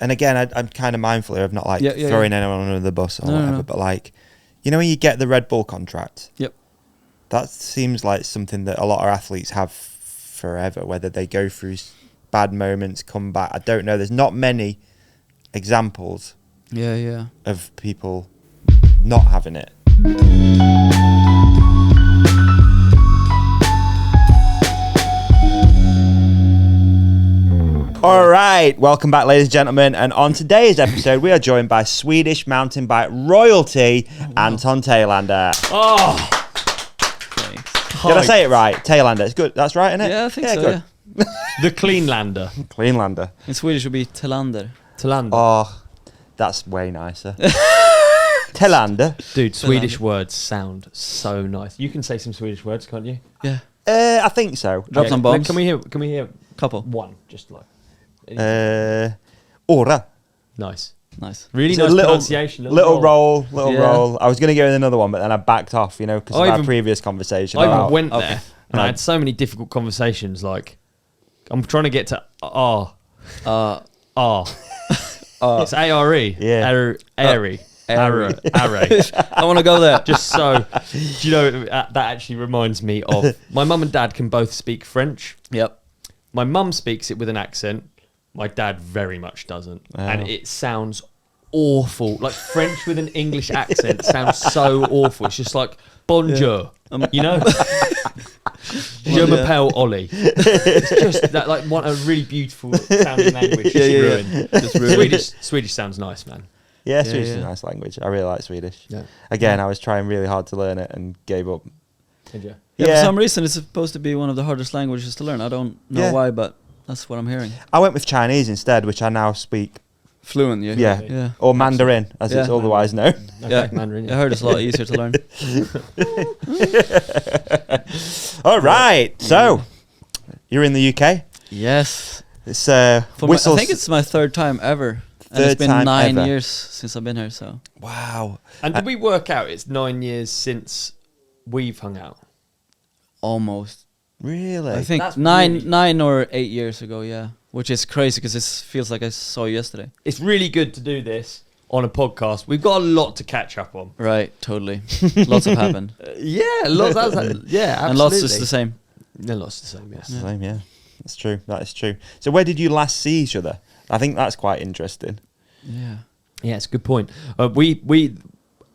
and again, I'm kind of mindful here of not like throwing anyone under the bus or whatever, but like, you know, when you get the Red Bull contract, that seems like something that a lot of athletes have forever, whether they go through bad moments, come back. I don't know. There's not many examples of people not having it. All right, welcome back, ladies and gentlemen. And on today's episode, we are joined by Swedish mountain bike royalty, Anton Thelander. Oh, did I say it right? Thelander. It's good. That's right, isn't it? Yeah, I think so. Good. Yeah. the Cleanlander. Cleanlander. In Swedish, it would be Thelander. Thelander. Oh, that's way nicer. Thelander. Dude, Swedish words sound so nice. You can say some Swedish words, can't you? Yeah. I think so. Drop some bombs. Can we hear couple? One, just like. Ora. Nice. Really nice pronunciation. Little roll. I was going to go with another one, but then I backed off, you know, because of our previous conversation. I even went there, and I had so many difficult conversations. Like, I'm trying to get to R. It's A-R-E. Yeah. Airy. Array. I want to go there. Just so, do you know, that actually reminds me of, my mum and dad can both speak French. Yep. My mum speaks it with an accent. My dad very much doesn't. Oh. And it sounds awful. Like French with an English accent sounds so awful. It's just like, bonjour. You know? Je m'appelle Ollie. It's just that, like, what a really beautiful sounding language. Just ruined. Swedish sounds nice, man. Yeah, Swedish is a nice language. I really like Swedish. Yeah. Again, I was trying really hard to learn it and gave up. Did you? Yeah, for some reason it's supposed to be one of the hardest languages to learn. I don't know why, but that's what I'm hearing. I went with Chinese instead, which I now speak fluent. Yeah. Or Mandarin, as it's otherwise known. Yeah, Mandarin. I heard it's a lot easier to learn. All right, so you're in the UK. Yes. It's I think it's my third time ever. And it's been 9 years since I've been here, so. Wow. And did we work out it's 9 years since we've hung out? Almost. Really? I think nine or 8 years ago, yeah. Which is crazy because it feels like I saw you yesterday. It's really good to do this on a podcast. We've got a lot to catch up on. Right, totally. Lots have happened. Lots. Absolutely. And lots is the same. Yeah, lots the same, yes. The same, yeah. That's true. That is true. So where did you last see each other? I think that's quite interesting. Yeah. Yeah, it's a good point. We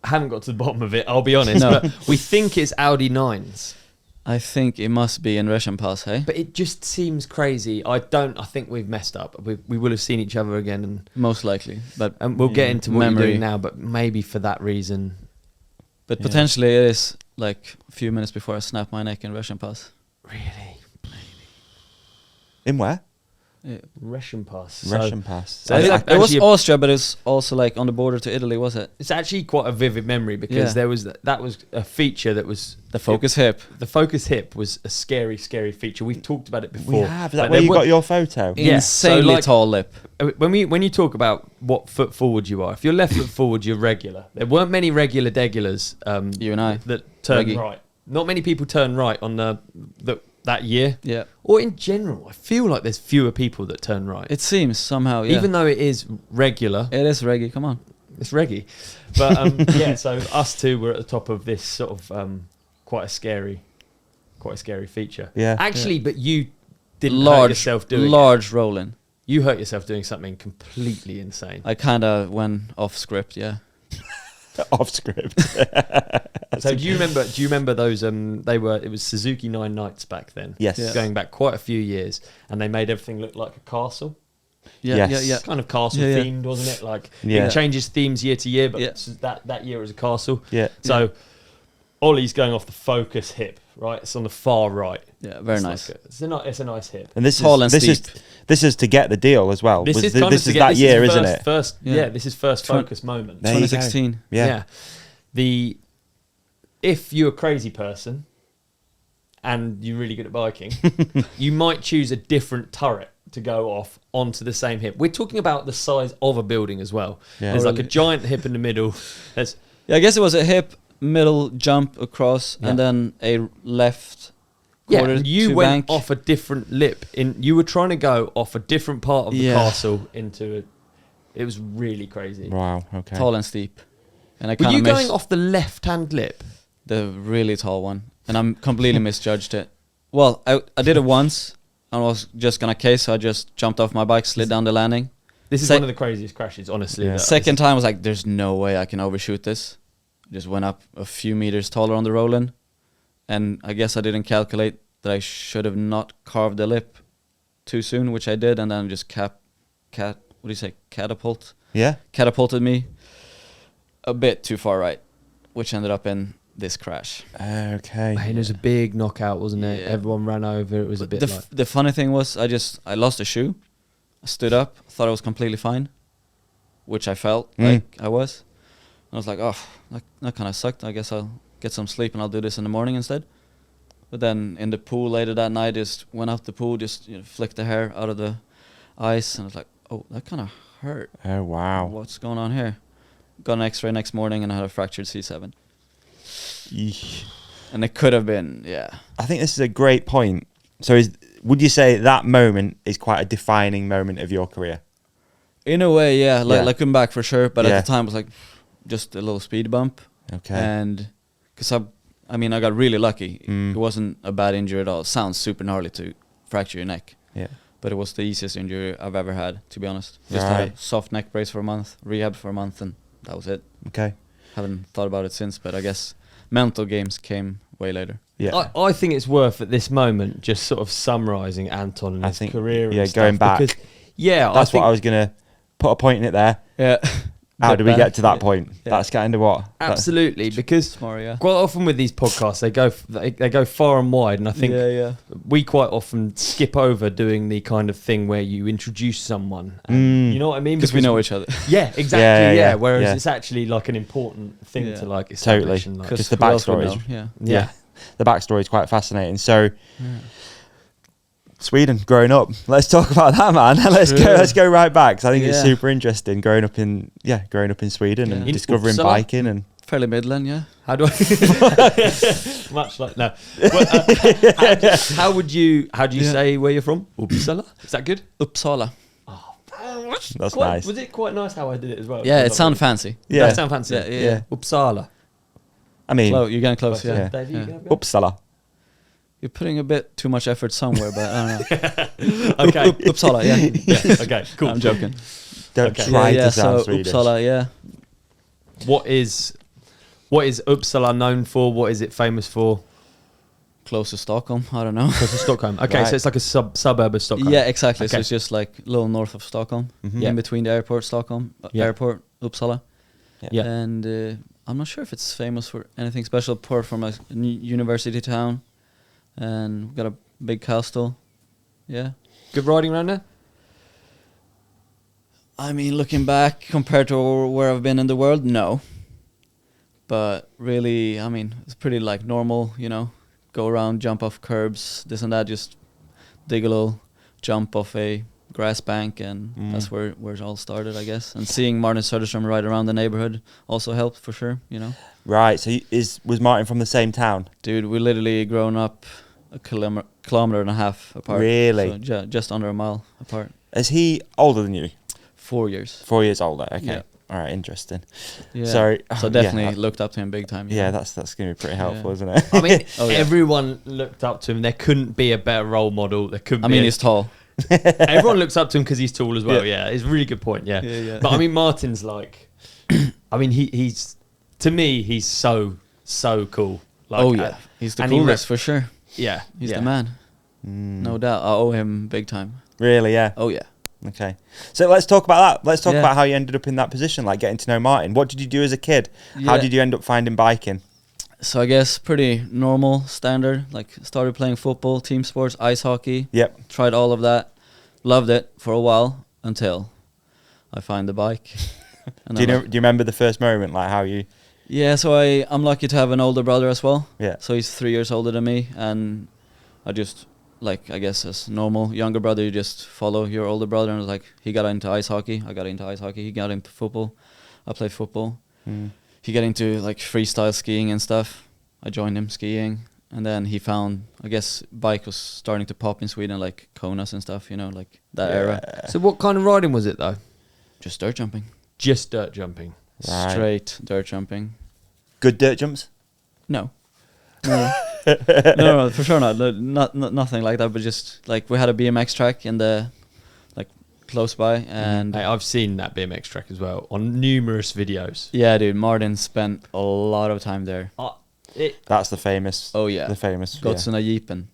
haven't got to the bottom of it, I'll be honest, but we think it's Audi 9s. I think it must be in Rampage, hey? But it just seems crazy. I think we've messed up. We will have seen each other again. And most likely. But we'll get into what you're doing now, but maybe for that reason. But potentially it is like a few minutes before I snap my neck in Rampage. Really? In where? Rampage. So it was Austria, but it's also like on the border to Italy, was it? It's actually quite a vivid memory because that was a feature that was the Focus Hip. The Focus Hip was a scary feature. We've talked about it before. We have. Is that where you got your photo? Yeah. Insanely tall lip. When you talk about what foot forward you are, if you're left foot forward, you're regular. There weren't many regular degulars. You and I that turned right. Not many people turn right on that year. Yeah. Or in general, I feel like there's fewer people that turn right. It seems somehow, yeah. Even though it is regular. It is reggae, come on. It's reggae. But so us two were at the top of this sort of quite a scary feature. Yeah. Actually, but you didn't hurt yourself doing large rolling. You hurt yourself doing something completely insane. I kind of went off script, yeah. Off script. So do you remember those it was Suzuki 9 Nights back then. Yes. Yeah. Going back quite a few years, and they made everything look like a castle. Yeah. Kind of castle themed, wasn't it? Like it changes themes year to year, but that year it was a castle. Yeah. So Ollie's going off the Focus Hip, right? It's on the far right. Yeah, very nice. It's a nice hip. And this is to get the deal as well. This is that year, isn't it? This is first Focus moment. 2016. Yeah. If you're a crazy person and you're really good at biking, you might choose a different turret to go off onto the same hip. We're talking about the size of a building as well. Yeah. There's like a giant hip in the middle. I guess it was a hip, middle jump across, and then a left quarter. You went off a different lip. You were trying to go off a different part of the castle into It was really crazy. Wow. Okay. Tall and steep. And I Were kind you of going off the left-hand lip? the really tall one, and I'm completely misjudged it. Well, I did it once. I was just gonna case, so I just jumped off my bike, slid down the landing. This is one of the craziest crashes, honestly. Yeah. Second time I was like, there's no way I can overshoot this. Just went up a few meters taller on the roll-in, and I guess I didn't calculate that I should have not carved the lip too soon, which I did, and then just catapulted me a bit too far right, which ended up in this crash. Okay. And it was a big knockout, wasn't it? Yeah. Everyone ran over. It was a bit The funny thing was, I lost a shoe. I stood up, thought I was completely fine, which I felt like I was. I was like, oh, that kind of sucked. I guess I'll get some sleep and I'll do this in the morning instead. But then in the pool later that night, just went out the pool, just flicked the hair out of the ice, and I was like, oh, that kind of hurt. Oh, wow. What's going on here? Got an X-ray next morning and I had a fractured C7. Eesh. And it could have been, I think this is a great point. So would you say that moment is quite a defining moment of your career? In a way, yeah. Looking back for sure. But at the time, it was like just a little speed bump. Okay. And because I got really lucky. It wasn't a bad injury at all. It sounds super gnarly to fracture your neck. Yeah. But it was the easiest injury I've ever had, to be honest. Just had a soft neck brace for a month, rehab for a month, and that was it. Okay. Haven't thought about it since, but I guess mental games came way later. Yeah. I think it's worth at this moment just sort of summarising Anton and his career. Yeah, and stuff, going back. Because, that's what I was going to put a point in it there. Yeah. How do we get to that point? Yeah. That's kind of what. Absolutely, because quite often with these podcasts they go far and wide, and I think we quite often skip over doing the kind of thing where you introduce someone. And you know what I mean? Because we know each other. Yeah, exactly. Yeah. Whereas it's actually like an important thing to like establish. Totally. Like, because the backstory. Yeah. The backstory is quite fascinating. So. Sweden, growing up. Let's talk about that, man. Let's go right back. 'Cause I think it's super interesting growing up in Sweden and discovering Uppsala. biking and fairly Midland, yeah. How do I? Much like no. How do you say where you're from? Uppsala. Is that good? Uppsala. Oh, that's nice. Was it quite nice how I did it as well? Yeah, it sounded fancy. Yeah, it sounded fancy. Yeah. Uppsala. I mean, you're getting close. Yeah. Uppsala. You're putting a bit too much effort somewhere, but I don't know. Okay. Uppsala, yeah. Okay, cool. I'm joking. Don't try to sound so Swedish. Uppsala, yeah. What is Uppsala known for? What is it famous for? Close to Stockholm, I don't know. Close to Stockholm. Okay, so it's like a suburb of Stockholm. Yeah, exactly. Okay. So it's just like a little north of Stockholm, in between the airport, Stockholm, airport, Uppsala. Yeah. And I'm not sure if it's famous for anything special, apart from a university town. And we've got a big castle. Yeah. Good riding around there? I mean, looking back, compared to where I've been in the world, no. But really, I mean, it's pretty like normal, go around, jump off curbs, this and that, just dig a little jump off a grass bank, and that's where it all started, I guess. And seeing Martin Söderström ride around the neighborhood also helped for sure, Right, so was Martin from the same town? Dude, we literally grown up a kilometer and a half apart. Really? So just under a mile apart. Is he older than you? 4 years. 4 years older, okay. Yeah. All right, interesting. Yeah. So definitely looked up to him big time. Yeah, that's going to be pretty helpful, isn't it? I mean, everyone looked up to him. There couldn't be a better role model. He's tall. Everyone looks up to him because he's tall as well. Yeah, it's a really good point. Yeah. But I mean, Martin's like, I mean, he's to me, he's so cool. Like, he's the coolest for sure. Yeah, he's the man. No doubt. I owe him big time. Really? Yeah. Oh yeah. Okay. So let's talk about that. Let's talk about how you ended up in that position, like getting to know Martin. What did you do as a kid? How did you end up finding biking? So I guess pretty normal, standard. Like started playing football, team sports, ice hockey. Yep. Tried all of that. Loved it for a while until I find the bike. Do you remember the first moment, like how you? Yeah, so I'm lucky to have an older brother as well. Yeah. So he's 3 years older than me, and I just, like, I guess as normal younger brother, you just follow your older brother, and like he got into ice hockey, I got into ice hockey, he got into football, I played football. He got into like freestyle skiing and stuff. I joined him skiing, and then he found, I guess, bike was starting to pop in Sweden, like Konas and stuff, like that era. So what kind of riding was it though? Just dirt jumping. Just dirt jumping. Right. Straight dirt jumping. Good dirt jumps? No. No, for sure not. Nothing like that. But just like we had a BMX track in the like close by, and Hey, I've seen that BMX track as well on numerous videos. yeah, dude, Martin spent a lot of time there. That's the famous. Oh yeah, The famous. Godsen Jeepen.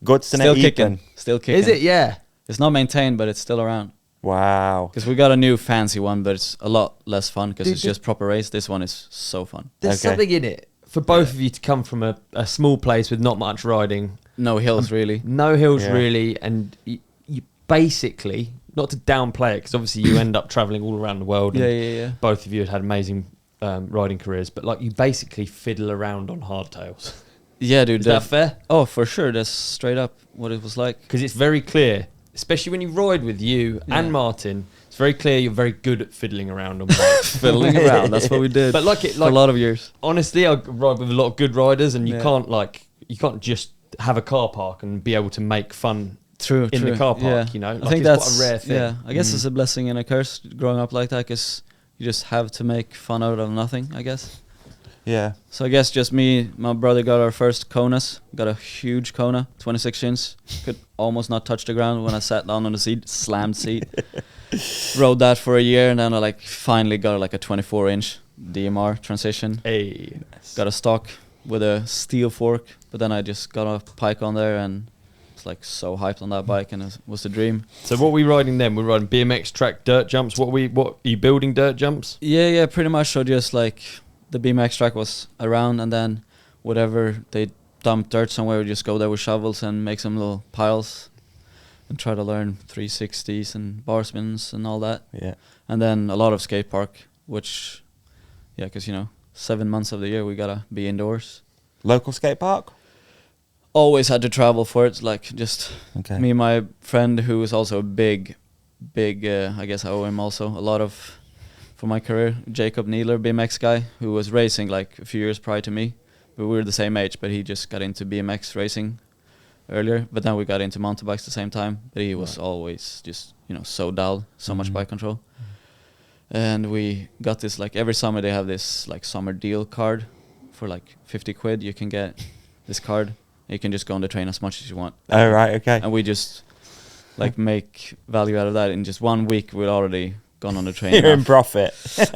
Godsen Jeepen. Still kicking. Is it? Yeah. It's not maintained, but it's still around. Wow. Because we got a new fancy one, but it's a lot less fun because it's just proper race. This one is so fun. There's something in it for both of you to come from a small place with not much riding. No hills, really. No hills, really. And you basically, not to downplay it, because obviously you end up traveling all around the world. Yeah. Both of you had amazing riding careers, but like you basically fiddle around on hardtails. Yeah, dude. Is that fair? Oh, for sure. That's straight up what it was like. Because it's very clear, especially when you ride with you and Martin, it's very clear you're very good at fiddling around on bikes. Fiddling around, that's what we did. But for a lot of years. Honestly, I ride with a lot of good riders, and you can't just have a car park and be able to make fun True. the car park. Yeah. You know, I think it's that's quite a rare thing. Yeah, I guess it's a blessing and a curse growing up like that, because you just have to make fun out of nothing, I guess. Yeah. So I guess just my brother got our first Konas. Got a huge Kona, 26 inch. Could almost not touch the ground when I sat down on the seat, slammed seat. Rode that for a year, and then I finally got a 24 inch DMR transition. Hey, nice. Got a stock with a steel fork, but then I just got a pike on there and was so hyped on that bike, and it was the dream. So what are we riding then? We're riding BMX track dirt jumps. What are you building dirt jumps? Yeah, pretty much. So just the BMX track was around, and then whatever they dump dirt somewhere, we just go there with shovels and make some little piles and try to learn 360s and bar spins and all that. Yeah. And then a lot of skate park, which, because 7 months of the year we gotta be indoors. Local skate park? Always had to travel for it. Just Okay. me and my friend, who is also a big, I guess I owe him also a lot of for my career, Jacob Needler, BMX guy, who was racing a few years prior to me. But we were the same age, but he just got into BMX racing earlier. But then we got into mountain bikes at the same time. But he was always just, so dull, so much bike control. And we got this, every summer they have this, summer deal card for 50 quid. You can get this card. And you can just go on the train as much as you want. Oh, right, okay. And we just, make value out of that. In just 1 week, we'd already gone on the train. You're in profit.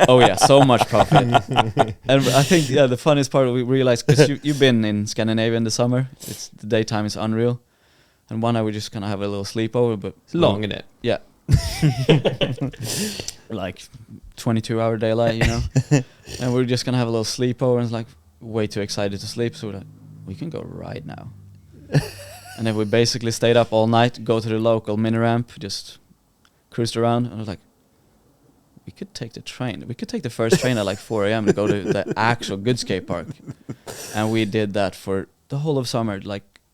Oh yeah, so much profit. And I think the funniest part we realized, because you've been in Scandinavia in the summer, the daytime is unreal, and one night we just have a little sleepover, but it's long, isn't it? Yeah. 22-hour daylight, and we're just gonna have a little sleepover, and it's way too excited to sleep, so we're we can go ride now. And then we basically stayed up all night, go to the local mini ramp, just cruised around, and I was we could take the train. We could take the first train at 4 a.m. to go to the actual good skate park. And we did that for the whole of summer.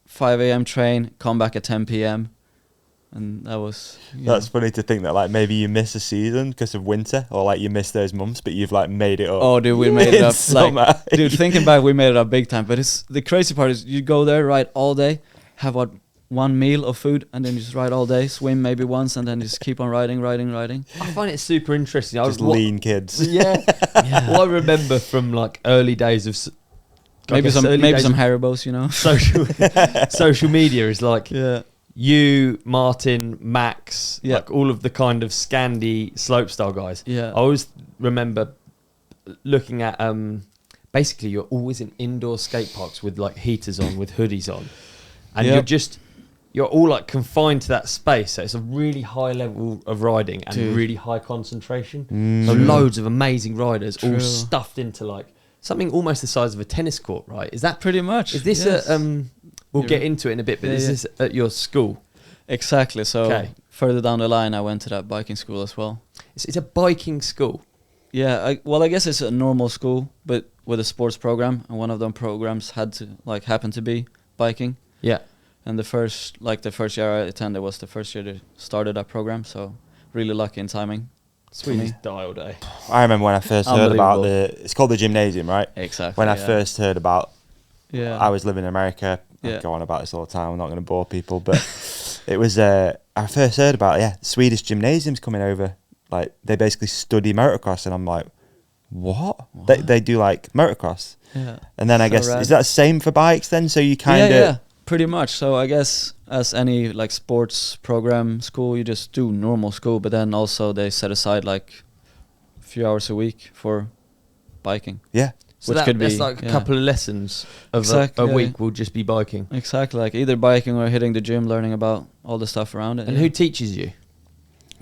5 a.m. train, come back at 10 p.m. And that was... That's funny to think that maybe you miss a season because of winter, or you miss those months, but you've made it up. Oh, dude, we made it up. Summer. Dude, thinking back, we made it up big time. But the crazy part is you go there, ride all day, have one meal of food, and then you just ride all day, swim maybe once, and then just keep on riding. I find it super interesting. Just lean kids. Yeah. Well, I remember from early days of maybe some Haribos, social media is yeah. You, Martin, Max, all of the kind of Scandi slopestyle guys. Yeah. I always remember looking at basically you're always in indoor skate parks with heaters on, with hoodies on, and you're all confined to that space, so it's a really high level of riding and really high concentration. So loads of amazing riders all stuffed into something almost the size of a tennis court, right? Is that pretty much? Is this we'll get into it in a bit, but is this at your school? Exactly. So further down the line, I went to that biking school as well. It's a biking school. Yeah. I guess it's a normal school, but with a sports program, and one of them programs had to happened to be biking. Yeah. And the first year I attended was the first year they started that program, so really lucky in timing. Swedish dialed, eh? I remember when I first heard about it's called the gymnasium, right? Exactly. When I first heard about, I was living in America. I go on about this all the time. I'm not going to bore people, but it was I first heard about Swedish gymnasiums coming over like they basically study motocross, and I'm like, what? They do like motocross. Yeah. And then I guess is that the same for bikes then? So you kind of yeah, pretty much. So I guess as any like sports program school, you just do normal school, but then also they set aside like a few hours a week for biking. Yeah. So which could be that's like a couple of lessons of exactly, a week will just be biking. Exactly, like either biking or hitting the gym, learning about all the stuff around it. And who teaches you?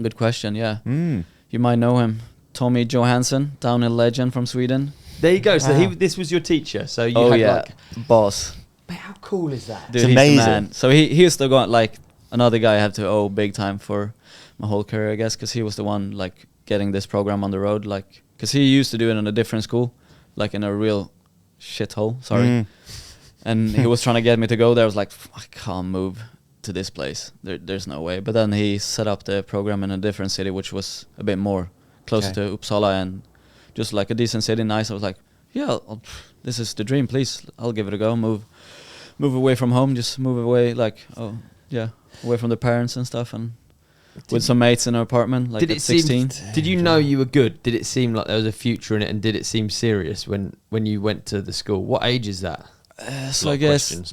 Good question, yeah. You might know him. Emil Johansson, downhill legend from Sweden. There you go. So this was your teacher. So you had like boss. But how cool is that? Dude, it's he's amazing. The man. So he used to go like another guy I have to owe big time for my whole career, I guess, because he was the one like getting this program on the road, like because he used to do it in a different school, like in a real shithole. Sorry, and he was trying to get me to go there. I was like, I can't move to this place. There's no way. But then he set up the program in a different city, which was a bit more closer to Uppsala and just like a decent city, nice. I was like, yeah, this is the dream. Please, I'll give it a go. Move away from home. Just move away, like away from the parents and stuff, and with some mates in an apartment. Like at 16. Did you know you were good? Did it seem like there was a future in it, and did it seem serious when you went to the school? What age is that? So I guess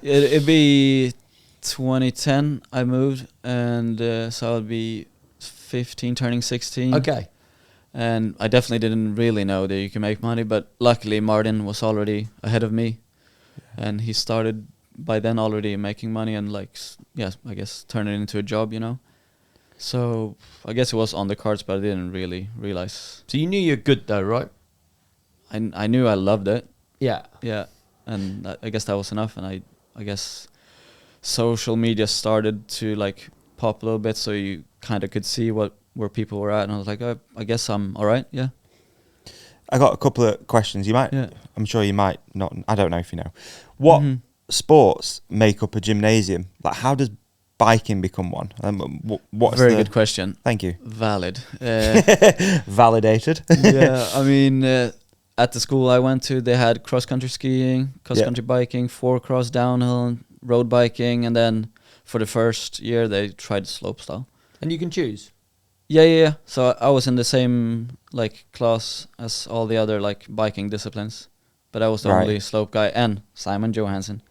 it'd be 2010 I moved, and so I'd be 15 turning 16. Okay. And I definitely didn't really know that you can make money, but luckily Martin was already ahead of me, and he started by then already making money and like I guess turn it into a job, you know. So I guess it was on the cards, but I didn't really realize. So you knew you're good though, right? I knew I loved it. Yeah. Yeah. And I guess that was enough, and I guess social media started to like pop a little bit, so you kind of could see where people were at, and I was like, I guess I'm all right. Yeah. I got a couple of questions. I'm sure you might not. I don't know if you know. What sports make up a gymnasium? Like, how does biking become one? What's Very good question. Thank you. Valid. Validated. Yeah, I mean, at the school I went to, they had cross-country skiing, cross-country biking, 4-cross downhill, road biking, and then for the first year they tried slopestyle. And you can choose? Yeah. So I was in the same like class as all the other like biking disciplines, but I was the only slope guy, and Simon Johansson.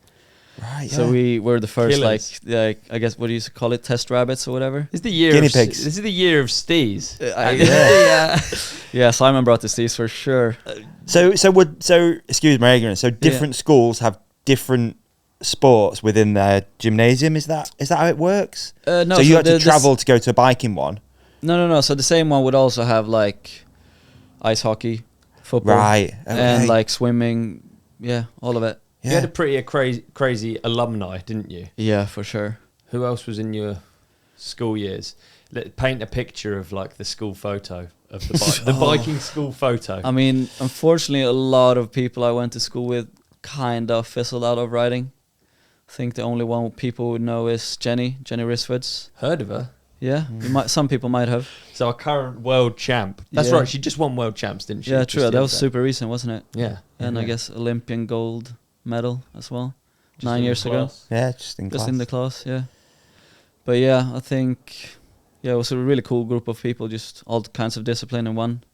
Right. So we were the first Killers. like I guess what do you call it, test rabbits or whatever. It's the year guinea of pigs. This is the year of stees. Yeah, Simon brought the stees for sure. So excuse my ignorance. So different schools have different sports within their gymnasium. Is that how it works? No. So you had to travel to go to a biking one. No. So the same one would also have like ice hockey, football, and like swimming. Yeah, all of it. Yeah. You had a pretty crazy alumni, didn't you? Yeah, for sure. Who else was in your school years? Paint a picture of like the school photo of the biking school photo. I mean, unfortunately, a lot of people I went to school with kind of fizzled out of riding. I think the only one people would know is Jenny Risford's. Heard of her? Yeah, some people might have. So our current world champ. That's right. She just won world champs, didn't she? Yeah, true. That was super recent, wasn't it? Yeah. And I guess Olympian gold medal as well. Just 9 years ago. Yeah, just in the class, yeah. But yeah, I think it was a really cool group of people, just all kinds of discipline in one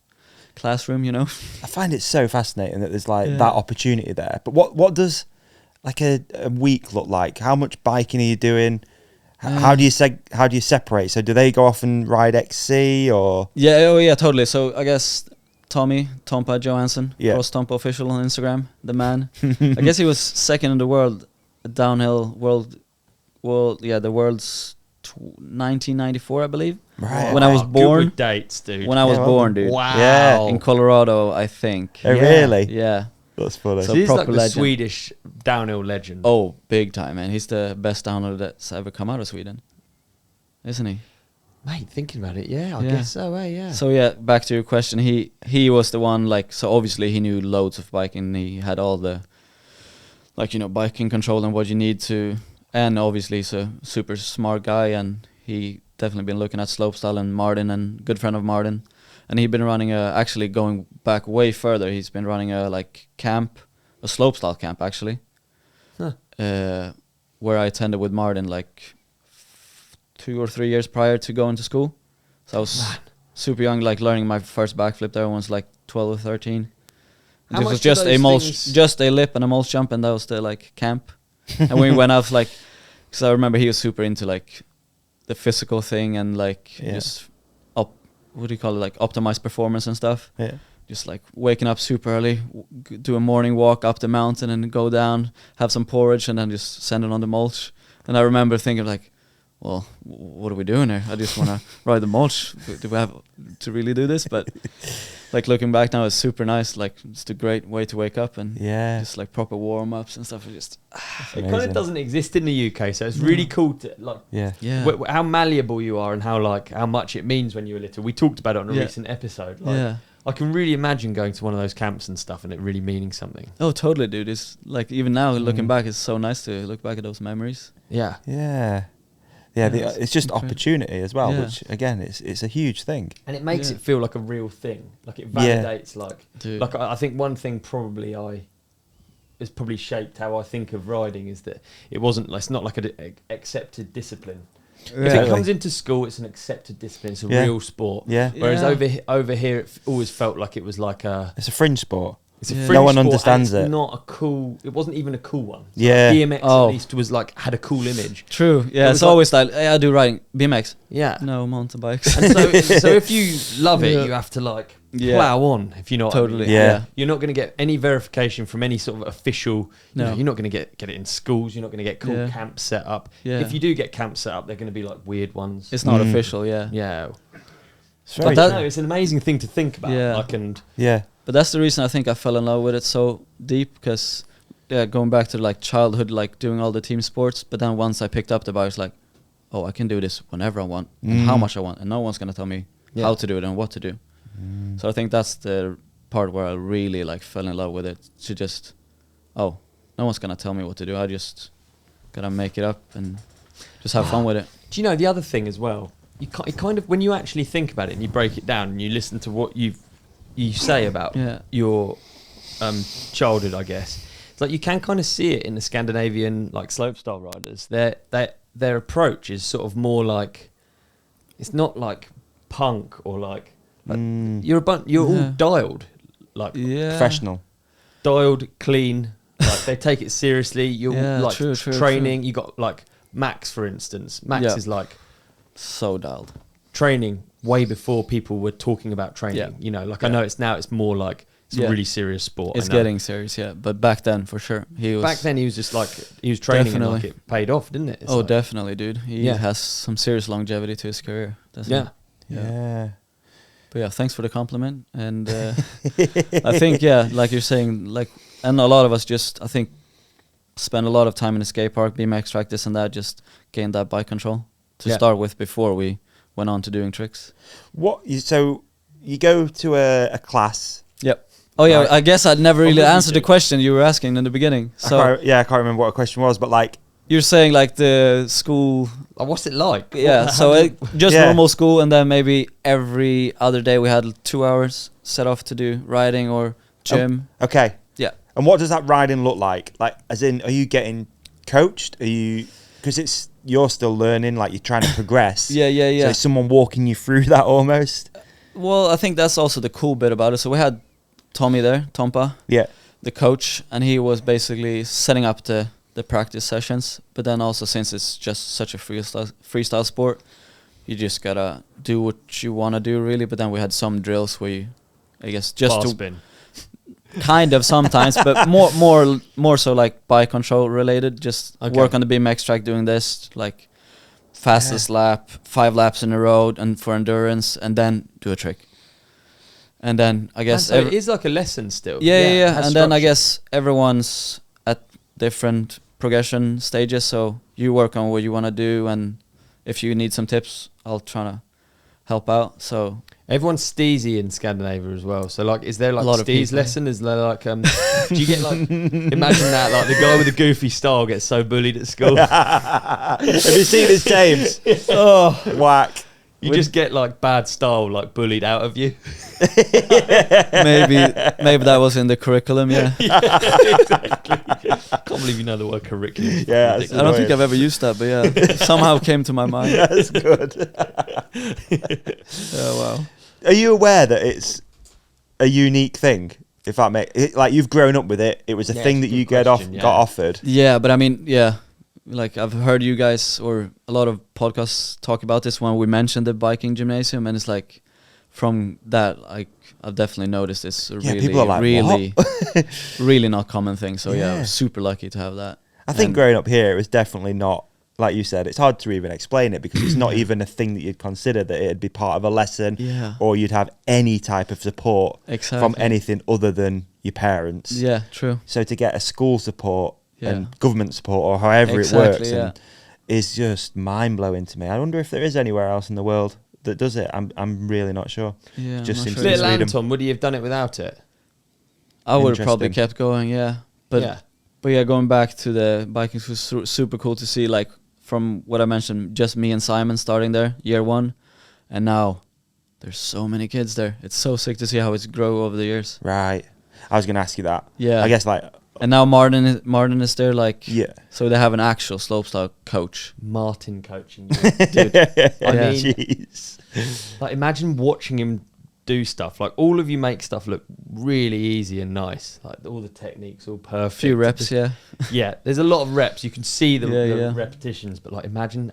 classroom, you know. I find it so fascinating that there's like that opportunity there. But what does like a week look like? How much biking are you doing? How do you separate? So do they go off and ride XC or? Yeah, totally. So I guess Tompa Johansson, Cross Tompa official on Instagram, the man. I guess he was second in the world downhill the world's 1994, I believe. Right. When I was born. Good with dates, dude. When I was born, dude. Wow. Yeah, in Colorado, I think. Oh, really? Yeah. That's funny. So he's like the Swedish downhill legend. Oh, big time, man. He's the best downhill that's ever come out of Sweden. Isn't he? Mate, thinking about it, I guess so, yeah. So yeah, back to your question. He was the one, like, so obviously he knew loads of biking. He had all the, like, you know, biking control and what you need to, and obviously he's a super smart guy, and he definitely been looking at slopestyle and Martin, and good friend of Martin. And he'd been running actually going back way further, he's been running a slopestyle camp actually, where I attended with Martin like 2 or 3 years prior to going to school. So I was super young, like learning my first backflip there. I was like 12 or 13. How It much was do just those a mulch, things- just a lip and a mulch jump, and that was the like camp. And we went out like, because I remember he was super into like the physical thing and like just what do you call it, like optimize performance and stuff. Yeah. Just like waking up super early, do a morning walk up the mountain and go down, have some porridge, and then just send it on the mulch. And I remember thinking like, well, what are we doing here? I just want to ride the mulch. Do we have to really do this? But like looking back now, it's super nice. Like it's a great way to wake up and just like proper warm ups and stuff. It kind of doesn't exist in the UK, so it's really cool to like how malleable you are and how much it means when you were little. We talked about it on a recent episode. Like, I can really imagine going to one of those camps and stuff and it really meaning something. Oh, totally, dude. It's like even now looking back, it's so nice to look back at those memories. Yeah. It's just opportunity as well, which again, it's a huge thing, and it makes it feel like a real thing. Like it validates, like I think one thing probably has probably shaped how I think of riding is that it's not like an accepted discipline. If it comes into school, it's an accepted discipline. It's a real sport. Yeah. Whereas over here, it always felt like it was like it's a fringe sport. It's a fringe no one sport, understands and it. It's not a cool. It wasn't even a cool one. So Yeah. BMX at least was like had a cool image. True. Yeah. It's always like, hey, I do riding BMX. Yeah. No mountain bikes. And so if you love it, you have to like plow on. If you know what I mean. Yeah. You're not going to get any verification from any sort of official. You know, you're not going to get it in schools. You're not going to get cool camps set up. Yeah. If you do get camps set up, they're going to be like weird ones. It's not official. Yeah. Yeah. But it's an amazing thing to think about. Yeah. But that's the reason I think I fell in love with it so deep, because going back to like childhood, like doing all the team sports. But then once I picked up the bike, I was like, oh, I can do this whenever I want and how much I want, and no one's gonna tell me how to do it and what to do. So I think that's the part where I really like fell in love with it. To just, no one's gonna tell me what to do. I just gotta make it up and just have fun with it. Do you know the other thing as well? You kind of when you actually think about it and you break it down and you listen to what you say about your childhood, I guess it's like you can kind of see it in the Scandinavian like slopestyle riders. Their approach is sort of more like, it's not like punk or like you're all dialed, like professional, dialed, clean. Like they take it seriously. You're like true, training. You got like Max, for instance. Max is like so dialed. Training way before people were talking about training. You know, like I know it's more like it's a really serious sport. It's getting serious, but back then for sure back then he was just like he was training and like it paid off, didn't it? It's definitely, dude. He has some serious longevity to his career. Yeah. But yeah, thanks for the compliment. And I think like you're saying, like, and a lot of us just I think spend a lot of time in the skate park, BMX track, this and that, just gain that bike control to start with before we went on to doing tricks. So you go to a class. Yep. Oh yeah, I guess I'd never really answered the question you were asking in the beginning. So I can't remember what the question was, but like you're saying like the school. What's it like? Yeah, so just normal school, and then maybe every other day we had 2 hours set off to do riding or gym. Okay. Yeah. And what does that riding look like? Like, as in, are you getting coached? Are you, because you're still learning, like you're trying to progress. Yeah. So is someone walking you through that almost? Well, I think that's also the cool bit about it. So we had Tommy there, Tompa, the coach, and he was basically setting up the practice sessions. But then also, since it's just such a freestyle sport, you just gotta do what you want to do, really. But then we had some drills where you, I guess, just to spin. Kind of sometimes, but more so like bike control related. Just work on the BMX track doing this, like fastest lap, 5 laps in a row, and for endurance, and then do a trick. And then I guess so it is like a lesson still. Yeah. And then I guess everyone's at different progression stages, so you work on what you want to do, and if you need some tips, I'll try to help out. So everyone's steezy in Scandinavia as well. So like, is there like a steez lesson? Is there like do you get like imagine that like the guy with the goofy style gets so bullied at school? Have you seen his James? Whack. You just get like bad style like bullied out of you. Maybe that was in the curriculum. Yeah, exactly. Can't believe you know the word curriculum. Yeah, I don't think I've ever used that, but yeah, somehow came to my mind. That's good. Yeah, wow. Are you aware that it's a unique thing? If that makes it, like, you've grown up with it, it was a thing that you got offered. Yeah, but I mean, yeah, like I've heard you guys or a lot of podcasts talk about this when we mentioned the biking gymnasium, and it's like from that, like I've definitely noticed it's a people are like, really not common thing. So yeah, I was super lucky to have that. I think growing up here, it was definitely not. Like you said, it's hard to even explain it because it's not even a thing that you'd consider that it'd be part of a lesson or you'd have any type of support from anything other than your parents. Yeah, true. So to get a school support and government support or however it works is just mind-blowing to me. I wonder if there is anywhere else in the world that does it. I'm really not sure. Yeah, just seems Little Anton, would he have done it without it? I would have probably kept going, But yeah, going back to the biking was super cool to see, like, from what I mentioned, just me and Simon starting there, year 1, and now there's so many kids there. It's so sick to see how it's grow over the years. Right. I was going to ask you that. Yeah. I guess, like... And now Martin is there, like... Yeah. So they have an actual slopestyle coach. Martin coaching you. Dude, I mean... Jeez. Like, imagine watching him do stuff. Like, all of you make stuff look really easy and nice. Like, all the techniques, all perfect. Few reps, Yeah, there's a lot of reps. You can see the repetitions, but like, imagine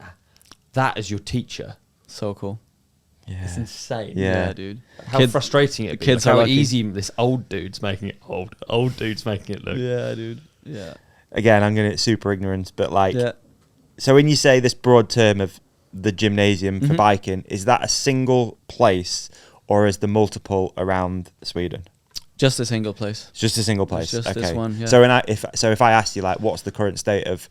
that as your teacher. So cool. Yeah, it's insane. Yeah, dude. How frustrating it is. Like, how easy this old dude's making it. Old dude's making it look. Yeah, dude. Yeah. Again, I'm going to super ignorant, but like, so when you say this broad term of the gymnasium for biking, is that a single place? Or is the multiple around Sweden? Just a single place. It's just a single place. It's just this one. Yeah. So if I asked you, like, what's the current state of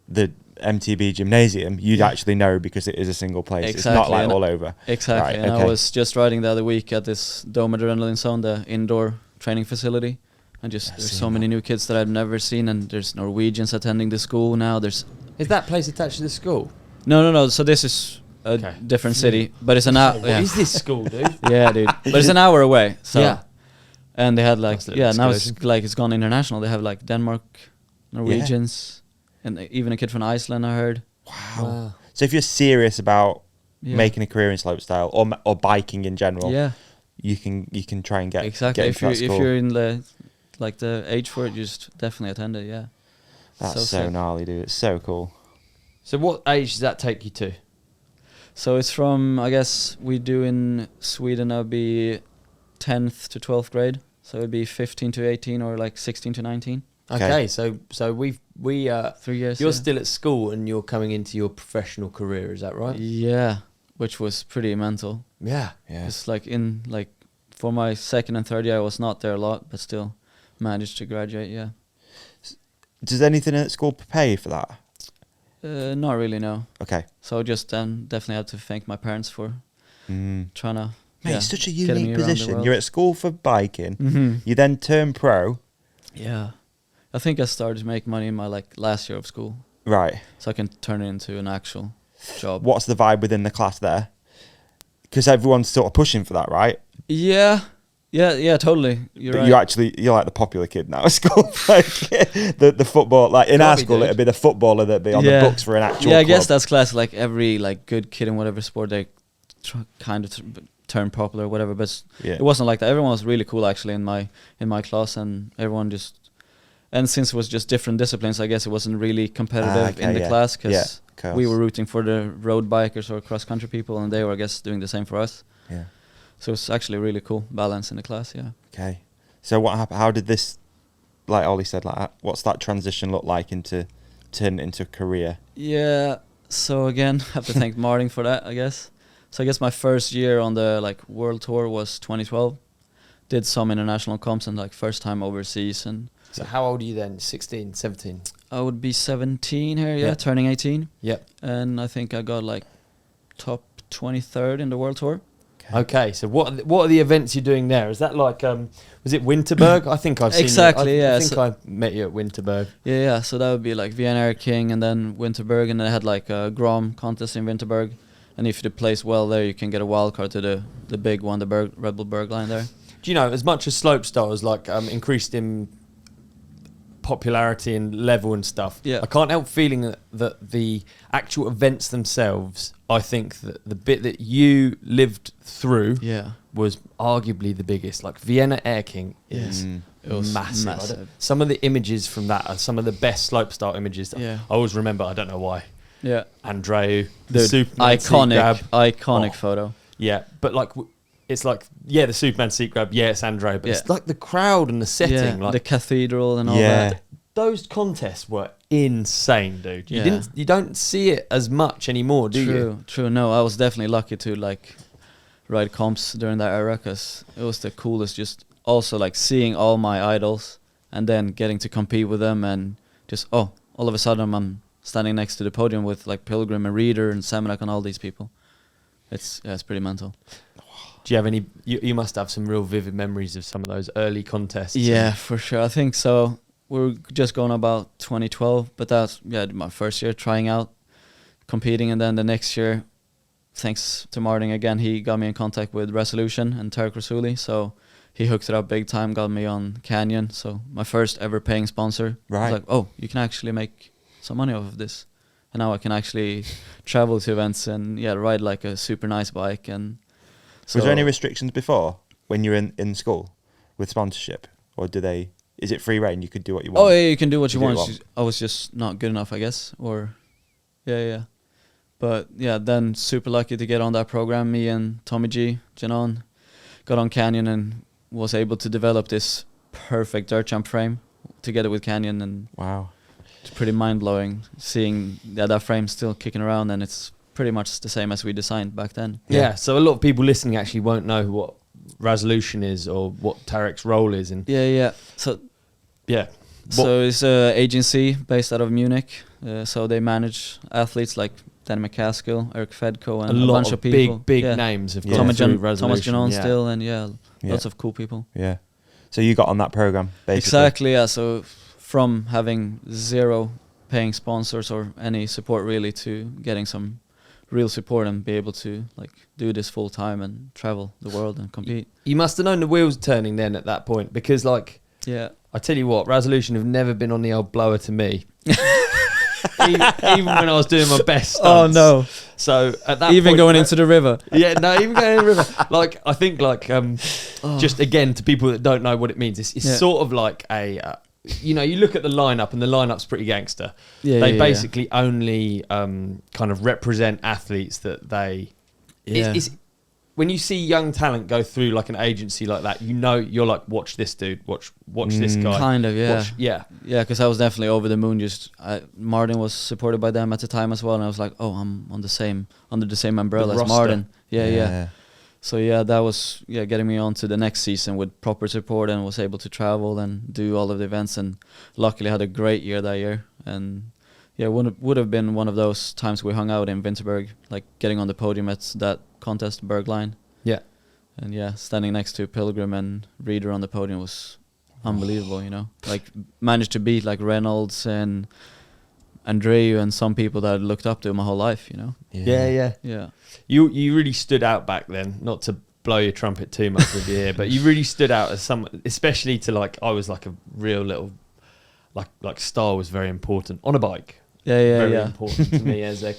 the MTB gymnasium, you'd actually know because it is a single place. Exactly. It's not like all over. Exactly. Right, and I was just riding the other week at this Dome Adrenaline Zone, the indoor training facility, and just there's so many new kids that I've never seen, and there's Norwegians attending the school now. Is that place attached to the school? No. So this is a different city, but it's an hour. What is this school, dude? Yeah, dude. But it's an hour away. So and they had like now it's like it's gone international. They have like Denmark, Norwegians, and even a kid from Iceland. I heard. Wow. So if you're serious about making a career in slopestyle or biking in general, you can try and get exactly. Get into that school. If you're in the age for it, you just definitely attend it. Yeah. That's so gnarly, dude. It's so cool. So what age does that take you to? So it's from, I guess we do in Sweden, that would be 10th to 12th grade. So it would be 15 to 18 or like 16 to 19. Okay, so we 3 years. You're still at school and you're coming into your professional career, is that right? Yeah, which was pretty mental. Yeah. It's like for my second and third year, I was not there a lot, but still managed to graduate. Yeah. Does anything at school prepare you for that? Not really, no. Okay. So just definitely have to thank my parents for trying to. Mate, it's such a unique position. You're at school for biking. You then turn pro. Yeah, I think I started to make money in my last year of school. Right. So I can turn it into an actual job. What's the vibe within the class there? Because everyone's sort of pushing for that, right? Yeah, totally. You're like the popular kid now at school. Like the football, like in our school, it'd be the footballer that'd be on the books for an actual. Yeah, I club. guess that's classic. Like every good kid in whatever sport, they kind of turn popular or whatever. But it wasn't like that. Everyone was really cool actually in my class, and everyone just. And since it was just different disciplines, I guess it wasn't really competitive in the class because we were rooting for the road bikers or cross country people, and they were, I guess, doing the same for us. Yeah. So it's actually a really cool balance in the class, Okay. So what happened? How did this, like Ollie said, what's that transition look like into turning into a career? Yeah. So again, I have to thank Martin for that, I guess. So I guess my first year on the world tour was 2012. Did some international comps and first time overseas. And so how old are you then? 16, 17? I would be 17 here, turning 18. Yep. And I think I got top 23rd in the world tour. Okay, so what are the events you're doing there? Is that was it Winterberg? I think I've seen exactly. I think I met you at Winterberg. Yeah. So that would be Vienna Air King and then Winterberg, and then I had a Grom contest in Winterberg, and if you place well there, you can get a wild card to the big one, the Red Bull Bergline there. Do you know, as much as slopestyle has increased in popularity and level and stuff, I can't help feeling that the actual events themselves, I think that the bit that you lived through was arguably the biggest. Like Vienna Air King is it was massive. Some of the images from that are some of the best slopestyle images. I always remember, I don't know why. Yeah. Andreu, the Superman iconic photo. Yeah, but like... It's like, the Superman seat grab, it's Andreu, but it's like the crowd and the setting. Like the cathedral and all that. Those contests were insane, dude. You don't see it as much anymore, do you? True. No, I was definitely lucky to like ride comps during that era because it was the coolest. Just also like seeing all my idols and then getting to compete with them and just, all of a sudden I'm standing next to the podium with like Pilgrim and Reader and Semelak and all these people. It's pretty mental. Do you have any? You must have some real vivid memories of some of those early contests. Yeah, for sure. I think so. We were just going about 2012, but that's my first year trying out, competing, and then the next year, thanks to Martin again, he got me in contact with Rasoulution and Tarek Rassouli, so he hooked it up big time, got me on Canyon. So my first ever paying sponsor. Right. I was like, you can actually make some money off of this, and now I can actually travel to events and ride like a super nice bike and. Was there any restrictions before when you were in school with sponsorship, or is it free reign? You could do what you want. Oh yeah, you can do what you want. I was just not good enough, I guess. Or but then super lucky to get on that program. Me and Tommy G, Janon, got on Canyon and was able to develop this perfect dirt jump frame together with Canyon, and wow, it's pretty mind blowing seeing that frame still kicking around, and it's pretty much the same as we designed back then. Yeah, so a lot of people listening actually won't know what Rasoulution is or what Tarek's role is. And So it's an agency based out of Munich. So they manage athletes like Dan McCaskill, Eric Fedko, and a bunch of people. Big names have gone through Rasoulution. Thomas Janon still, and lots of cool people. Yeah. So you got on that program, basically. Exactly, yeah. So from having zero paying sponsors or any support really to getting some real support and be able to like do this full time and travel the world and compete. You must have known the wheels turning then at that point, because like I tell you what, Rasoulution have never been on the old blower to me. even when I was doing my best stunts. Oh no. So at that even point, going into the river. Even going in the river. Like I think like just again to people that don't know what it means, it's sort of like a you look at the lineup, and the lineup's pretty gangster. They basically only kind of represent athletes that they. It's, when you see young talent go through like an agency like that, you're like, watch this dude, watch this guy. Kind of, because I was definitely over the moon. Martin was supported by them at the time as well, and I was like, I'm under the same umbrella as Martin. So that was getting me on to the next season with proper support, and was able to travel and do all of the events, and luckily had a great year that year. And would have been one of those times we hung out in Winterberg, like getting on the podium at that contest, Bergline. And standing next to Pilgrim and Reader on the podium was unbelievable, like managed to beat like Reynolds and Andreu and some people that I'd looked up to my whole life, You really stood out back then, not to blow your trumpet too much with you here, but you really stood out as someone, especially to like, I was like a real little, like style was very important on a bike. Very important to me as a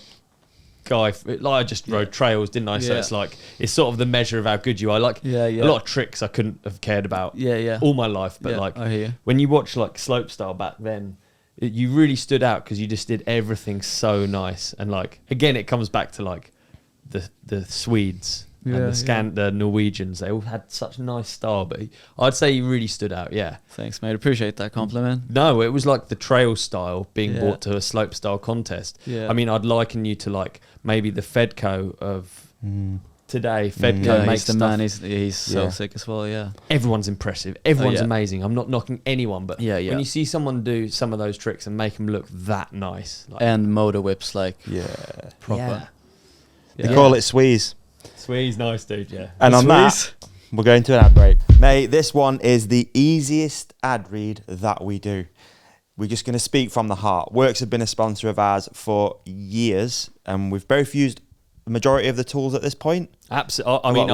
guy. I just rode trails, didn't I? So it's like, it's sort of the measure of how good you are. Like a lot of tricks I couldn't have cared about all my life, but like when you watch like slopestyle back then, you really stood out because you just did everything so nice. And like, again, it comes back to like the Swedes and the Norwegians. They all had such nice style, but I'd say you really stood out. Thanks, mate. Appreciate that compliment. No, it was like the trail style being brought to a slope style contest. I mean, I'd liken you to like maybe the Fedko of today. Fedko makes the stuff. man. He's so sick as well. Everyone's impressive. Everyone's amazing. I'm not knocking anyone, but when you see someone do some of those tricks and make them look that nice, like, and motor whips like proper. They call it Sweeze. Sweeze, nice dude, And on that, we're going to an ad break. Mate, this one is the easiest ad read that we do. We're just going to speak from the heart. WORX have been a sponsor of ours for years, and we've both used majority of the tools at this point? Absolutely. I mean,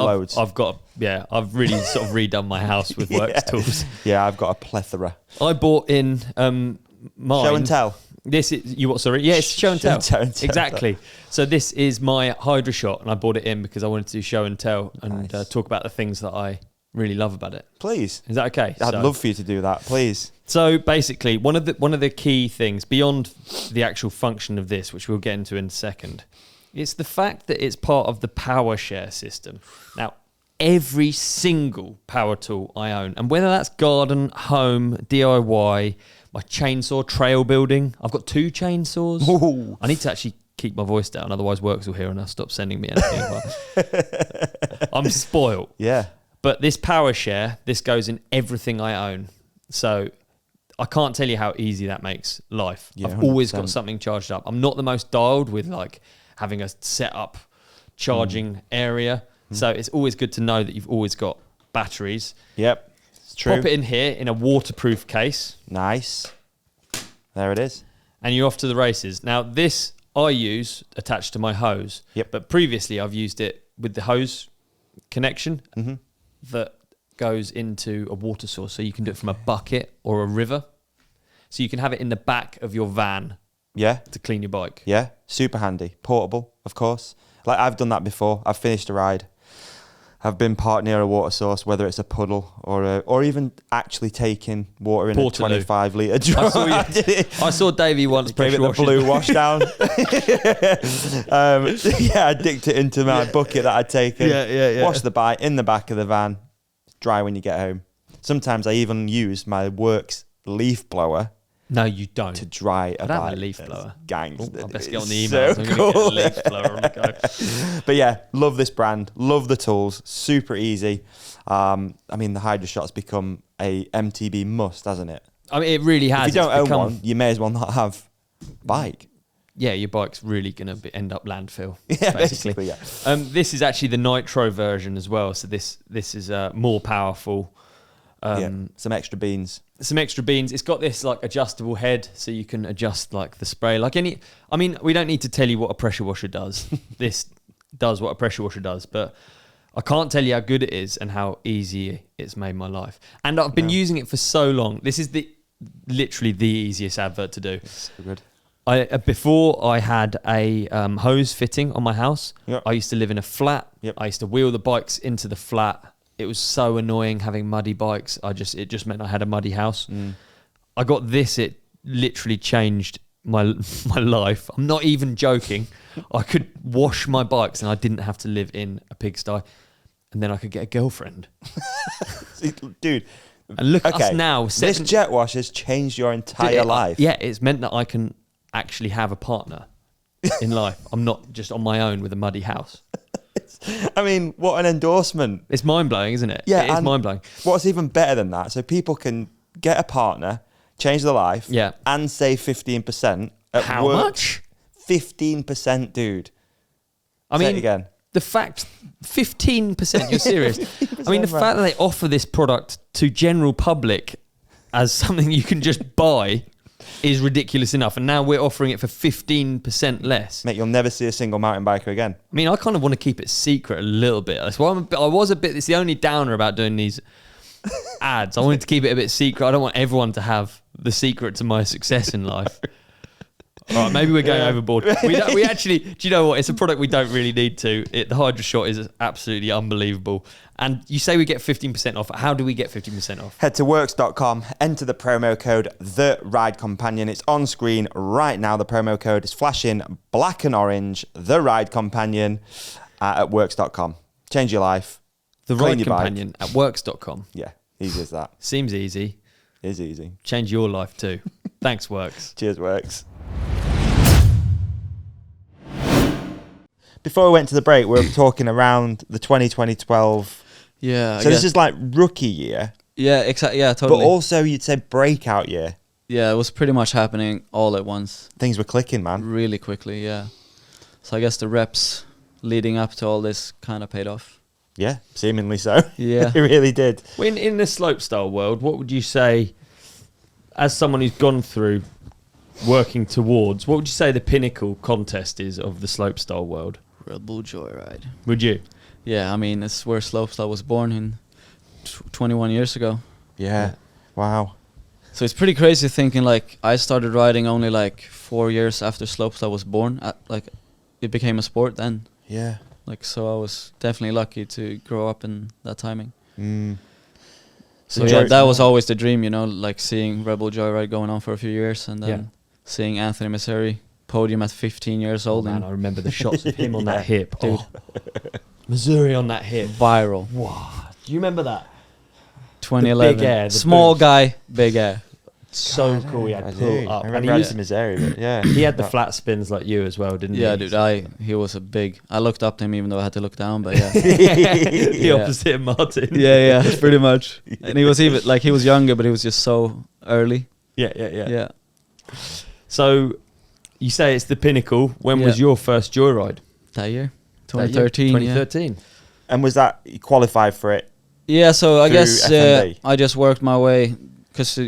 I've really sort of redone my house with WORX tools. Yeah, I've got a plethora. I bought in mine. Show and tell. This is you what? Sorry, yeah, it's show and tell. Exactly. So this is my Hydra shot, and I bought it in because I wanted to do show and tell and talk about the things that I really love about it. Please, is that okay? I'd love for you to do that, please. So basically, one of the key things beyond the actual function of this, which we'll get into in a second, it's the fact that it's part of the power share system. Now, every single power tool I own, and whether that's garden, home, DIY, my chainsaw, trail building. I've got 2 chainsaws. Ooh. I need to actually keep my voice down, otherwise WORX will hear and I'll stop sending me anything. I'm spoiled. Yeah. But this power share, this goes in everything I own. So I can't tell you how easy that makes life. Yeah, I've always got something charged up. I'm not the most dialed with like having a set up charging area. So it's always good to know that you've always got batteries. Yep. True. Pop it in here in a waterproof case. Nice. There it is. And you're off to the races. Now, this I use attached to my hose. Yep. But previously, I've used it with the hose connection that goes into a water source. So you can do it from a bucket or a river. So you can have it in the back of your van. Yeah. To clean your bike. Yeah. Super handy. Portable, of course. Like I've done that before. I've finished a ride. I've been parked near a water source, whether it's a puddle or even actually taking water in a 25 litre drum. I saw Davey once pressure the blue wash down. I dipped it into my bucket that I'd taken. Wash the bike in the back of the van. Dry when you get home. Sometimes I even use my WORX leaf blower. No, you don't. To dry a bike. I have a leaf blower. Gangs. I best get on the emails. So I'm going to get a leaf blower on the go. But yeah, love this brand. Love the tools. Super easy. I mean, the Hydra Shot's become a MTB must, hasn't it? I mean, it really has. If you don't own one, you may as well not have bike. Yeah, your bike's really going to end up landfill. Yeah, basically. Yeah. This is actually the nitro version as well. So this is more powerful. Some extra beans. It's got this like adjustable head, so you can adjust like the spray. We don't need to tell you what a pressure washer does. This does what a pressure washer does, but I can't tell you how good it is and how easy it's made my life. And I've been using it for so long. This is literally the easiest advert to do. It's so good. Before I had a hose fitting on my house. Yep. I used to live in a flat. Yep. I used to wheel the bikes into the flat. It was so annoying having muddy bikes. It just meant I had a muddy house. I got this. It literally changed my life. I'm not even joking. I could wash my bikes and I didn't have to live in a pigsty. And then I could get a girlfriend. Dude. And look at us now. This jet wash has changed your entire life. Yeah, it's meant that I can actually have a partner in life. I'm not just on my own with a muddy house. I mean, what an endorsement. It's mind-blowing, isn't it? Yeah. It is mind-blowing. What's even better than that, so people can get a partner, change their life, and save 15%. How much? 15%, dude. I mean, again. The fact, 15%, you're serious? I mean, the fact that they offer this product to general public as something you can just buy is ridiculous enough. And now we're offering it for 15% less. Mate, you'll never see a single mountain biker again. I mean, I kind of want to keep it secret a little bit. That's why it's the only downer about doing these ads. I wanted to keep it a bit secret. I don't want everyone to have the secret to my success in life. All right, maybe we're going overboard. We actually, do you know what? It's a product we don't really need to. The Hydra Shot is absolutely unbelievable. And you say we get 15% off. How do we get 15% off? Head to WORX.com, enter the promo code, The Ride Companion. It's on screen right now. The promo code is flashing black and orange, The Ride Companion at WORX.com. Change your life. The Ride Companion at WORX.com. Yeah, easy as that. Seems easy. It is easy. Change your life too. Thanks, WORX. Cheers, WORX. Before we went to the break, we were talking around the 2012. Yeah. So this is like rookie year. Yeah, exactly. Yeah, totally. But also you'd say breakout year. Yeah, it was pretty much happening all at once. Things were clicking, man. Really quickly, yeah. So I guess the reps leading up to all this kind of paid off. Yeah, seemingly so. Yeah. It really did. In the slopestyle world, what would you say, as someone who's gone through working towards, what would you say the pinnacle contest is of the slopestyle world? Red Bull Joyride. Would you? Yeah, I mean, it's where slopestyle was born in 21 years ago. Yeah. Wow. So it's pretty crazy thinking like I started riding only like 4 years after slopestyle was born. Like it became a sport then. Yeah. Like, so I was definitely lucky to grow up in that timing. So yeah, that was always the dream, you know, like seeing Red Bull Joyride going on for a few years and then seeing Anthony Missouri podium at 15 years old. Man, I remember the shots of him on that hip. Dude. Missouri on that hip. Viral. Wow. Do you remember that? 2011. The big air. Small boost. guy, big air. So cool. He had pull up. I And remember Missouri, but he had the flat spins like you as well, didn't he? Yeah, dude, he was a big... I looked up to him even though I had to look down, but yeah. The opposite of Martin. Yeah, pretty much. And he was even... Like, he was younger, but he was just so early. Yeah. So, you say it's the pinnacle. When was your first joyride? That year. 2013. 2013. And was that... You qualified for it? Yeah, so I guess FMB? I just worked my way... Because,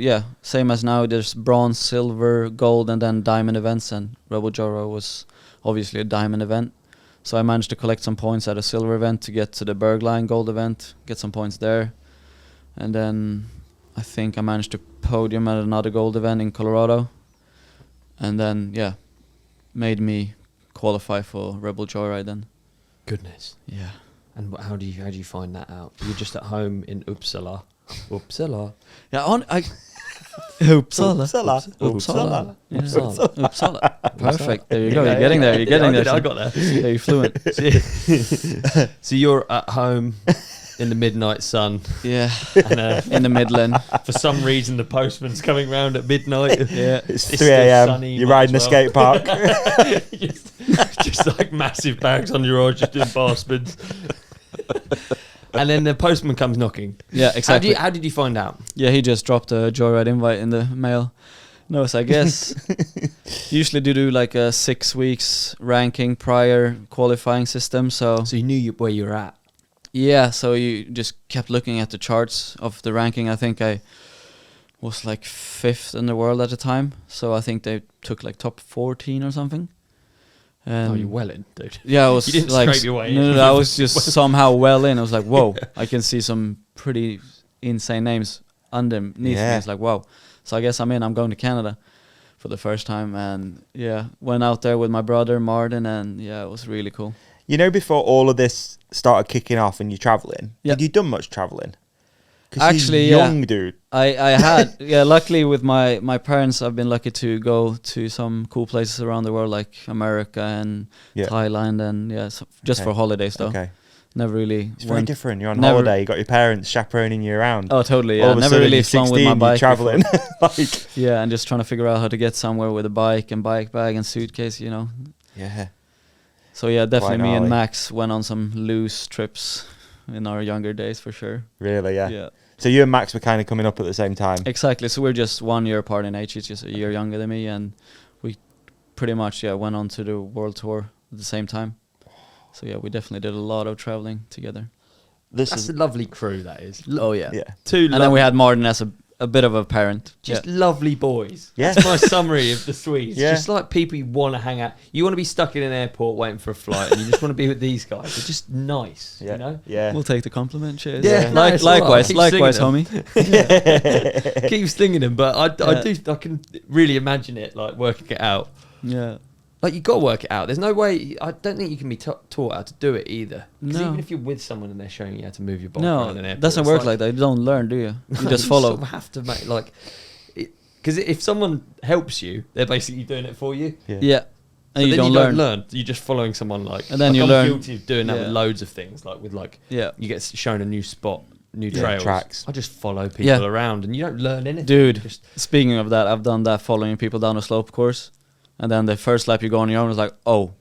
same as now, there's bronze, silver, gold, and then diamond events, and Red Bull Joyride was obviously a diamond event. So I managed to collect some points at a silver event to get to the Bergline gold event, get some points there. And then I think I managed to podium at another gold event in Colorado. And then, made me qualify for Red Bull Joyride then. Goodness. Yeah. And how do you find that out? You're just at home in Uppsala. Yeah, Uppsala. Perfect. There you go. You're getting there. I got there. Yeah, you're fluent. So you're at home in the midnight sun. Yeah. And, in the Midland. For some reason, the postman's coming round at midnight. Yeah. It's 3 a.m. You're riding a skate park. just like massive bags on your arms, just doing bar spins. And then the postman comes knocking. Yeah, exactly. How did you find out? Yeah, he just dropped a Joyride invite in the mail. No, so I guess usually do like a 6 weeks ranking prior qualifying system. So you knew where you were at. Yeah, so you just kept looking at the charts of the ranking. I think I was like 5th in the world at the time. So I think they took like top 14 or something. You're well in, dude. Yeah, I was you didn't like, scrape your way in. No, I was just somehow well in. I was like, whoa, I can see some pretty insane names underneath me. It's like, wow. So I guess I'm in. I'm going to Canada for the first time. And went out there with my brother, Martin. And it was really cool. You know, before all of this started kicking off and you're traveling, had you done much traveling? Actually, you're young, dude. I had, luckily with my parents, I've been lucky to go to some cool places around the world, like America and Thailand, and just for holidays though. Okay. Never really. It's very different. You're on holiday. You got your parents chaperoning you around. Oh, totally. Yeah. Never really flown with my bike. Traveling. And just trying to figure out how to get somewhere with a bike and bike bag and suitcase. You know. Yeah. So definitely me and Max went on some loose trips in our younger days for sure. Really? Yeah. So you and Max were kind of coming up at the same time. Exactly. So we're just 1 year apart in age. He's just a year younger than me, and we pretty much went on to the world tour at the same time. So we definitely did a lot of traveling together. That's a lovely crew, that is. Oh yeah. And then we had Martin as a bit of a parent. Just lovely boys. Yeah. That's my summary of the Swedes. Just like people you want to hang out. You want to be stuck in an airport waiting for a flight, and you just want to be with these guys. They're just nice, you know? Yeah. We'll take the compliment, cheers. Yeah. Likewise, homie. Keep stinging them, but I can really imagine it, like working it out. Yeah. Like, you got to work it out. There's no way... I don't think you can be taught how to do it either. Because even if you're with someone and they're showing you how to move your bike around an airport... it doesn't work like that. You don't learn, do you? You just follow. You sort of have to make, like... Because if someone helps you, they're basically doing it for you. Yeah. And you don't learn. You're just following someone, like... And then like you learn... I'm guilty of doing that with loads of things. Like, with, like... Yeah. You get shown a new spot, new trails. Tracks. I just follow people around and you don't learn anything. Dude, speaking of that, I've done that following people down a slope course. And then the first lap you go on your own is like, oh.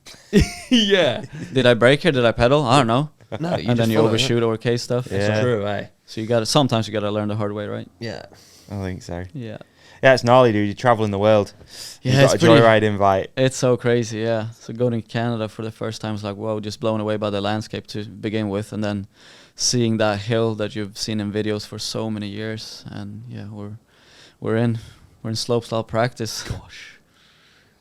Yeah. Did I brake here? Did I pedal? I don't know. No, and then you overshoot or case stuff. It's true, eh? So sometimes you got to learn the hard way, right? Yeah. I think so. Yeah. Yeah, it's gnarly, dude. You're traveling the world. Yeah, You've got a joyride invite. It's so crazy, yeah. So going to Canada for the first time is like, whoa, just blown away by the landscape to begin with. And then seeing that hill that you've seen in videos for so many years. And we're in slopestyle practice. Gosh.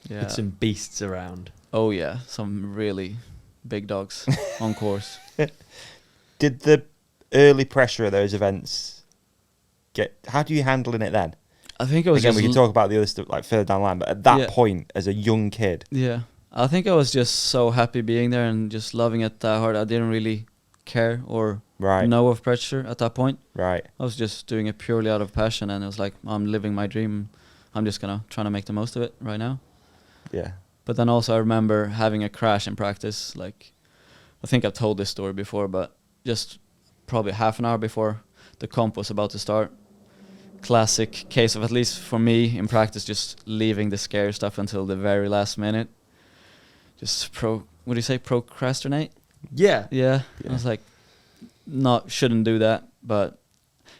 Yeah. With some beasts around. Oh yeah, some really big dogs on course. Did the early pressure of those events how do you handling it then? I think I was again we can talk about the other stuff like further down the line, but at that point as a young kid, I think I was just so happy being there and just loving it that hard. I didn't really care or know of pressure at that point. Right. I was just doing it purely out of passion, and it was like, I'm living my dream. I'm just trying to make the most of it right now. Yeah. But then also I remember having a crash in practice. Like, I think I've told this story before, but just probably half an hour before the comp was about to start. Classic case of, at least for me in practice, just leaving the scary stuff until the very last minute. Just procrastinate? Yeah. I was like, shouldn't do that, but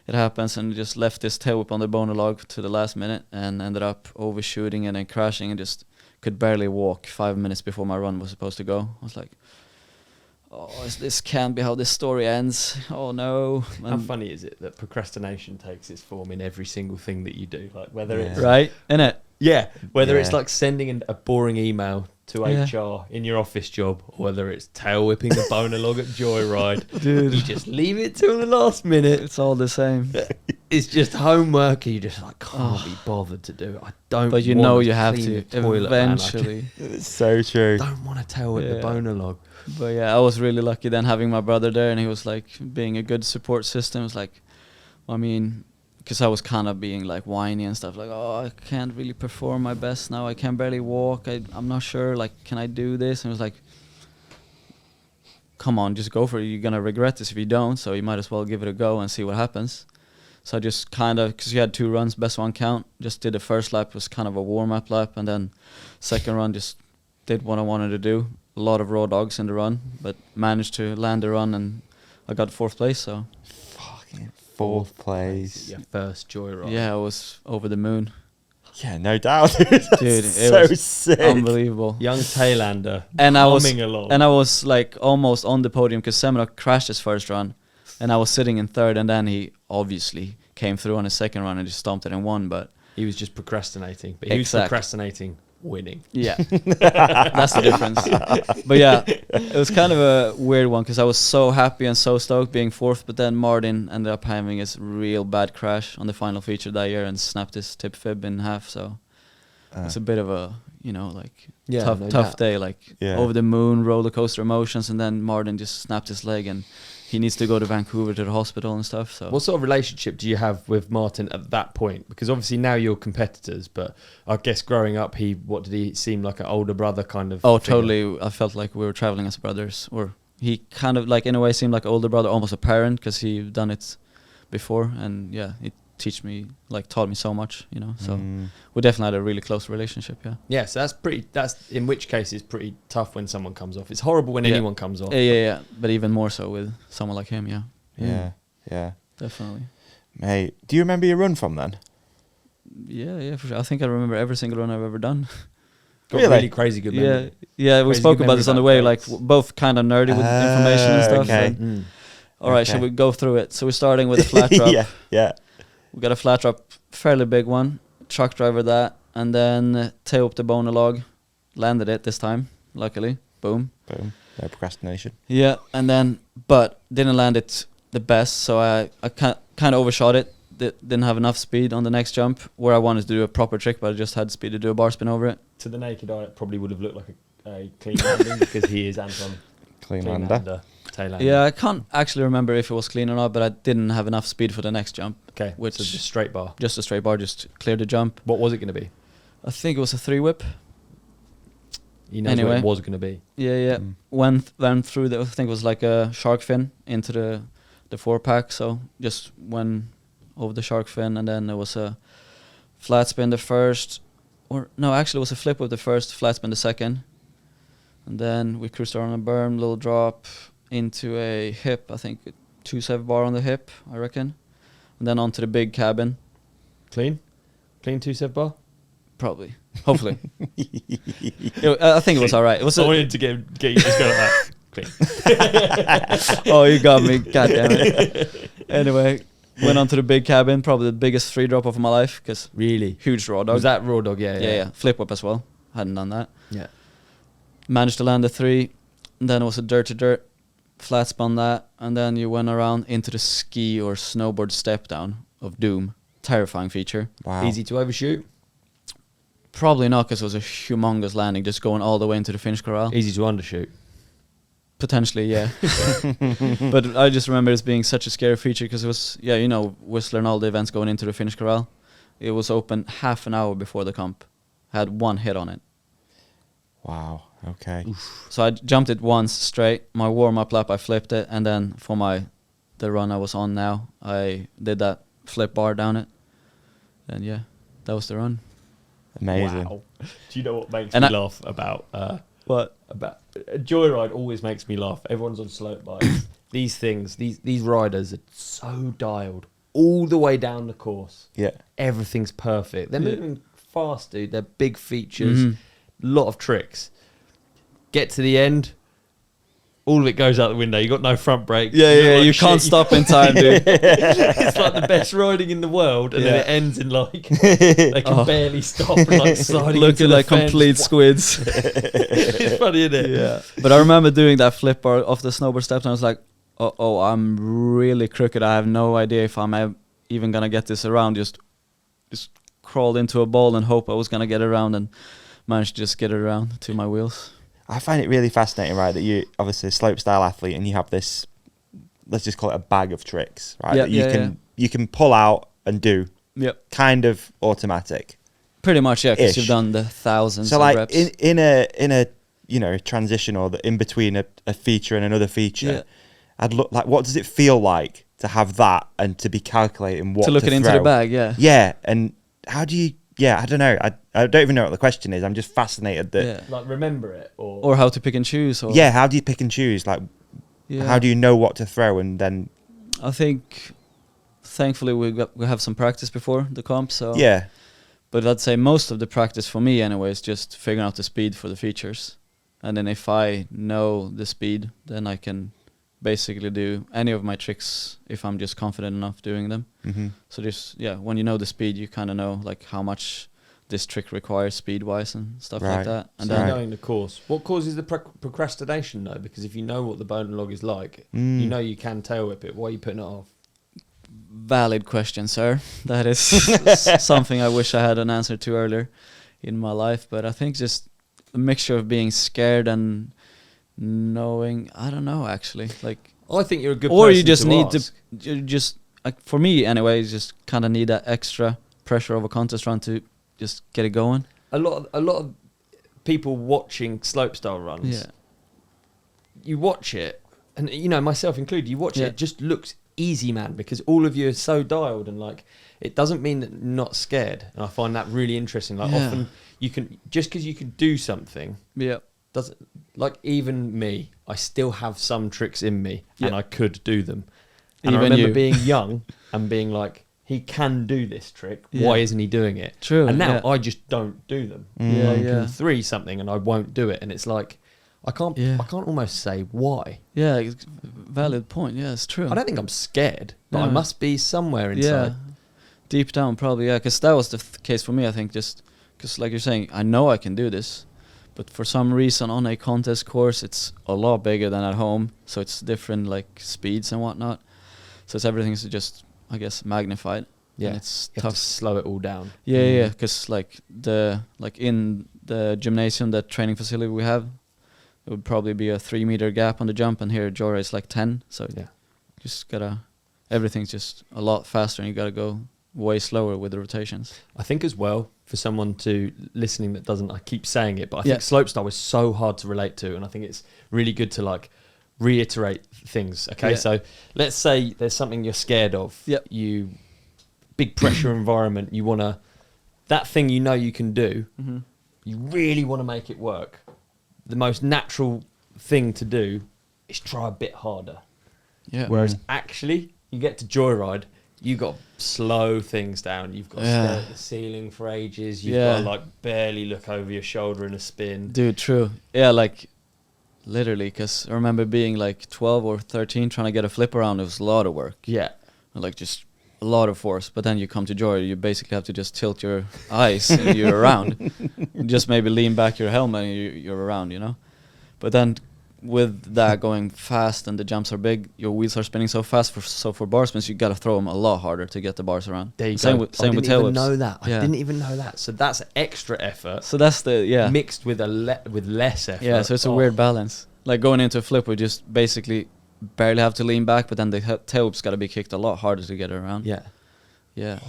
it happens, and just left this tail whip on the boner log to the last minute and ended up overshooting and then crashing and just could barely walk 5 minutes before my run was supposed to go. I was like, this can't be how this story ends. Oh no. How funny is it that procrastination takes its form in every single thing that you do? Like whether it's right, innit? Yeah, whether it's like sending a boring email to HR in your office job, or whether it's tail whipping the boner log at Joyride. Dude, you just leave it till the last minute. It's all the same. It's just homework, and you just like can't be bothered to do it. I don't. But you know you have to eventually. It's so true. Don't want to tail whip the boner log. But yeah, I was really lucky then having my brother there, and he was like being a good support system. It was like, I mean, because I was kind of being like whiny and stuff, like, I can't really perform my best now. I can barely walk. I'm not sure, like, can I do this? And it was like, come on, just go for it. You're going to regret this if you don't, so you might as well give it a go and see what happens. So I just kind of, because we had 2 runs, best one count, just did the first lap, was kind of a warm-up lap, and then second run just did what I wanted to do. A lot of raw dogs in the run, but managed to land the run, and I got 4th place, so... Fucking 4th place. Your first Joyride. Yeah, I was over the moon. Yeah, no doubt. Dude, it so was sick. Unbelievable. Young Thelander. And I was like almost on the podium because Semenuk crashed his first run, and I was sitting in 3rd, and then he obviously came through on his second run and just stomped it and won. But he was just procrastinating. But he was procrastinating, winning. Yeah, that's the difference. But yeah, it was kind of a weird one because I was so happy and so stoked being 4th, but then Martin ended up having his real bad crash on the final feature that year and snapped his tip fib in half. So it's a bit of a tough day, like over the moon, roller coaster emotions, and then Martin just snapped his leg and he needs to go to Vancouver to the hospital and stuff. So what sort of relationship do you have with Martin at that point? Because obviously now you're competitors, but I guess growing up, did he seem like an older brother kind of? Oh, figure? Totally. I felt like we were traveling as brothers, or he kind of like in a way seemed like an older brother, almost a parent, because he done it before, and he taught me so much, so we definitely had a really close relationship. So that's in which case it's pretty tough when someone comes off. It's horrible when anyone comes off. But even more so with someone like him. Yeah Definitely. Mate, do you remember your run from then? Yeah, for sure. I think I remember every single run I've ever done. Really crazy good memory. We spoke about this on the way, like both kind of nerdy with information and stuff. Okay. All right, shall we go through it? So we're starting with a flat drop. Yeah. We got a flat drop, fairly big one. Truck driver that, and then tail up the boner log. Landed it this time, luckily. Boom. No procrastination. Yeah, and then, but didn't land it the best, so I kind of overshot it. Didn't have enough speed on the next jump where I wanted to do a proper trick, but I just had speed to do a bar spin over it. To the naked eye, it probably would have looked like a clean landing because he is Anton. Clean lander. Yeah, I can't actually remember if it was clean or not, but I didn't have enough speed for the next jump. Okay, so just straight bar. Just a straight bar, just cleared the jump. What was it going to be? I think it was a 3 whip. You know what it was going to be. Yeah. Went through I think it was like a shark fin into the 4-pack, so just went over the shark fin, and then there was a flat spin the first, or no, actually it was a flip with the first, flat spin the second, and then we cruised around a berm, little drop into a hip, I think 2-7 bar on the hip, I reckon, and then onto the big cabin. Clean 2-7 bar? Probably. Hopefully. I think it was all right. It was I wanted to get you just go like that. Clean. Oh, you got me. God damn it. Anyway, went onto the big cabin, probably the biggest free drop of my life, because really huge raw dog. Was that raw dog? Yeah. Flip whip as well. Hadn't done that. Yeah. Managed to land a 3. and then it was a dirt to dirt, flat spun that, and then you went around into the ski or snowboard step down of doom. Terrifying feature. Wow. Easy to overshoot? Probably not, because it was a humongous landing, just going all the way into the finish corral. Easy to undershoot? Potentially, yeah. But I just remember it being such a scary feature, because it was, Whistler and all the events going into the finish corral. It was open half an hour before the comp. Had one hit on it. Wow. Okay. Oof. So I jumped it once straight. My warm-up lap, I flipped it, and then for the run I was on now, I did that flip bar down it. And yeah, that was the run. Amazing. Wow. Do you know what makes me laugh about what? About Joyride always makes me laugh. Everyone's on slope bikes. These things, these riders are so dialed all the way down the course. Yeah. Everything's perfect. They're moving fast, dude. They're big features, lot of tricks. Get to the end, all of it goes out the window. You got no front brake. You can't stop in time, dude. It's like the best riding in the world, and then it ends in like they can barely stop and like sliding looking like fence. complete squids. It's funny, isn't it? Yeah. But I remember doing that flip bar off the snowboard steps, and I was like, oh, I'm really crooked. I have no idea if I'm even gonna get this around. Just crawled into a bowl and hope I was gonna get around, and managed to just get it around to my wheels. I find it really fascinating, right, that you obviously a slopestyle athlete and you have this, let's just call it a bag of tricks, right? That you can pull out and do. Yep. Kind of automatic. Pretty much, yeah, because you've done the thousands of reps. So like in a transition or in between a feature and another feature, I'd look like, what does it feel like to have that and to be calculating what to look it into the bag, yeah. Yeah, and how do you? Yeah, I don't know. I don't even know what the question is. I'm just fascinated that... Like, remember it? Or how to pick and choose. Or yeah, how do you pick and choose? Like, how do you know what to throw and then... I think, thankfully, we have some practice before the comp, so... Yeah. But I'd say most of the practice for me, anyway, is just figuring out the speed for the features. And then if I know the speed, then I can basically do any of my tricks if I'm just confident enough doing them. So just when you know the speed, you kind of know like how much this trick requires speed wise and stuff like that. And so then knowing the course, what causes the procrastination though? Because if you know what the bone log is like, you know you can tail whip it. Why are you putting it off? Valid question, sir. That is something I wish I had an answer to earlier in my life. But I think just a mixture of being scared and knowing, I don't know, actually. Like, I think you're a good or person you just to need ask. to, you just, like, for me anyway, you just kind of need that extra pressure of a contest run to just get it going. A lot of people watching slopestyle runs, you watch it, and you know, myself included, you watch it just looks easy, man, because all of you are so dialed, and like, it doesn't mean that you're not scared, and I find that really interesting. Like, often you can, just because you can do something, doesn't, like, even me, I still have some tricks in me, and I could do them. And even I remember being young and being like, he can do this trick. Why isn't he doing it? True. And now I just don't do them. I can 3 something and I won't do it. And it's like, I can't almost say why. Yeah, valid point. Yeah, it's true. I don't think I'm scared, but I must be somewhere inside. Yeah, deep down probably, because that was the case for me, I think, just because like you're saying, I know I can do this, but for some reason on a contest course, it's a lot bigger than at home. So it's different like speeds and whatnot. So it's everything's just, I guess, magnified. Yeah, and it's you tough have to slow it all down. Yeah, because like in the gymnasium, that training facility we have, it would probably be a 3 meter gap on the jump, and here at Joyride is like 10. So just gotta, everything's just a lot faster, and you gotta go way slower with the rotations. I think as well, for someone to listening that doesn't, I keep saying it, but I think slopestyle is so hard to relate to, and I think it's really good to like reiterate things. Okay, so let's say there's something you're scared of. You big pressure environment. You wanna, that thing you know you can do. You really want to make it work. The most natural thing to do is try a bit harder. Whereas actually, you get to Joyride, you got to slow things down. You've got to stare at the ceiling for ages. You've got to like barely look over your shoulder in a spin. Dude, true. Yeah, like literally, because I remember being like 12 or 13 trying to get a flip around. It was a lot of work. Yeah. And like just a lot of force. But then you come to Joyride, you basically have to just tilt your eyes and you're around. Just maybe lean back your helmet and you're around, you know. But then with that going fast and the jumps are big, your wheels are spinning so fast. For bar spins, you got to throw them a lot harder to get the bars around. There you same go. With, same with I tail didn't whips. even know that. Yeah. I didn't even know that. So that's extra effort. So that's the mixed with with less effort. Yeah, so it's a weird balance. Like going into a flip, we just basically barely have to lean back, but then the tail whip's got to be kicked a lot harder to get it around. Yeah. Yeah.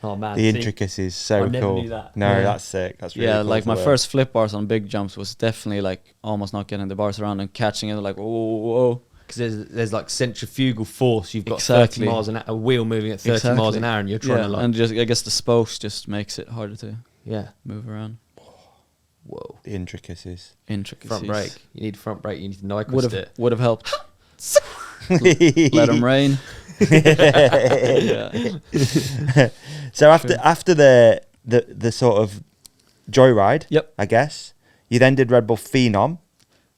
Oh man, the intricacies so I never cool. knew that. No, Yeah. that's sick. That's really cool like my work. first flip bars on big jumps was definitely like almost not getting the bars around and catching it like whoa. Because there's like centrifugal force. You've got Exactly. 30 miles an hour, a wheel moving at 30 miles an hour, and you're trying to like. And just I guess the spokes just makes it harder to move around. Whoa. The intricacies. Front brake. You need front brake. You need to Nyquist it. Would have helped. Let them rain. So after the sort of joyride, I guess you then did Red Bull Phenom.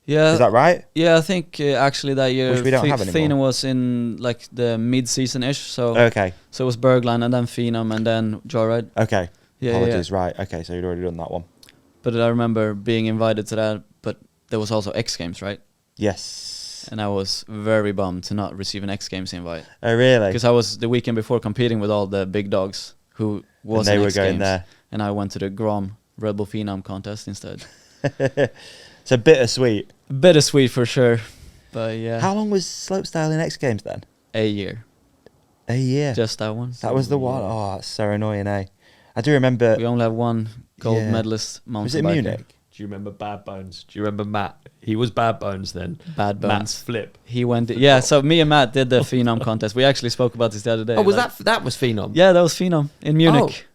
Yeah, is that right? Yeah, I think actually that year which we don't have anymore. Phenom was in like the mid-season ish. So so it was Bergline and then Phenom and then joyride. Okay. Yeah, apologies. Right. Okay, so you'd already done that one. But I remember being invited to that. But there was also X Games, right? Yes. And I was very bummed to not receive an X Games invite. Oh, really? Because I was the weekend before competing with all the big dogs who was and they in were X going Games, there. And I went to the Grom Red Bull Phenom contest instead. So bittersweet. Bittersweet for sure. But yeah. How long was slopestyle in X Games then? A year. A year. Just that one. That was the one. Oh, that's so annoying, eh? I do remember. We only have one gold medalist mountain Was it biker. Munich? Do you remember Bad Bones? Do you remember Matt? He was Bad Bones then. Bad Bones. Matt's flip. He went. So me and Matt did the Phenom contest. We actually spoke about this the other day. Oh, was that was Phenom? Yeah, that was Phenom in Munich.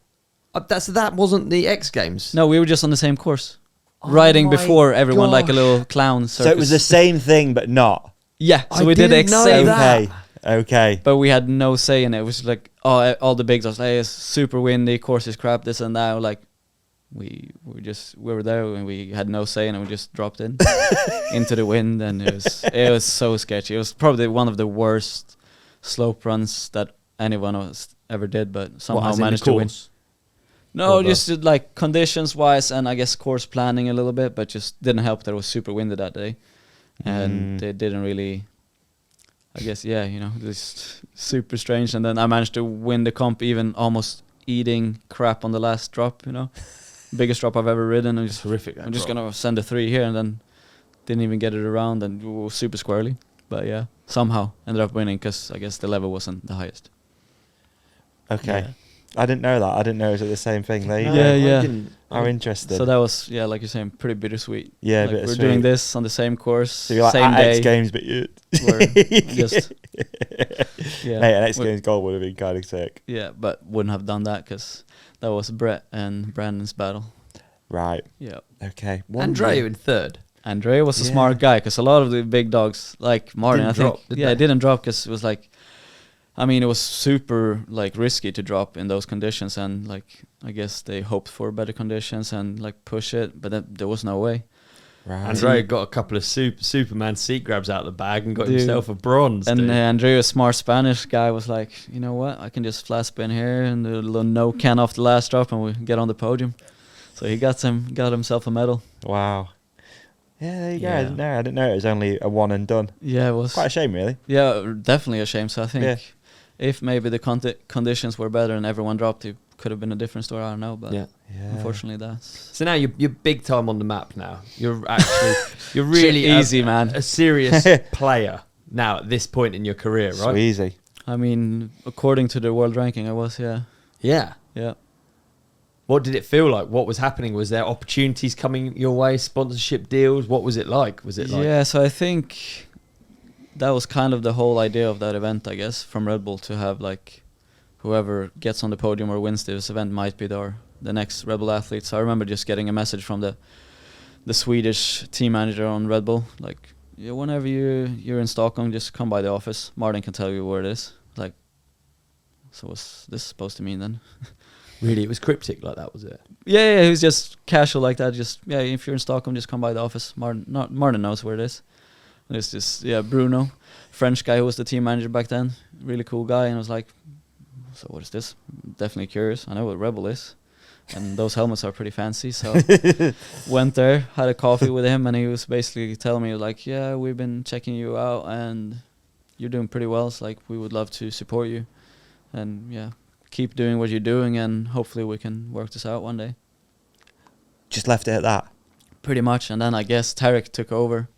Oh, that wasn't the X Games. No, we were just on the same course, riding before everyone like a little clown circus. So it was the same thing, but not. Yeah, so we did the exact same. Okay. But we had no say in it. It was like all the big dogs. Like, it's super windy, course is crap, this and that. Like we were there and we had no say in it. We just dropped in into the wind, and it was so sketchy. It was probably one of the worst slope runs that anyone else ever did, but somehow managed to win. No, just like conditions wise, and I guess course planning a little bit, but just didn't help that it was super windy that day, and it didn't really. I guess just super strange, and then I managed to win the comp, even almost eating crap on the last drop. Biggest drop I've ever ridden. And it's horrific. I'm just gonna send a 3 here, and then didn't even get it around, and it was super squirrely. But yeah, somehow ended up winning because I guess the level wasn't the highest. Okay. Yeah. I didn't know that. I didn't know it was the same thing. There you go. Yeah. How interesting. So that was, like you're saying, pretty bittersweet. Yeah, like bittersweet. We're doing this on the same course, so you're like same day. X Games, but you just Hey, an X Games goal would have been kind of sick. Yeah, but wouldn't have done that because that was Brett and Brandon's battle. Right. Yeah. Okay. Andrea in third. Andrea was a smart guy because a lot of the big dogs, like Martin, didn't drop because it was like, I mean, it was super like risky to drop in those conditions, and like I guess they hoped for better conditions and like push it, but there was no way. Right. Andrea got a couple of Superman seat grabs out of the bag and got himself a bronze. And Andrea, smart Spanish guy, was like, you know what, I can just flat spin here and do a little no can off the last drop, and we get on the podium. So he got himself a medal. Wow. Yeah, there you go. I didn't know it was only a one and done. Yeah, it was quite a shame, really. Yeah, definitely a shame. So I think if maybe the conditions were better and everyone dropped, it could have been a different story. I don't know, but unfortunately that's. So now you're big time on the map now. You're really easy, man. A serious player now at this point in your career, right? So easy. I mean, according to the world ranking, I was, Yeah. What did it feel like? What was happening? Was there opportunities coming your way? Sponsorship deals? What was it like? Yeah, so I think that was kind of the whole idea of that event, I guess, from Red Bull, to have like whoever gets on the podium or wins this event might be the next Red Bull athlete. So I remember just getting a message from the Swedish team manager on Red Bull, like, whenever you're in Stockholm, just come by the office. Martin can tell you where it is. Like, so what's this supposed to mean then? Really, it was cryptic like that, was it? Yeah, it was just casual like that. Just if you're in Stockholm, just come by the office. Martin knows where it is. And it's just Bruno, French guy who was the team manager back then, really cool guy. And I was like, so what is this? Definitely curious. I know what Red Bull is. and those helmets are pretty fancy. So went there, had a coffee with him, and he was basically telling me like, yeah, we've been checking you out, and you're doing pretty well. It's like, we would love to support you, and yeah, keep doing what you're doing, and hopefully we can work this out one day. Just left it at that? Pretty much, and then I guess Tarek took over.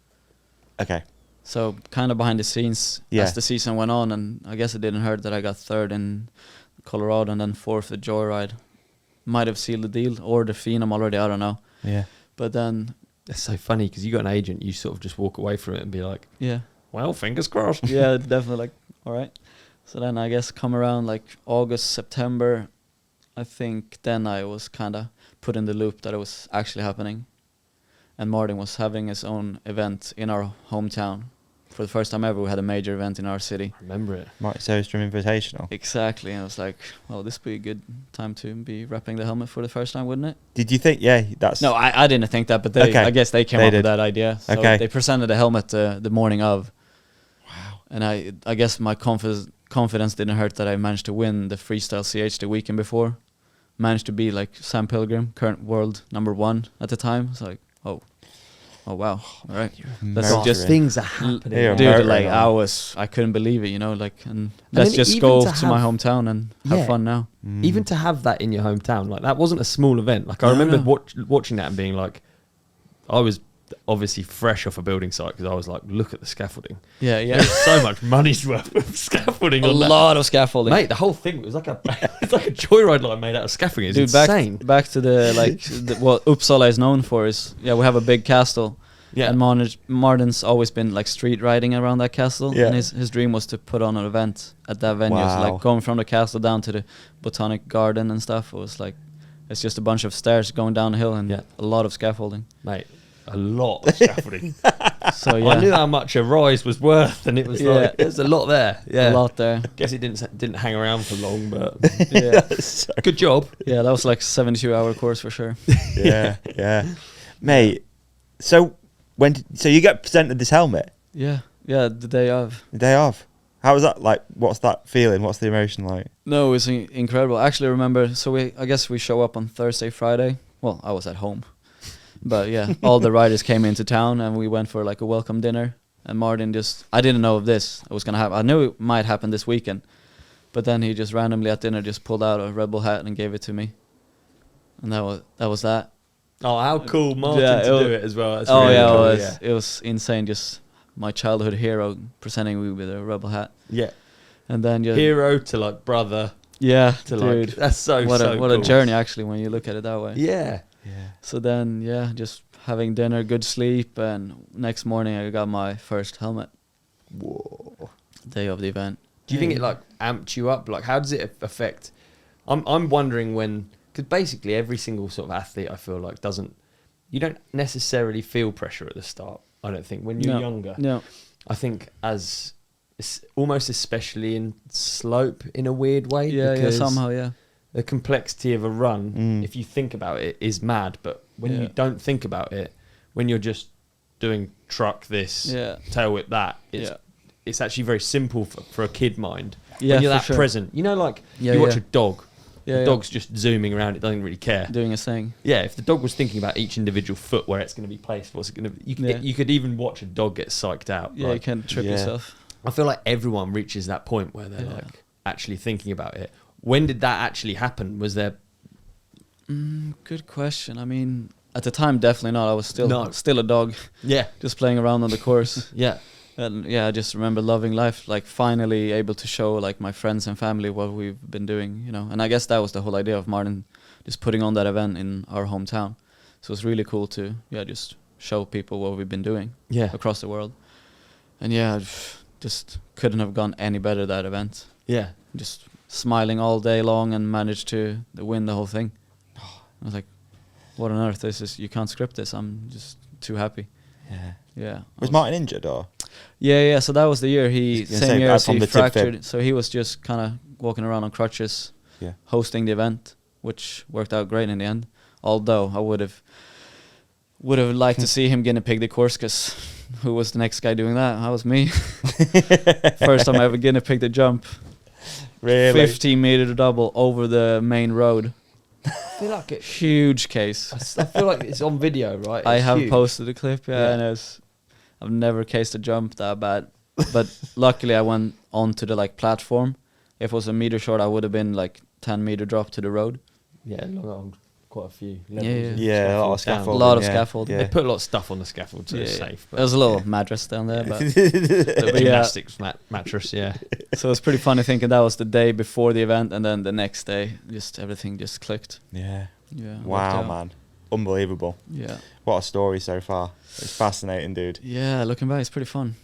Okay. So kind of behind the scenes as the season went on, and I guess it didn't hurt that I got 3rd in Colorado and then 4th at Joyride. Might have sealed the deal, or the Phenom already, I don't know. Yeah. But then... That's so funny, because you got an agent, you sort of just walk away from it and be like, yeah, well, fingers crossed. Yeah, definitely, like, all right. So then I guess come around like August, September, I think then I was kind of put in the loop that it was actually happening. And Martin was having his own event in our hometown. For the first time ever, we had a major event in our city. I remember it. Martin Söderström Invitational. Exactly. And I was like, well, this would be a good time to be wrapping the helmet for the first time, wouldn't it? Did you think, that's... No, I didn't think that, but I guess they came up with that idea. So they presented the helmet the morning of. Wow. And I guess my confidence didn't hurt that I managed to win the freestyle CH the weekend before. Managed to be like Sam Pilgrim, current world #1 at the time. It's like, oh wow, all right. That's just things are happening. Dude, like I couldn't believe it, you know, like, and let's just go to my hometown and have fun now. Even to have that in your hometown, like that wasn't a small event. Like I remember watching that and being like, I was obviously fresh off a building site because I was like, look at the scaffolding. Yeah. There's so much money's worth of scaffolding. A lot of scaffolding, mate. The whole thing was like it's like a joyride line made out of scaffolding. It's insane. Back to the like what Uppsala is known for is we have a big castle. Yeah, and Martin's always been like street riding around that castle, and his dream was to put on an event at that venue. Wow. So, like going from the castle down to the botanic garden and stuff. It was like it's just a bunch of stairs going down a hill and a lot of scaffolding, mate. A lot of scaffolding. So I knew how much a rise was worth, and it was like there's a lot there. Yeah, a lot there. I guess it didn't hang around for long, but So good job. Yeah, that was like 72-hour course for sure. Yeah, mate. So so you get presented this helmet? Yeah, the day of. The day of. How was that like? What's that feeling? What's the emotion like? No, it was incredible. Actually, I remember. So I guess we show up on Thursday, Friday. Well, I was at home. But yeah, all the riders came into town and we went for like a welcome dinner. And Martin I didn't know if this was going to happen. I knew it might happen this weekend. But then he just randomly at dinner just pulled out a Red Bull hat and gave it to me. And that was that. Oh, how cool Martin to do it as well. That's cool. It was insane. Just my childhood hero presenting me with a Red Bull hat. Yeah. And then just... Hero to like brother. Yeah, to dude. Like, that's what cool. A journey actually when you look at it that way. Yeah. So then, just having dinner, good sleep, and next morning I got my first helmet. Whoa. Day of the event. Do you think it like amped you up? Like, how does it affect? I'm wondering because basically every single sort of athlete I feel like you don't necessarily feel pressure at the start. I don't think when you're younger. No. I think almost especially in slope in a weird way. Yeah, somehow. The complexity of a run, if you think about it, is mad. But when you don't think about it, when you're just doing truck this, tail whip that, it's actually very simple for a kid mind. Yeah, when you're that present. You know, like you watch a dog. The dog's just zooming around. It doesn't really care. Doing a thing. Yeah, if the dog was thinking about each individual foot, where it's going to be placed, what's it going to... You could even watch a dog get psyched out. Yeah, you can trip yourself. I feel like everyone reaches that point where they're like actually thinking about it. When did that actually happen? Was there... Good question. I mean, at the time, definitely not. I was still a dog. Yeah. Just playing around on the course. Yeah. And I just remember loving life, like finally able to show like my friends and family what we've been doing, you know. And I guess that was the whole idea of Martin just putting on that event in our hometown. So it's really cool to just show people what we've been doing across the world. And just couldn't have gone any better, that event. Yeah. Just smiling all day long and managed to win the whole thing. I was like, what on earth? You can't script this. I'm just too happy. Yeah. Was Martin injured or? Yeah. So that was the year same year as he fractured. So he was just kind of walking around on crutches, hosting the event, which worked out great in the end. Although I would have liked to see him guinea pig the course, because who was the next guy doing that? That was me. First time I ever guinea pigged a jump. Really? 15-meter double over the main road. feel like it. Huge case. I feel like it's on video, right? It's I have huge. posted a clip, and I've never cased a jump that bad. But luckily I went onto the like platform. If it was a meter short, I would have been like 10 meter drop to the road. Yeah, quite a few levels. Yeah, a lot of scaffolding. A lot of scaffolding. They put a lot of stuff on the scaffold, so it's safe. But there's a little mattress down there, but the gymnastics mattress, So it's pretty funny thinking that was the day before the event, and then the next day, just everything just clicked. Yeah. Yeah. Wow, man. Unbelievable. Yeah. What a story so far. It's fascinating, dude. Yeah, looking back, it's pretty fun.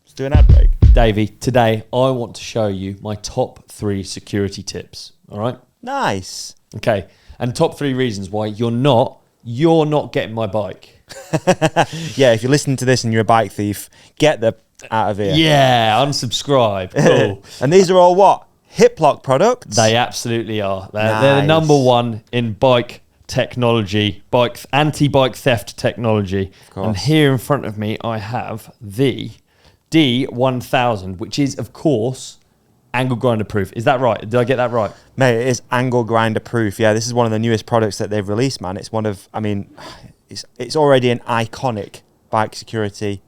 Let's do an ad break. Davey, today I want to show you my top 3 security tips. All right? Nice. Okay. And top 3 reasons why you're not getting my bike. Yeah, if you're listening to this and you're a bike thief, get the out of here. Yeah, unsubscribe. Cool. And these are all what? Hiplok products? They absolutely are. They're the number one in bike technology, anti-bike theft technology. Of course. And here in front of me, I have the D1000, which is, of course, angle grinder proof. Is that right? Did I get that right? Mate, it is angle grinder proof. Yeah, this is one of the newest products that they've released, man. It's it's already an iconic bike security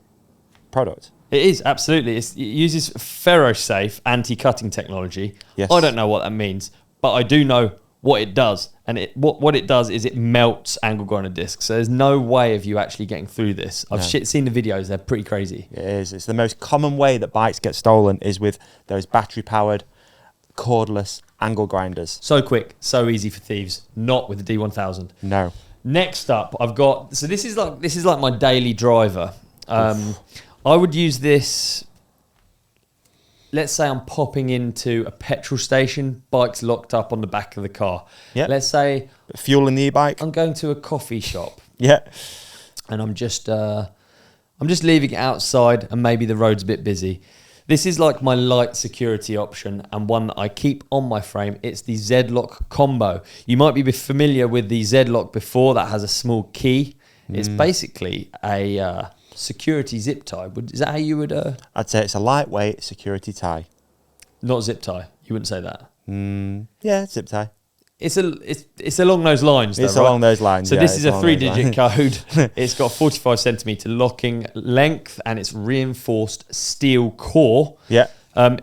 product. It is, absolutely. It uses ferro-safe anti-cutting technology. Yes. I don't know what that means, but I do know what it does. And what it does is it melts angle grinder discs. So there's no way of you actually getting through this. I've seen the videos. They're pretty crazy. It is. It's the most common way that bikes get stolen is with those battery-powered, cordless angle grinders. So quick, so easy for thieves. Not with the D1000. No. Next up, I've got... So this is like my daily driver. I would use this... Let's say I'm popping into a petrol station, bike's locked up on the back of the car. Yeah. Let's say... Fuel in the e-bike. I'm going to a coffee shop. Yeah. And I'm just leaving it outside and maybe the road's a bit busy. This is like my light security option and one that I keep on my frame. It's the Z-Lock combo. You might be familiar with the Z-Lock before that has a small key. It's basically a... security zip tie. Is that how you would... I'd say it's a lightweight security tie. Not zip tie. You wouldn't say that. Yeah, zip tie. It's along those lines, though, It's right? along those lines. So yeah, this is a 3-digit code. It's got 45 centimeter locking length and it's reinforced steel core. Yeah.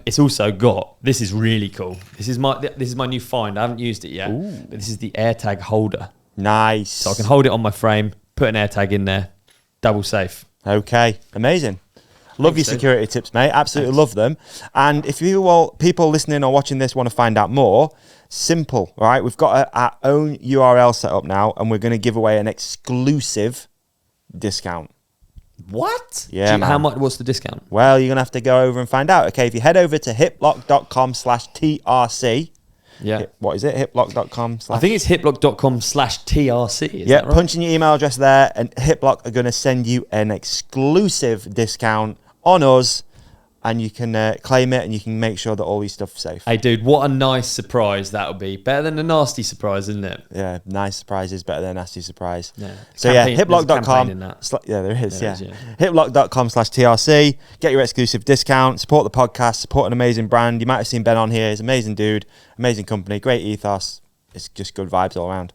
It's also got... This is really cool. This is my new find. I haven't used it yet. Ooh. But this is the AirTag holder. Nice. So I can hold it on my frame, put an AirTag in there, double safe. Okay, amazing. Love your security tips, mate. Absolutely love them. And if people listening or watching this want to find out more, simple, right? We've got our own URL set up now, and we're going to give away an exclusive discount. What? Yeah, man. How much? What's the discount? Well, you're going to have to go over and find out. Okay, if you head over to hiplok.com/TRC. Yeah. What is it? Hiplok.com/. I think it's hiplok.com/TRC. Is that right? Punch in your email address there, and Hiplok are going to send you an exclusive discount on us, and you can claim it, and you can make sure that all these stuff's safe. Hey, dude, what a nice surprise that would be. Better than a nasty surprise, isn't it? Yeah, nice surprise is better than a nasty surprise. Yeah. So hiplok.com. Yeah, there is. There Yeah, is, yeah. hiplok.com/TRC. Get your exclusive discount. Support the podcast. Support an amazing brand. You might have seen Ben on here. He's an amazing dude, amazing company, great ethos. It's just good vibes all around.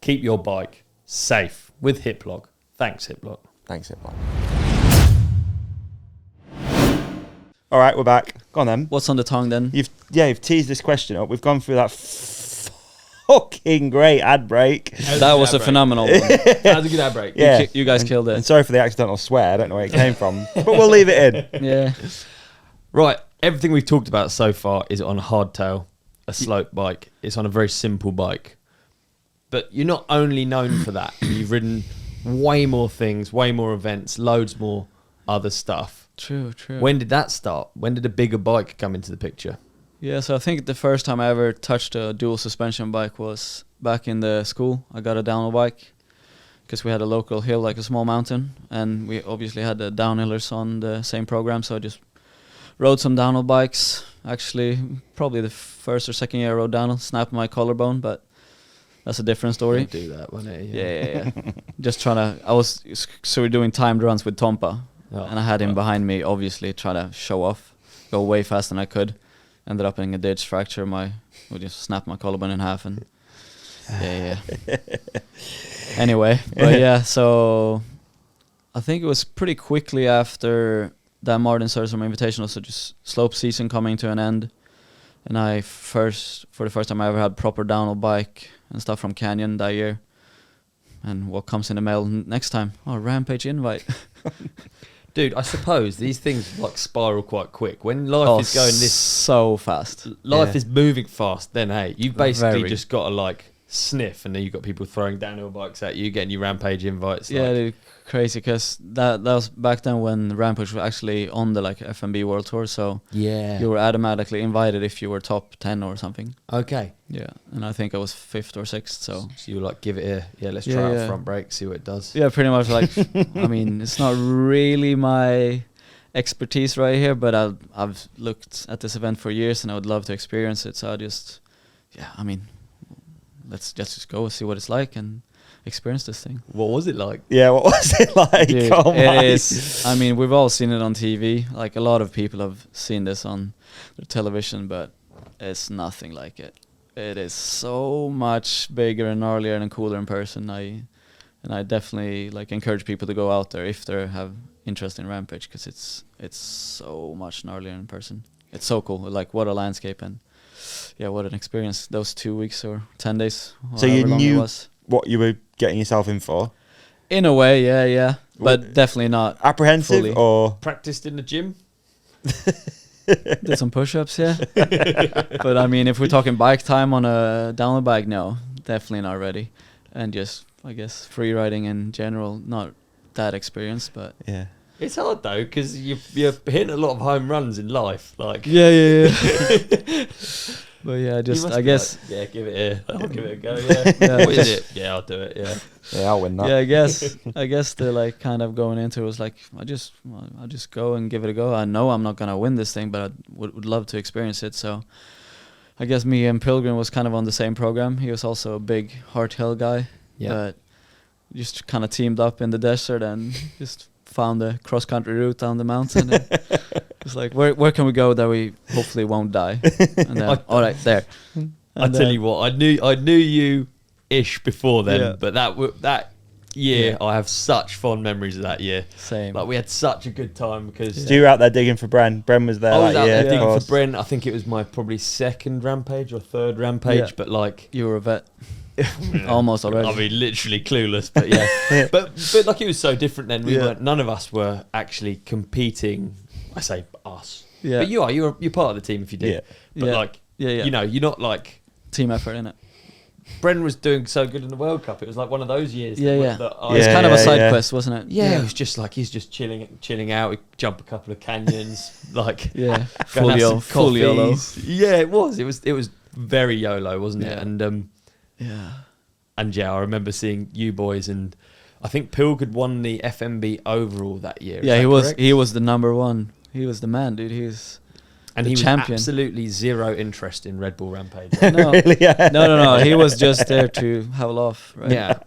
Keep your bike safe with Hiplok. Thanks, Hiplok. Thanks, Hiplok. All right, we're back. Go on then. What's on the tongue then? You've teased this question up. We've gone through that fucking great ad break. That was a phenomenal one. That was a good ad break. Yeah. You guys killed it. And sorry for the accidental swear. I don't know where it came from, but we'll leave it in. Yeah. Right, everything we've talked about so far is on a hardtail, a slope bike. It's on a very simple bike. But you're not only known for that. You've ridden way more things, way more events, loads more other stuff. True. When did that start? When did a bigger bike come into the picture? Yeah, so I think the first time I ever touched a dual suspension bike was back in the school. I got a downhill bike because we had a local hill, like a small mountain, and we obviously had the downhillers on the same program, so I just rode some downhill bikes. Actually, probably the first or second year I rode downhill, snapped my collarbone, but that's a different story. You do that, wasn't it? Yeah. Just trying to... we're doing timed runs with Tompa, and I had him behind me, obviously, trying to show off, go way faster than I could. Ended up in a ditch, we just snapped my collarbone in half, and Yeah. Anyway, but yeah, so I think it was pretty quickly after that Martin Söderström Invitational, so just slope season coming to an end, and for the first time I ever had proper downhill bike and stuff from Canyon that year. And what comes in the mail next time? Oh, Rampage invite. Dude, I suppose these things like spiral quite quick. When life is going this so fast, life is moving fast, then hey, you've basically just got to like sniff, and then you've got people throwing downhill bikes at you, getting you Rampage invites. Yeah, dude, crazy, because that was back then when Rampage was actually on the like FMB World Tour, so yeah, you were automatically invited if you were top 10 or something. Okay. Yeah, and I think I was 5th or 6th, so you were like, give it let's try out front brake, see what it does. Yeah, pretty much like, I mean, it's not really my expertise right here, but I've looked at this event for years and I would love to experience it, so I just, I mean, let's just go see what it's like and experience this thing. What was it like? Yeah, what was it like? Dude, it is, I mean, we've all seen it on TV, like a lot of people have seen this on the television, but it's nothing like it. It is so much bigger and gnarlier and cooler in person. I definitely like encourage people to go out there if they have interest in Rampage, because it's so much gnarlier in person. It's so cool. Like, what a landscape, and what an experience those 2 weeks or 10 days. So you knew what you were getting yourself in for? In a way, yeah. But definitely not apprehensive fully. Or practiced in the gym. Did some push-ups, yeah. But I mean, if we're talking bike time on a downhill bike, no, definitely not ready. And just, I guess, free riding in general, not that experienced, but yeah. It's hard though, because you're hitting a lot of home runs in life, like. Yeah. But yeah, just I guess. Like, give it here. I'll give it a go. Yeah. What is it? Yeah, I'll do it. Yeah. Yeah, I'll win that. Yeah, I guess the like kind of going into it was like I'll just go and give it a go. I know I'm not gonna win this thing, but I would love to experience it. So I guess me and Pilgrim was kind of on the same program. He was also a big hardtail guy. Yeah. But just kind of teamed up in the desert and just found a cross country route down the mountain. It's like, where can we go that we hopefully won't die? And then, all right, there. I tell you what, I knew you ish before then, but that year I have such fond memories of that year. Same. Like, we had such a good time because you were out there digging for Bren. Bren was there. I was out there digging for Bren. I think it was my probably second Rampage or third Rampage, but like, you were a vet. Almost already. I mean, literally clueless, but but like, it was so different then. We weren't. None of us were actually competing. I say us. Yeah. But you're part of the team if you do. Yeah. But like, you know, you're not like team effort, innit? Bren was doing so good in the World Cup. It was like one of those years. It's kind of a side quest, wasn't it? Yeah, it was just like he's just chilling out. We jump a couple of canyons, like full YOLO. Yeah, it was. It was very YOLO, wasn't it? And I remember seeing you boys, and I think Pilg had won the FMB overall that year. Yeah, he was the number one. He was the man, dude. He was champion. Absolutely zero interest in Red Bull Rampage. No. Really? No. He was just there to have a laugh, right? Yeah.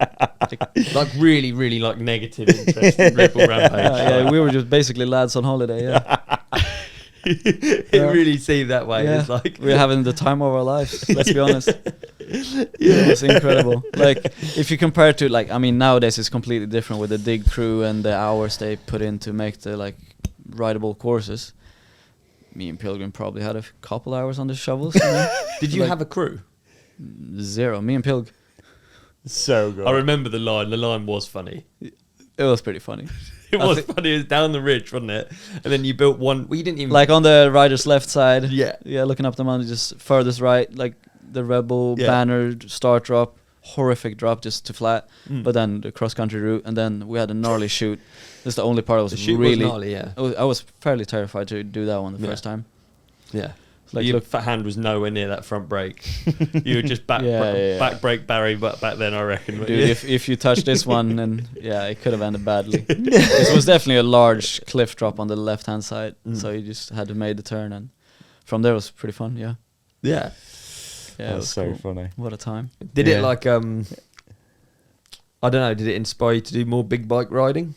Like really, really like negative interest in Red Bull Rampage. We were just basically lads on holiday, It really seemed that way. Yeah. It's like we're having the time of our lives, let's be honest. It was incredible. Like, if you compare to, like, I mean, nowadays it's completely different with the dig crew and the hours they put in to make the like rideable courses. Me and Pilgrim probably had a couple hours on the shovels. Did you have a crew? Zero. Me and Pilg. So good. I remember the line. The line was funny. It was pretty funny. It was funny. It was down the ridge, wasn't it? And then you built one. Well, you didn't even like on the rider's left side. Yeah, looking up the mountain, just furthest right, like the Red Bull banner start drop, horrific drop just to flat. But then the cross country route, and then we had a gnarly shoot. That's the only part I was really gnarly, I was fairly terrified to do that one the first time. Yeah. Like, your hand was nowhere near that front brake. You were just back brake Barry, but back then I reckon. Dude, if you touch this one, and it could have ended badly. This was definitely a large cliff drop on the left hand side, so you just had to make the turn, and from there it was pretty fun. Yeah. Yeah, that was so cool. Funny. What a time! Did it like I don't know? Did it inspire you to do more big bike riding?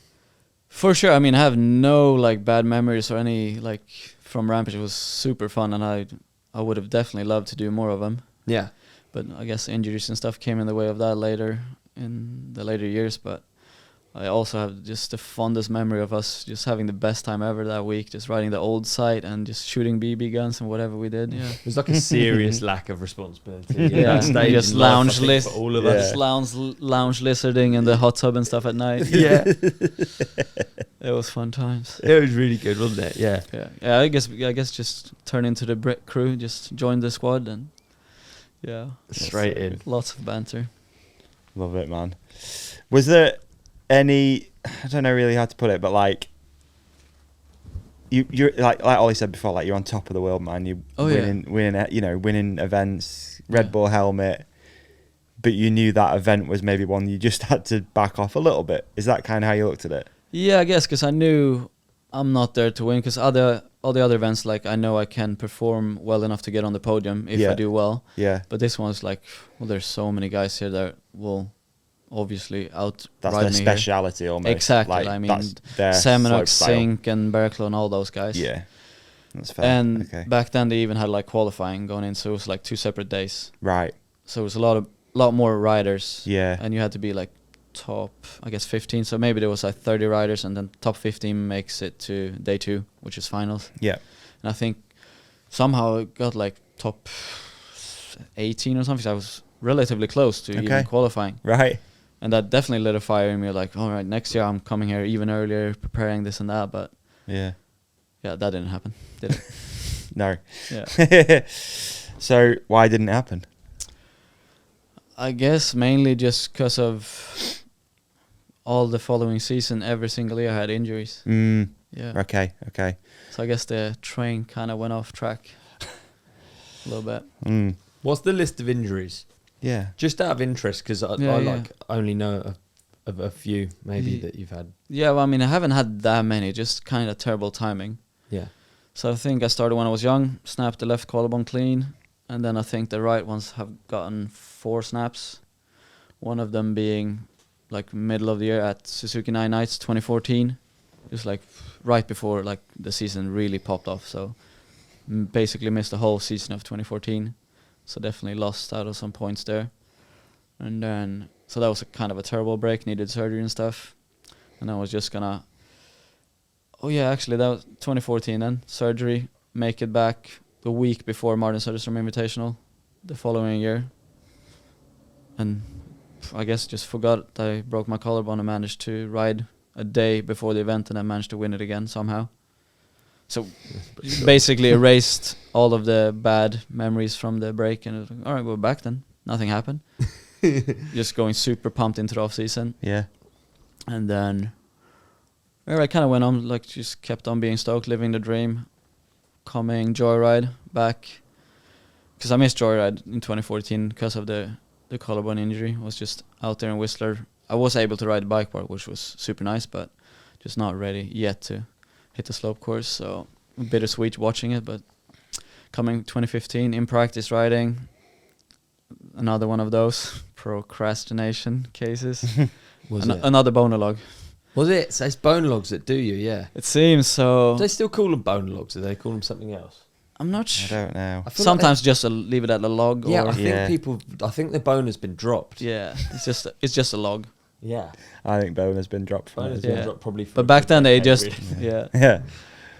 For sure. I mean, I have no like bad memories or any like from Rampage. It was super fun, and I would have definitely loved to do more of them. Yeah. But I guess injuries and stuff came in the way of that later in the later years. But I also have just the fondest memory of us just having the best time ever that week, just riding the old site and just shooting BB guns and whatever we did. Yeah, it was like a serious lack of responsibility. Yeah, just lounge for all of us. Lounge lizarding in the hot tub and stuff at night. Yeah, it was fun times. It was really good, wasn't it? Yeah. I guess just turn into the Brit crew, just join the squad, and straight in. Lots of banter. Love it, man. Was there any, I don't know really how to put it, but like you're like Ollie said before, like you're on top of the world, man. You winning events, Red Bull helmet, but you knew that event was maybe one you just had to back off a little bit. Is that kind of how you looked at it? Yeah, I guess, because I knew I'm not there to win, because all the other events, like I know I can perform well enough to get on the podium if I do well. Yeah. But this one's like, well, there's so many guys here that will obviously out. That's their speciality almost. Exactly. Like, I mean, Seminox, Sink, and Berkeley, and all those guys. Yeah. That's fair. And back then they even had like qualifying going in, so it was like 2 separate days. Right. So it was a lot more riders. Yeah. And you had to be like top, I guess 15. So maybe there was like 30 riders, and then top 15 makes it to day 2, which is finals. Yeah. And I think somehow it got like top 18 or something. So I was relatively close to even qualifying. Right. And that definitely lit a fire in me. Like, all right, next year I'm coming here even earlier, preparing this and that. But yeah, that didn't happen, did it? No. Yeah. So why didn't it happen? I guess mainly just because of all the following season, every single year I had injuries. Yeah. Okay. So I guess the train kind of went off track a little bit. What's the list of injuries? Yeah. Just out of interest, because I only know of a few maybe that you've had. Yeah, well, I mean, I haven't had that many, just kind of terrible timing. Yeah. So I think I started when I was young, snapped the left collarbone clean, and then I think the right ones have gotten 4 snaps. One of them being like middle of the year at Suzuki 9 Nights 2014. It was like right before like the season really popped off. So basically missed the whole season of 2014. So definitely lost out of some points there. And then, so that was a kind of a terrible break, needed surgery and stuff. And I was just gonna, actually that was 2014 then, surgery, make it back the week before Martin Söderström Invitational the following year. And I guess just forgot I broke my collarbone and managed to ride a day before the event, and I managed to win it again somehow. So basically erased all of the bad memories from the break, and it was like, all right, we're back then. Nothing happened. Just going super pumped into the off season. Yeah. And then I kind of went on, like just kept on being stoked, living the dream, coming Joyride back. Because I missed Joyride in 2014 because of the collarbone injury. I was just out there in Whistler. I was able to ride the bike park, which was super nice, but just not ready yet to hit the slope course, so bittersweet watching it. But coming 2015, in practice riding, another one of those procrastination cases. Another boner log. Was it? So it's bone logs that do you, yeah. It seems so. Do they still call them bone logs, or do they call them something else? I'm not sure. I don't know. Sometimes just leave it at the log. Yeah, or I think the bone has been dropped. Yeah, it's just a log. Yeah, I think bone has been dropped from it. Been dropped probably. But back then they just yeah.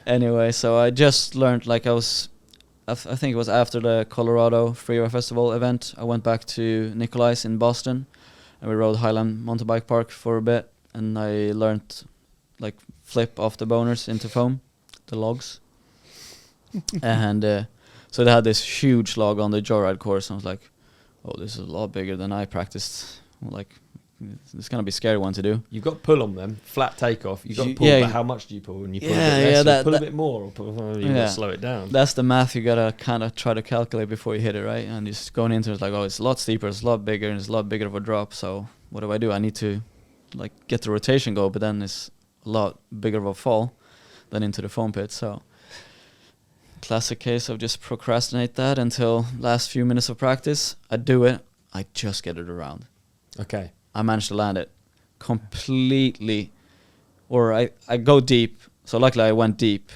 Anyway, so I just learned, like I think it was after the Colorado Freeway Festival event, I went back to Nikolai's in Boston, and we rode Highland Mountain Bike Park for a bit, and I learned like flip off the boners into foam, the logs. And so they had this huge log on the Joyride course, and I was like, oh, this is a lot bigger than I practiced. Like, it's going to be a scary one to do. You've got to pull on them, flat takeoff. You've got to pull, but how much do you pull? And you pull a bit less, you pull a bit more, or you got to slow it down. That's the math you got to kind of try to calculate before you hit it, right? And just going into it, like, oh, it's a lot steeper, it's a lot bigger, and it's a lot bigger of a drop. So what do? I need to like get the rotation go, but then it's a lot bigger of a fall than into the foam pit. So classic case of just procrastinate that until last few minutes of practice. I do it, I just get it around. Okay. I managed to land it completely, or I go deep. So luckily I went deep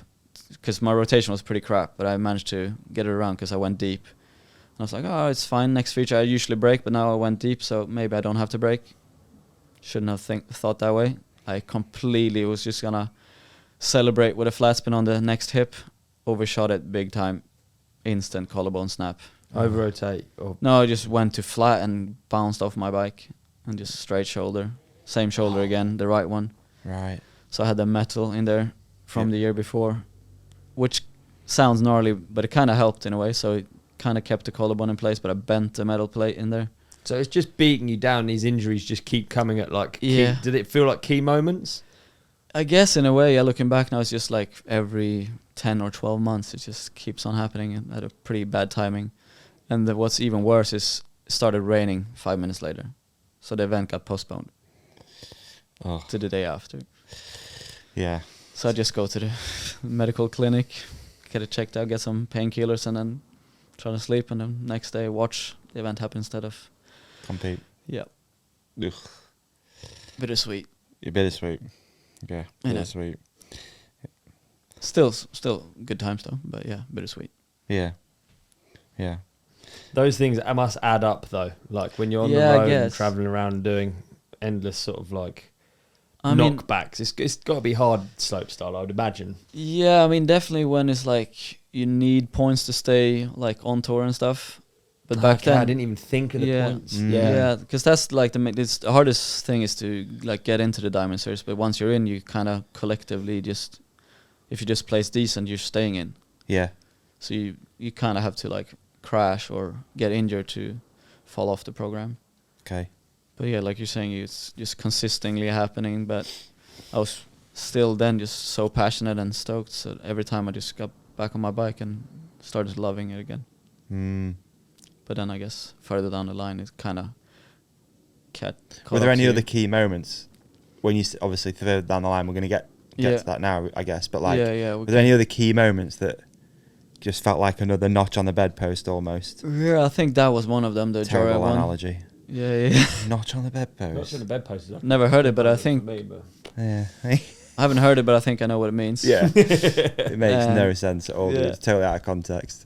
because my rotation was pretty crap, but I managed to get it around because I went deep. And I was like, oh, it's fine. Next feature I usually brake, but now I went deep, so maybe I don't have to brake. Shouldn't have thought that way. I completely was just gonna celebrate with a flat spin on the next hip, overshot it big time, instant collarbone snap. Over rotate? No, I just went to flat and bounced off my bike and just straight shoulder. Same shoulder again, the right one. Right. So I had the metal in there from the year before, which sounds gnarly, but it kind of helped in a way. So it kind of kept the collarbone in place, but I bent the metal plate in there. So it's just beating you down. These injuries just keep coming at like. Yeah. Did it feel like key moments? I guess in a way, yeah. Looking back now, it's just like every 10 or 12 months, it just keeps on happening at a pretty bad timing. And what's even worse is it started raining 5 minutes later, so the event got postponed to the day after. Yeah. So I just go to the medical clinic, get it checked out, get some painkillers, and then try to sleep. And then next day, watch the event happen instead of compete. Yeah. Ugh. Bittersweet. Bittersweet. Yeah. Bittersweet. Still good times though. But yeah, bittersweet. Yeah. Yeah. Those things must add up though. Like when you're on the road and traveling around and doing endless sort of like knockbacks. It's got to be hard slopestyle, I would imagine. Yeah, I mean definitely when it's like you need points to stay like on tour and stuff. But back then I didn't even think of the points. Yeah, because that's like the hardest thing is to like get into the Diamond Series. But once you're in, you kind of collectively just, if you just place decent, you're staying in. Yeah. So you kind of have to like crash or get injured to fall off the program. Okay. But yeah, like you're saying, it's just consistently happening. But I was still then just so passionate and stoked. So every time I just got back on my bike and started loving it again. But then I guess further down the line, it kind of Were there any other key moments when you obviously further down the line? We're going to get to that now, I guess. But like, were there any other key moments that just felt like another notch on the bedpost almost? Yeah, I think that was one of them. The terrible analogy. Yeah. Notch on the bedpost. Notch on the bedpost. Never heard it, but I think. Yeah. I haven't heard it, but I think I know what it means. Yeah. It makes no sense at all. Yeah. It's totally out of context.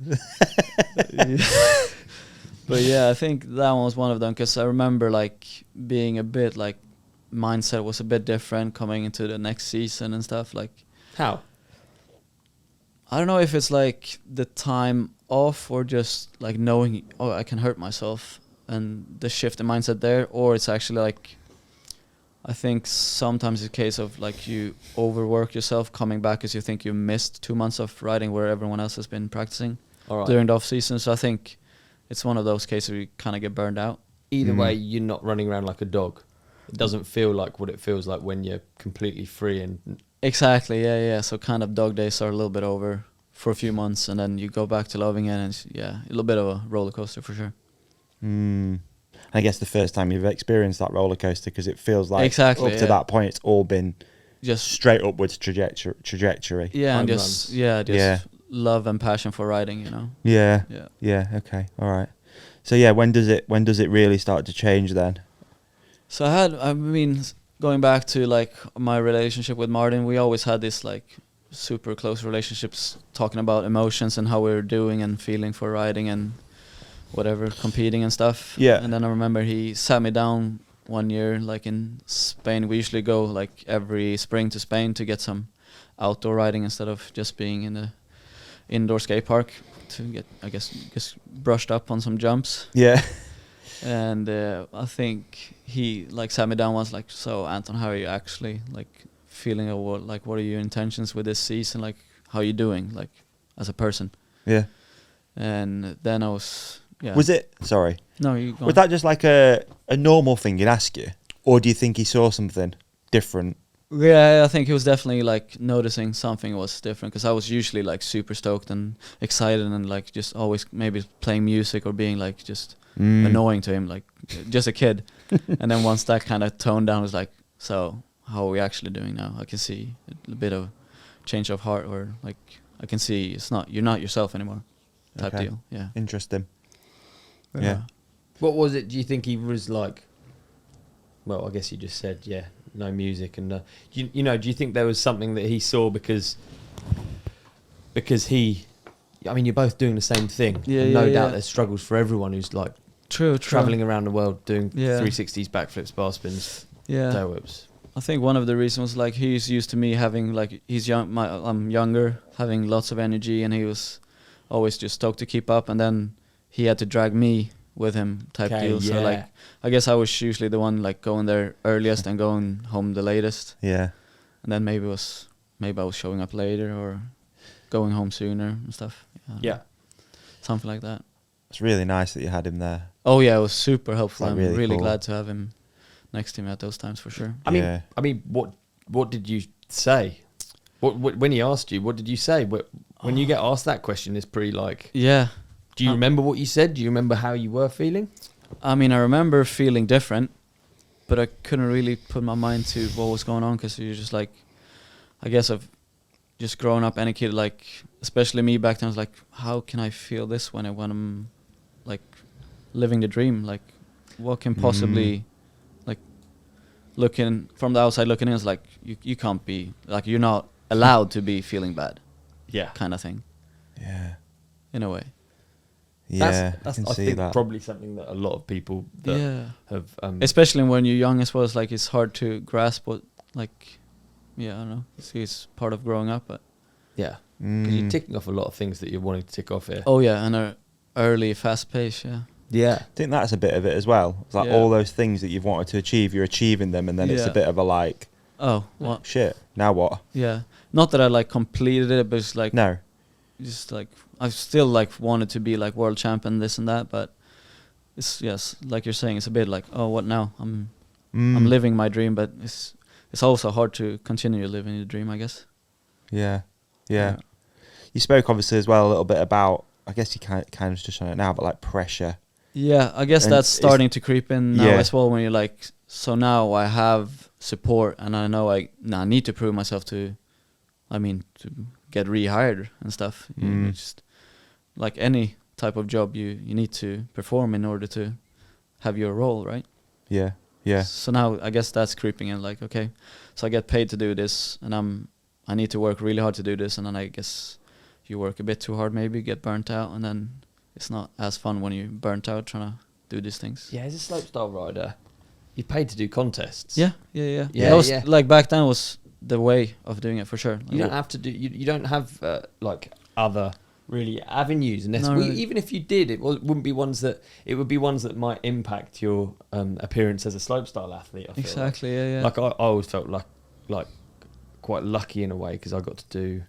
But yeah, I think that one was one of them because I remember like being a bit like mindset was a bit different coming into the next season and stuff. Like how? I don't know if it's like the time off or just like knowing I can hurt myself and the shift in mindset there, or it's actually like I think sometimes it's a case of like you overwork yourself coming back because you think you missed 2 months of riding where everyone else has been practicing during the off season. So I think it's one of those cases where you kind of get burned out. Either way, you're not running around like a dog. It doesn't feel like what it feels like when you're completely free and... Exactly, yeah. So kind of dog days are a little bit over for a few months, and then you go back to loving it, and it's, a little bit of a roller coaster for sure. I guess the first time you've experienced that roller coaster, because it feels like up to that point it's all been just straight upwards trajectory. Yeah, and just love and passion for riding, you know. Yeah. Okay, all right. So yeah, when does it really start to change then? So I mean, going back to like my relationship with Martin, we always had this like super close relationships, talking about emotions and how we were doing and feeling for riding and whatever, competing and stuff. Yeah. And then I remember he sat me down one year, like in Spain. We usually go like every spring to Spain to get some outdoor riding instead of just being in the indoor skate park to get, I guess, just brushed up on some jumps. Yeah. And I think he like sat me down once, like, so Anton, how are you actually like feeling, or what are your intentions with this season? Like, how are you doing, like, as a person? Yeah. And then I was, Was it? Sorry. No, you go on. Was that just like a normal thing he'd ask you, or do you think he saw something different? Yeah, I think he was definitely like noticing something was different, because I was usually like super stoked and excited and like just always maybe playing music or being like just annoying to him, like just a kid. And then once that kind of toned down, it was like, so how are we actually doing now? I can see a bit of change of heart, or like I can see you're not yourself anymore type deal. Yeah. Interesting. Yeah. What was it, do you think he was like? Well, I guess you just said, no music, and you know, do you think there was something that he saw because he I mean, you're both doing the same thing. Yeah, no doubt there's struggles for everyone who's like true traveling around the world doing 360s, backflips, bar spins, tail whips. I think one of the reasons was like he's used to me having like I'm younger, having lots of energy, and he was always just stoked to keep up, and then he had to drag me with him type deal. So like I guess I was usually the one like going there earliest and going home the latest. Yeah. And then maybe I was showing up later or going home sooner and stuff. Yeah. Something like that. It's really nice that you had him there. Oh yeah, it was super helpful. Like I'm really really cool. glad to have him next to me at those times for sure. I mean, what did you say? What when he asked you, what did you say? When you get asked that question, it's pretty like... Yeah. Do you remember what you said? Do you remember how you were feeling? I mean, I remember feeling different, but I couldn't really put my mind to what was going on because you're just like, I guess I've just grown up, any kid, like, especially me back then, was like, how can I feel this when I'm like living the dream? Like, what can possibly, like, looking from the outside looking in, it's like, you can't be, like, you're not allowed to be feeling bad. Yeah. Kind of thing. Yeah. In a way. Yeah, that's, I can I see think that. probably something that a lot of people that have... especially when you're young as well, it's like it's hard to grasp what, like, I don't know. It's part of growing up, but... Yeah, because you're ticking off a lot of things that you're wanting to tick off here. Oh yeah, and a early, fast pace, Yeah. I think that's a bit of it as well. It's like all those things that you've wanted to achieve, you're achieving them, and then it's a bit of a like... Oh, what? Shit, now what? Yeah. Not that I, like, completed it, but it's like... No. Just, like... I still, like, wanted to be, like, world champion, this and that, but... It's, like you're saying, it's a bit like, oh, what now? I'm living my dream, but it's also hard to continue living the dream, I guess. Yeah. You spoke, obviously, as well a little bit about... I guess you kind of touched on it now, but, like, pressure. Yeah, I guess and that's starting to creep in now as well, when you're like... So now I have support, and I know I need to prove myself to get rehired and stuff. You just, like any type of job, you need to perform in order to have your role, right? Yeah. So now I guess that's creeping in, like, okay, so I get paid to do this, and I need to work really hard to do this, and then I guess you work a bit too hard, maybe get burnt out, and then it's not as fun when you're burnt out trying to do these things. Yeah, as a slopestyle rider, you're paid to do contests. Yeah. Like back then was the way of doing it for sure. You don't have to do. You don't have like other really avenues, and even if you did, it wouldn't be ones that. It would be ones that might impact your appearance as a slopestyle athlete. I feel exactly. Like I always felt like quite lucky in a way because I got to do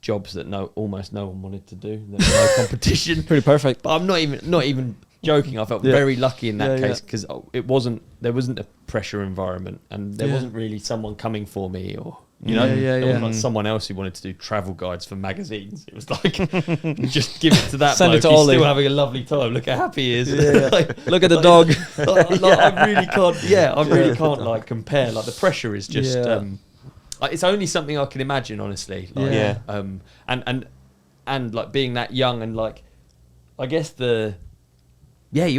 jobs that almost no one wanted to do. There was no competition. Pretty perfect. But I'm not even joking. I felt very lucky in that case because there wasn't a pressure environment, and there wasn't really someone coming for me, or there wasn't like someone else who wanted to do travel guides for magazines. It was like just give it to that Send bloke. it to He's Ollie. still having a lovely time. Look how happy he is. Like, look at the dog. I really can't. Yeah, I really can't like compare. Like the pressure is just. Like, it's only something I can imagine, honestly. Like, and like being that young, and like I guess you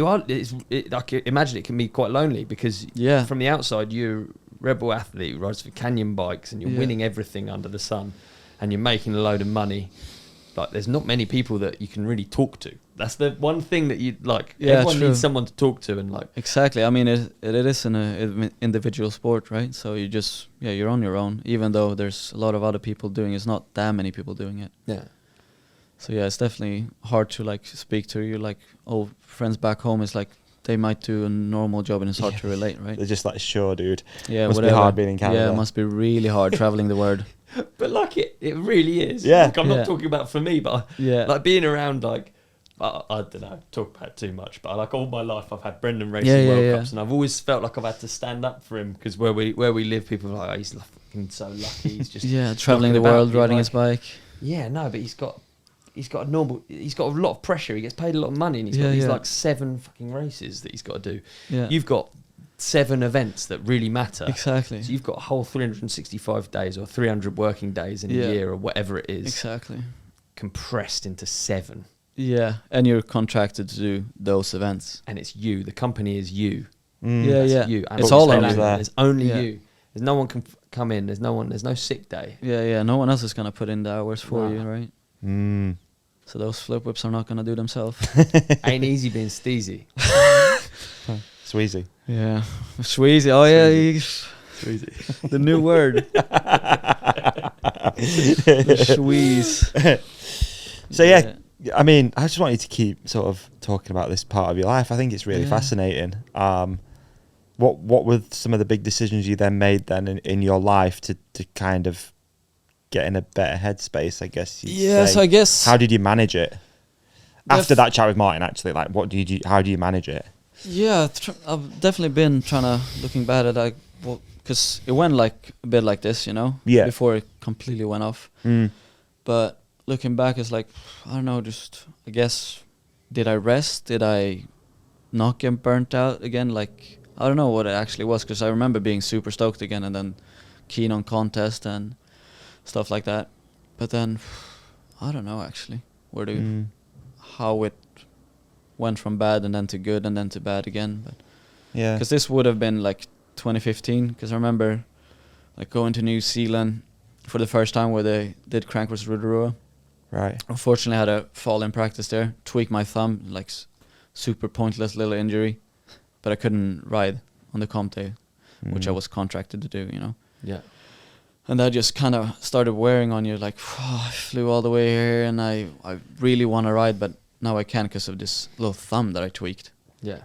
are. I can imagine it can be quite lonely because from the outside you're a Red Bull athlete who rides for canyon bikes, and you're winning everything under the sun, and you're making a load of money. Like there's not many people that you can really talk to. That's the one thing that you like. Everyone needs someone to talk to, and like exactly. I mean, it is an individual sport, right? So you just you're on your own. Even though there's a lot of other people doing it, it's not that many people doing it. Yeah. So it's definitely hard to like speak to your like old friends back home. It's like they might do a normal job, and it's hard to relate, right? They're just like, sure, dude. Yeah, must be hard being in Canada. Yeah, it must be really hard traveling the world. But like it really is. Yeah. Like, I'm not talking about for me, but like being around like. I don't know, talk about it too much, but like all my life I've had Brendan racing World Cups, and I've always felt like I've had to stand up for him because where we live, people are like, oh, he's fucking so lucky. He's just traveling the world, riding his bike. Yeah, no, but he's got a lot of pressure. He gets paid a lot of money, and he's got these like 7 fucking races that he's got to do. Yeah. You've got 7 events that really matter. Exactly. So you've got a whole 365 days or 300 working days in a year or whatever it is. Exactly. Compressed into 7. Yeah, and you're contracted to do those events. And it's you. The company is you. That's you. And it's all on you. There's only you. There's no one can come in. There's no sick day. Yeah. No one else is going to put in the hours for you, right? So those flip whips are not gonna do themselves. Ain't easy being steezy. Sweezy. Yeah, Sweezy. Oh yeah, Sweezy. The new word. The Squeeze. So yeah, I mean, I just want you to keep sort of talking about this part of your life. I think it's really fascinating. What were some of the big decisions you then made then in your life to kind of get in a better headspace, I guess you'd say? So I guess... How did you manage it? After that chat with Martin, actually, like, how do you manage it? Yeah, I've definitely been trying to, looking back at it, because it went like a bit like this, you know? Yeah. Before it completely went off. But looking back, it's like, I don't know, just, I guess, did I rest? Did I not get burnt out again? Like, I don't know what it actually was, because I remember being super stoked again and then keen on contest and stuff like that. But then, I don't know actually, how it went from bad and then to good and then to bad again. But yeah, because this would have been like 2015, because I remember like going to New Zealand for the first time where they did crankworks Rotorua. Right. Unfortunately, I had a fall in practice there, tweaked my thumb, like super pointless little injury, but I couldn't ride on the comp day, which I was contracted to do, you know. Yeah. And that just kind of started wearing on you, like, I flew all the way here and I really want to ride, but now I can't because of this little thumb that I tweaked. Yeah.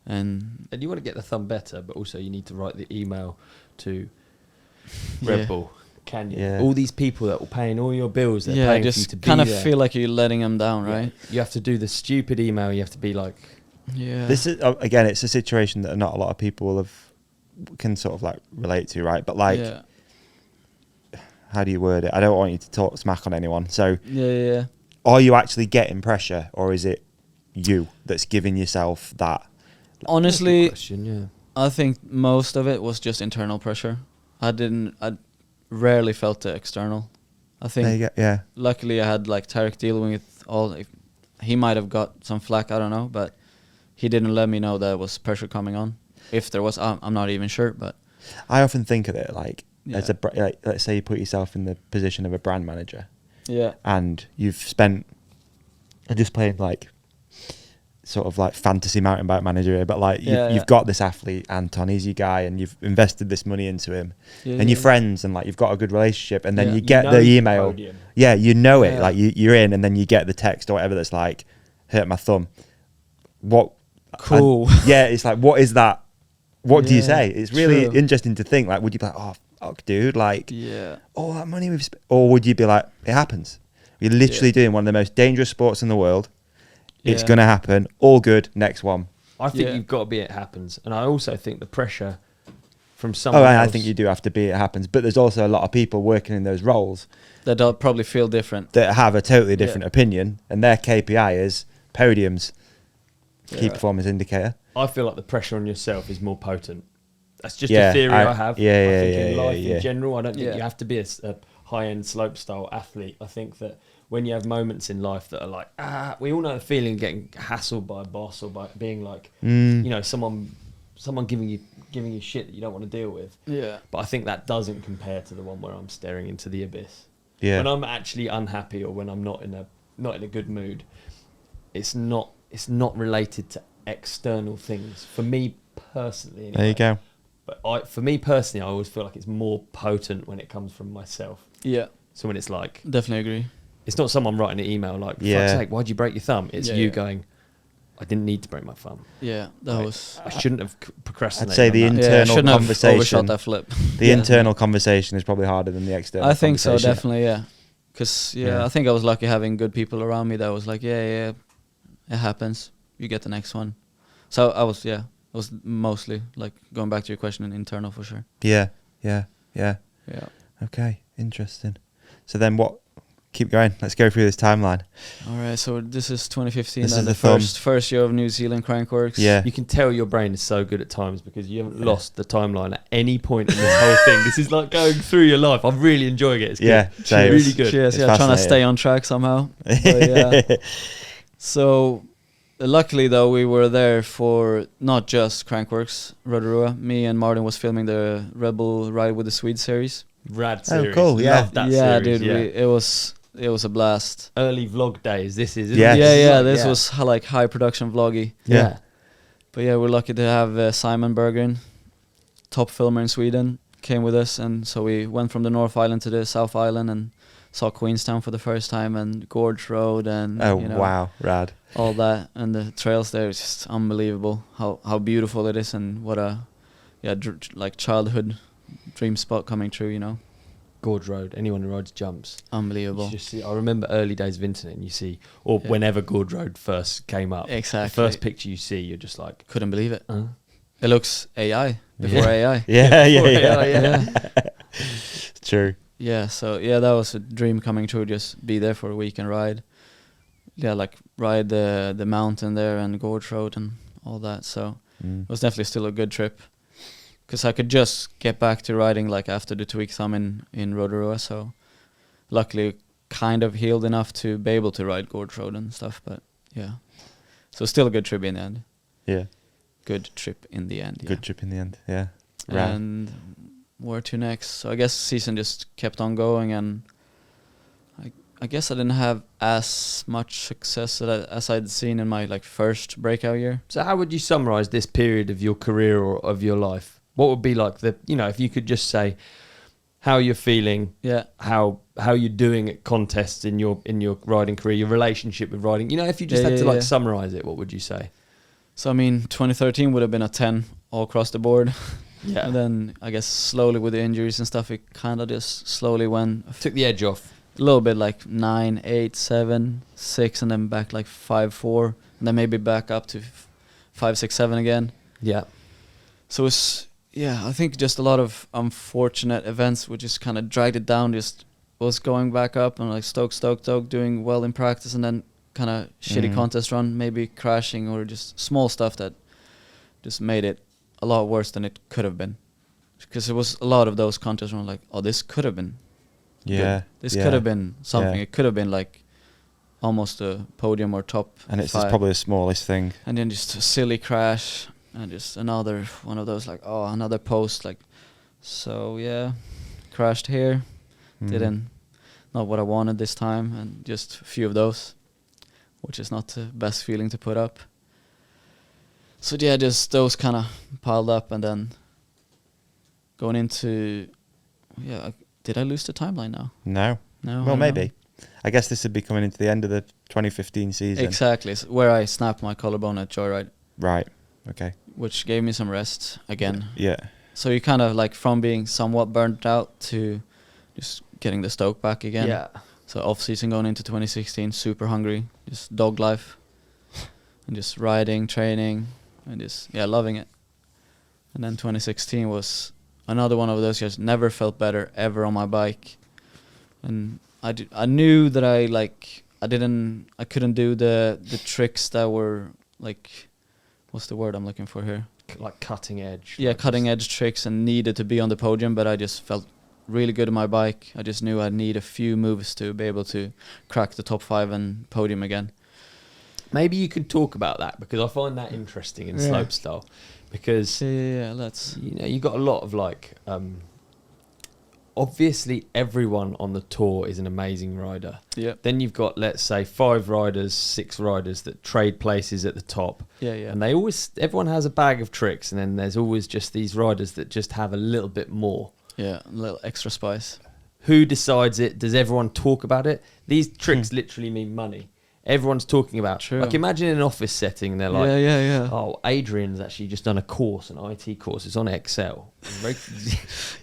And you want to get the thumb better, but also you need to write the email to Red Bull. Can you? Yeah. All these people that will paying all your bills, they're paying just for you to be kind of there. feel like you're letting them down, right? You have to do the stupid email. You have to be like... Yeah. This is, again, it's a situation that not a lot of people can sort of like relate to, right? But like... Yeah. How do you word it? I don't want you to talk smack on anyone. So, are you actually getting pressure, or is it you that's giving yourself that? Honestly, I think most of it was just internal pressure. I rarely felt the external. I think. Luckily, I had like Tarek dealing with all. He might have got some flack, I don't know, but he didn't let me know there was pressure coming on. If there was, I'm not even sure. But I often think of it like. As let's say you put yourself in the position of a brand manager, and you've spent just playing like sort of like fantasy mountain bike manager here, but like you've got this athlete Anton, he's your guy, and you've invested this money into him, and you're friends, and like you've got a good relationship, and then you get the email, you know it, like you're in, and then you get the text or whatever that's like, hurt my thumb. What? Cool. It's like, what is that? What do you say? It's really interesting to think. Like, would you be like, oh fuck, dude, like, all that money we've spent, or would you be like, it happens? You're literally doing one of the most dangerous sports in the world. It's gonna happen. All good. Next one. I think you've got to be it happens, and I also think the pressure from someone. I think you do have to be it happens, but there's also a lot of people working in those roles that don't probably feel different, that have a totally different opinion, and their KPI is podiums, key performance indicator. I feel like the pressure on yourself is more potent. That's just a theory I have. I think in life in general, I don't think you have to be a high-end slopestyle athlete. I think that when you have moments in life that are like, we all know the feeling of getting hassled by a boss or by being like, you know, someone giving you shit that you don't want to deal with. Yeah. But I think that doesn't compare to the one where I'm staring into the abyss. Yeah. When I'm actually unhappy or when I'm not in a good mood, it's not related to external things for me personally. Anyway. There you go. But for me personally, I always feel like it's more potent when it comes from myself. Yeah. So when it's like, definitely agree. It's not someone writing an email like, for fuck's sake, why'd you break your thumb? It's you going, I didn't need to break my thumb. Yeah, I shouldn't have procrastinated. I'd say the internal conversation. Overshot that flip. The internal conversation is probably harder than the external. I think so, definitely. Yeah, because I think I was lucky having good people around me that was like, it happens. You get the next one. So I was mostly like going back to your question, an internal for sure. Yeah. Okay, interesting. So then what? Keep going. Let's go through this timeline. All right. So this is 2015. This is the first year of New Zealand Crankworks. Yeah. You can tell your brain is so good at times because you haven't lost the timeline at any point in this whole thing. This is like going through your life. I'm really enjoying it. It's good. It's really good. Cheers. Trying to stay on track somehow. So luckily though, we were there for not just Crankworks Rotorua. Me and Martin was filming the Red Bull Ride with the Swede series. Rad series. Oh, cool. Yeah. Love that series. Dude. It was it was a blast. Early vlog days. This is This was like high production vloggy. Yeah. But yeah, we're lucky to have Simon Berggren, top filmer in Sweden, came with us, and so we went from the North Island to the South Island and saw Queenstown for the first time and Gorge Road and wow, rad. All that, and the trails there is just unbelievable. How beautiful it is, and what a like childhood dream spot coming true, you know. Gorge Road. Anyone who rides jumps, unbelievable. You just see, I remember early days of internet, and you see, or whenever Gorge Road first came up, exactly. The first picture you see, you're just like, couldn't believe it. It looks AI before AI. Yeah. True. Yeah, so that was a dream coming true. Just be there for a week and ride. Yeah, like ride the mountain there and Gorge Road and all that. So it was definitely still a good trip. Because I could just get back to riding like after the 2 weeks I'm in Rotorua. So luckily kind of healed enough to be able to ride Gorge Road and stuff. But yeah, so still a good trip in the end. Yeah. Good trip in the end. Good trip in the end, yeah. And where to next? So I guess the season just kept on going, and I guess I didn't have as much success as I'd seen in my like first breakout year. So how would you summarize this period of your career or of your life? What would be like if you could just say how you're feeling, how you're doing at contests in your riding career, your relationship with riding, if you just had to summarize it, what would you say? So I mean, 2013 would have been a 10 all across the board. Yeah. And then I guess slowly with the injuries and stuff, it kind of just slowly took the edge off. A little bit, like 9, 8, 7, 6, and then back like 5, 4, and then maybe back up to 5, 6, 7 again. Yeah. So it's I think just a lot of unfortunate events which just kind of dragged it down. Just was going back up and like stoke, doing well in practice, and then kind of shitty contest run, maybe crashing or just small stuff that just made it a lot worse than it could have been. Because it was a lot of those contests where I'm like, oh, this could have been. Yeah. This could have been something. Yeah. It could have been like almost a podium or top. And it's 5. probably the smallest thing. And then just a silly crash and just another one of those like, oh, another post. Like, so yeah, crashed here. Not what I wanted this time. And just a few of those, which is not the best feeling to put up. So yeah, just those kind of piled up, and then going into, did I lose the timeline now? No. Well, maybe. I guess this would be coming into the end of the 2015 season. Exactly, so where I snapped my collarbone at Joyride. Right, okay. Which gave me some rest again. Yeah. So you kind of like from being somewhat burnt out to just getting the stoke back again. Yeah. So off season going into 2016, super hungry, just dog life. And just riding, training, and just, loving it. And then 2016 was another one of those years. Never felt better ever on my bike. And I knew that I couldn't do the tricks that were like, what's the word I'm looking for here? Like cutting edge. Yeah, cutting edge tricks, and needed to be on the podium, but I just felt really good on my bike. I just knew I'd need a few moves to be able to crack the top 5 and podium again. Maybe you could talk about that, because I find that interesting in slopestyle, because let's you got a lot of like obviously everyone on the tour is an amazing rider. Yeah. Then you've got, let's say, 5 riders, 6 riders that trade places at the top. Yeah. And everyone has a bag of tricks, and then there's always just these riders that just have a little bit more. Yeah, a little extra spice. Who decides it? Does everyone talk about it? These tricks literally mean money. Everyone's talking about. True. Like, imagine in an office setting, they're like, yeah. Adrian's actually just done a course, an IT course. It's on Excel. You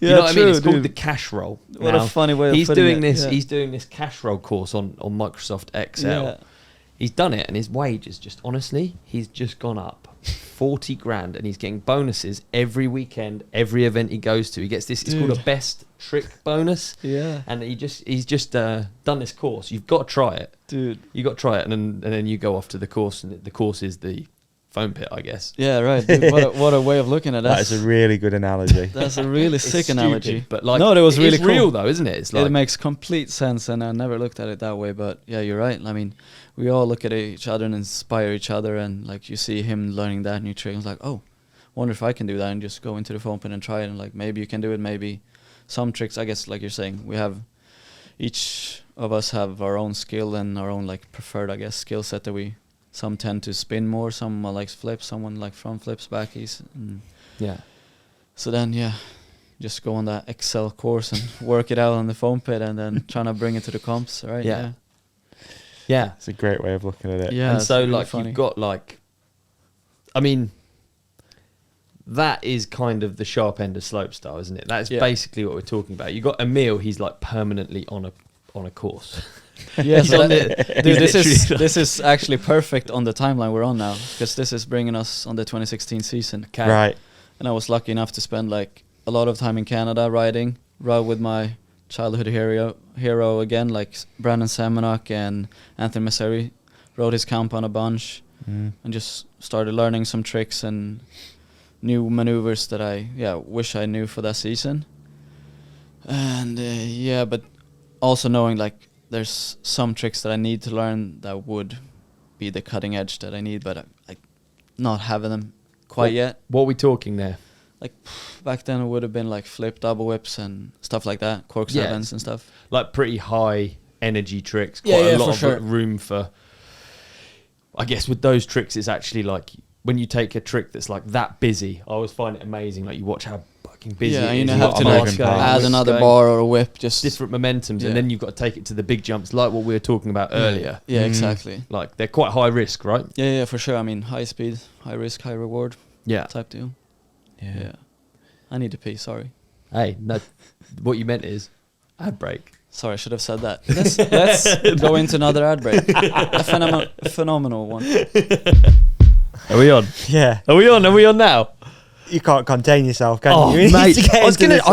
Yeah, know what true, I mean? It's called dude. the cash roll. What a funny way of he's putting doing it. this. Yeah. He's doing this cash roll course on Microsoft Excel. Yeah. He's done it, and his wage is just, honestly, he's just gone up 40 grand, and he's getting bonuses every weekend, every event he goes to. He gets this. It's called a best trick bonus. Yeah. And he's just done this course. You've got to try it, dude. You got to try it, and then you go off to the course, and the course is the foam pit, I guess. Yeah, right. Dude, what a way of looking at that. That is a really good analogy. That's a really sick stupid, analogy. but like, no, it was really it's cool. real though, isn't it? It's like, it makes complete sense, and I never looked at it that way. But yeah, you're right. I mean, we all look at each other and inspire each other, and like you see him learning that new trick, and it's like, oh, wonder if I can do that, and just go into the foam pit and try it, and like maybe you can do it. Maybe some tricks, I guess, like you're saying, we have each of us have our own skill and our own like preferred, I guess, skill set that some tend to spin more, some likes flips, someone like front flips, backies. Yeah. So then, just go on that Excel course and work it out on the foam pit and then trying to bring it to the comps, right? Yeah. Yeah. It's a great way of looking at it. Yeah. And so really like funny. you've got like, I mean, that is kind of the sharp end of slopestyle, isn't it? That's basically what we're talking about. You got Emil, he's like permanently on a course. Yeah, He's on the, dude, this is actually perfect on the timeline we're on now, because this is bringing us on the 2016 season. Okay. Right. And I was lucky enough to spend like a lot of time in Canada ride with my childhood hero again, like Brandon Semenuk and Anthony Messeri. Rode his compound a bunch and just started learning some tricks and new maneuvers that I wish I knew for that season. And but also knowing like there's some tricks that I need to learn that would be the cutting edge that I need, but I not having them quite yet. What are we talking there? Like back then it would have been like flip double whips and stuff like that, cork sevens and stuff. Like pretty high energy tricks, quite a lot of room for. I guess with those tricks, it's actually like when you take a trick that's like that busy, I always find it amazing. Like you watch how fucking busy it is. You have to like add another bar or a whip, just different momentums, and then you've got to take it to the big jumps, like what we were talking about earlier. Yeah, exactly. Like they're quite high risk, right? Yeah, for sure. I mean, high speed, high risk, high reward. Yeah. Type deal. Yeah. I need to pee. Sorry. Hey, no, what you meant is ad break. Sorry, I should have said that. Let's go into another ad break. A phenomenal one. Are we on? Yeah. Are we on now? You can't contain yourself, can you? Mate, I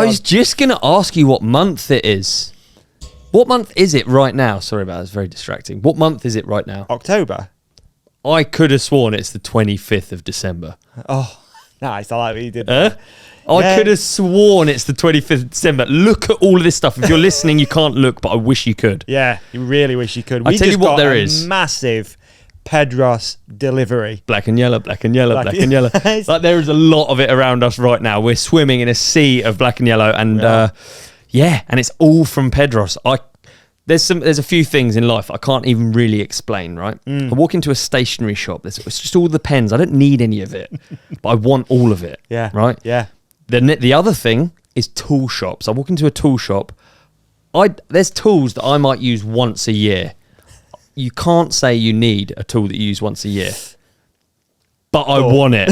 was just gonna ask you what month it is. What month is it right now? Sorry about that, it's very distracting. What month is it right now? October. I could have sworn it's the 25th of December. Oh, nice. I like what you did. I could have sworn it's the 25th of December. Look at all of this stuff. If you're listening, you can't look, but I wish you could. Yeah, you really wish you could. I tell you what, there is massive Pedros delivery. Black and yellow, black and yellow, black and yellow. Like there is a lot of it around us right now. We're swimming in a sea of black and yellow, and and it's all from Pedros. There's a few things in life I can't even really explain, right? I walk into a stationery shop. It's just all the pens. I don't need any of it, but I want all of it. Yeah. Right? Yeah. The other thing is tool shops. I walk into a tool shop. There's tools that I might use once a year. You can't say you need a tool that you use once a year, but I want it.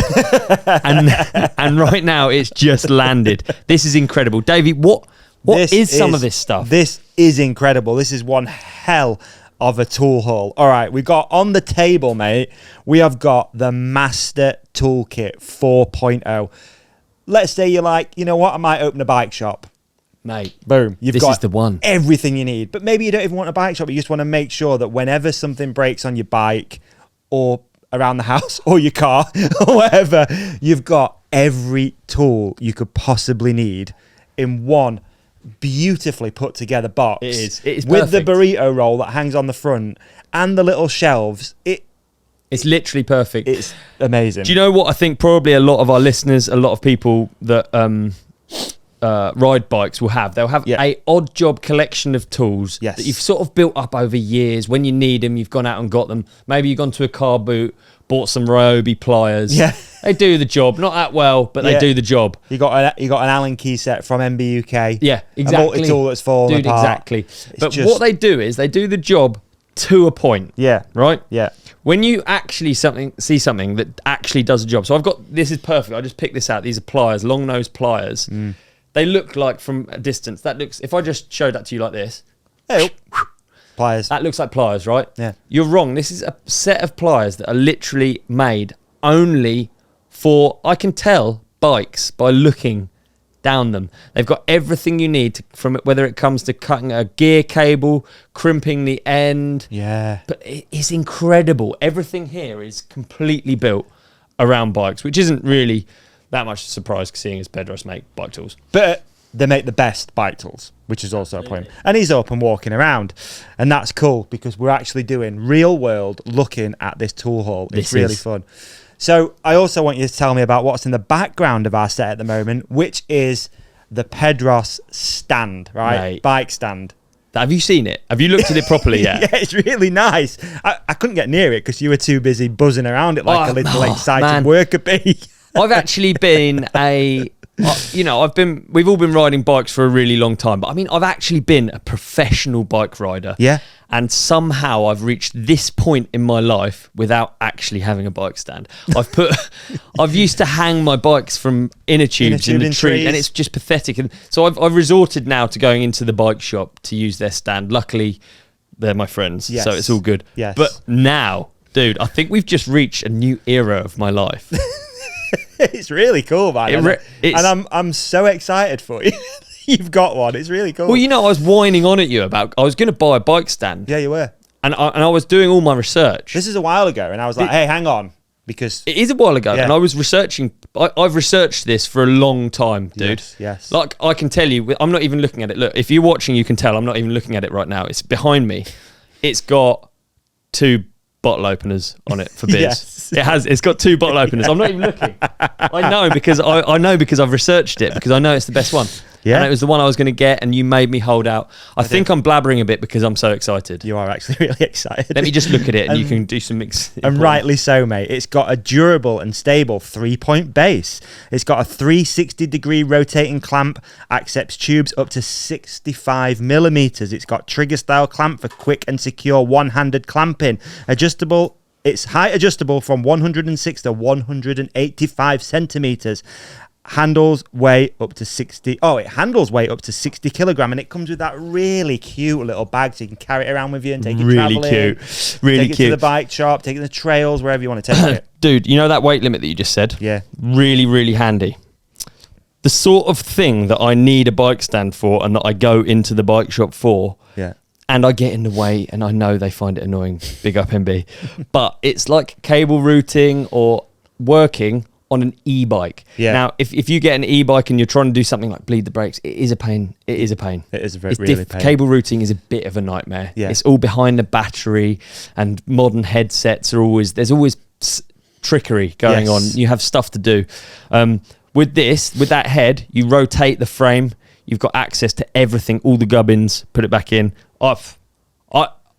and right now it's just landed. This is incredible. Davey, what is some of this stuff? This is incredible. This is one hell of a tool haul. All right, we got on the table, mate, we have got the Master Toolkit 4.0. Let's say you're like, you know what, I might open a bike shop. Mate, boom. This is the one. Everything you need. But maybe you don't even want a bike shop. You just want to make sure that whenever something breaks on your bike or around the house or your car or whatever, you've got every tool you could possibly need in one beautifully put together box. It is with perfect. The burrito roll that hangs on the front and the little shelves. It's literally perfect. It's amazing. Do you know what I think probably a lot of our listeners, a lot of people that ride bikes will have? They'll have a odd job collection of tools that you've sort of built up over years. When you need them, you've gone out and got them. Maybe you've gone to a car boot, bought some Ryobi pliers. Yeah. They do the job. Not that well, but they do the job. You got an Allen key set from MBUK. Yeah, exactly. A multi-tool that's fallen apart. Exactly. But what they do is they do the job to a point. Yeah. Right? Yeah. When you actually see something that actually does a job. So this is perfect. I just picked this out. These are pliers, long nose pliers. They look like from a distance. If I just showed that to you like this. Hey, pliers. That looks like pliers, right? Yeah. You're wrong. This is a set of pliers that are literally made only for, I can tell, bikes by looking down them. They've got everything you need from it, whether it comes to cutting a gear cable, crimping the end. Yeah. But it's incredible. Everything here is completely built around bikes, which isn't really that much surprise seeing as Pedros make bike tools. But they make the best bike tools, which is also a point. And he's up and walking around. And that's cool because we're actually doing real world looking at this tool haul. It's really fun. So I also want you to tell me about what's in the background of our set at the moment, which is the Pedros stand, right? Bike stand. Have you seen it? Have you looked at it properly yet? Yeah, it's really nice. I couldn't get near it because you were too busy buzzing around it like a little excited worker bee. I've actually been we've all been riding bikes for a really long time, but I mean, I've actually been a professional bike rider. Yeah. And somehow I've reached this point in my life without actually having a bike stand. I've used to hang my bikes from inner tubes in the tree, and it's just pathetic. And so I've resorted now to going into the bike shop to use their stand. Luckily, they're my friends, so it's all good. Yes. But now, dude, I think we've just reached a new era of my life. It's really cool, man. And I'm so excited for you. You've got one. It's really cool. Well, I was whining on at you about I was going to buy a bike stand. Yeah, you were. And I was doing all my research. This is a while ago, and I was like, hey, hang on. Because it is a while ago, and I was researching. I've researched this for a long time, dude. Yes. Like, I can tell you, I'm not even looking at it. Look, if you're watching, you can tell I'm not even looking at it right now. It's behind me. It's got 2 bottle openers on it for beers. Yes. It's got 2 bottle openers. I'm not even looking. I know because I've researched it, because I know it's the best one. Yeah. And it was the one I was going to get, and you made me hold out. I think I'm blabbering a bit because I'm so excited. You are actually really excited. Let me just look at it, and you can do some mix. And rightly so, mate. It's got a durable and stable 3-point base. It's got a 360-degree rotating clamp, accepts tubes up to 65 millimeters. It's got trigger-style clamp for quick and secure one-handed clamping. Adjustable. It's height adjustable from 106 to 185 centimeters. Handles weigh up to 60. Oh, it handles weight up to 60 kilogram, and it comes with that really cute little bag, so you can carry it around with you and take it traveling. Really cute. Take it to the bike shop, take it to the trails, wherever you want to take it. Dude, you know that weight limit that you just said? Yeah. Really, really handy. The sort of thing that I need a bike stand for, and that I go into the bike shop for. Yeah. And I get in the way, and I know they find it annoying. Big up MB. But it's like cable routing or working on an e-bike. Yeah. Now, if you get an e-bike and you're trying to do something like bleed the brakes, it is a pain. It is a pain. It is really pain. Cable routing is a bit of a nightmare. Yeah. It's all behind the battery, and modern headsets there's always trickery going on. You have stuff to do. With that head, you rotate the frame. You've got access to everything, all the gubbins, put it back in.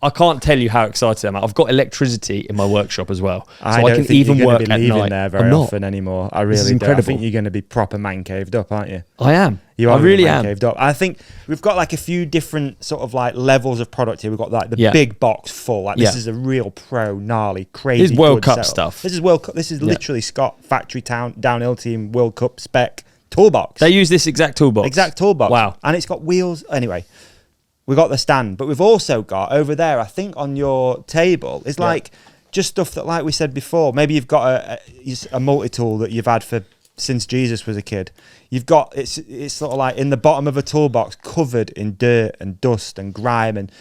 I can't tell you how excited I am. I've got electricity in my workshop as well, so I can even work at night. You're going to be leaving there very often anymore. I really do. I think you're going to be proper man caved up, aren't you? I am. I really am. Caved up. I think we've got like a few different sort of like levels of product here. We've got like the big box full. Like this is a real pro, gnarly, crazy. This is World Cup stuff. This is World Cup. This is literally Scott Factory Town Downhill Team World Cup spec toolbox. They use this exact toolbox. Exact toolbox. Wow. And it's got wheels. Anyway. We got the stand, but we've also got over there, I think on your table, is like just stuff that, like we said before, maybe you've got a multi-tool that you've had since Jesus was a kid. You've got, it's sort of like in the bottom of a toolbox covered in dirt and dust and grime, and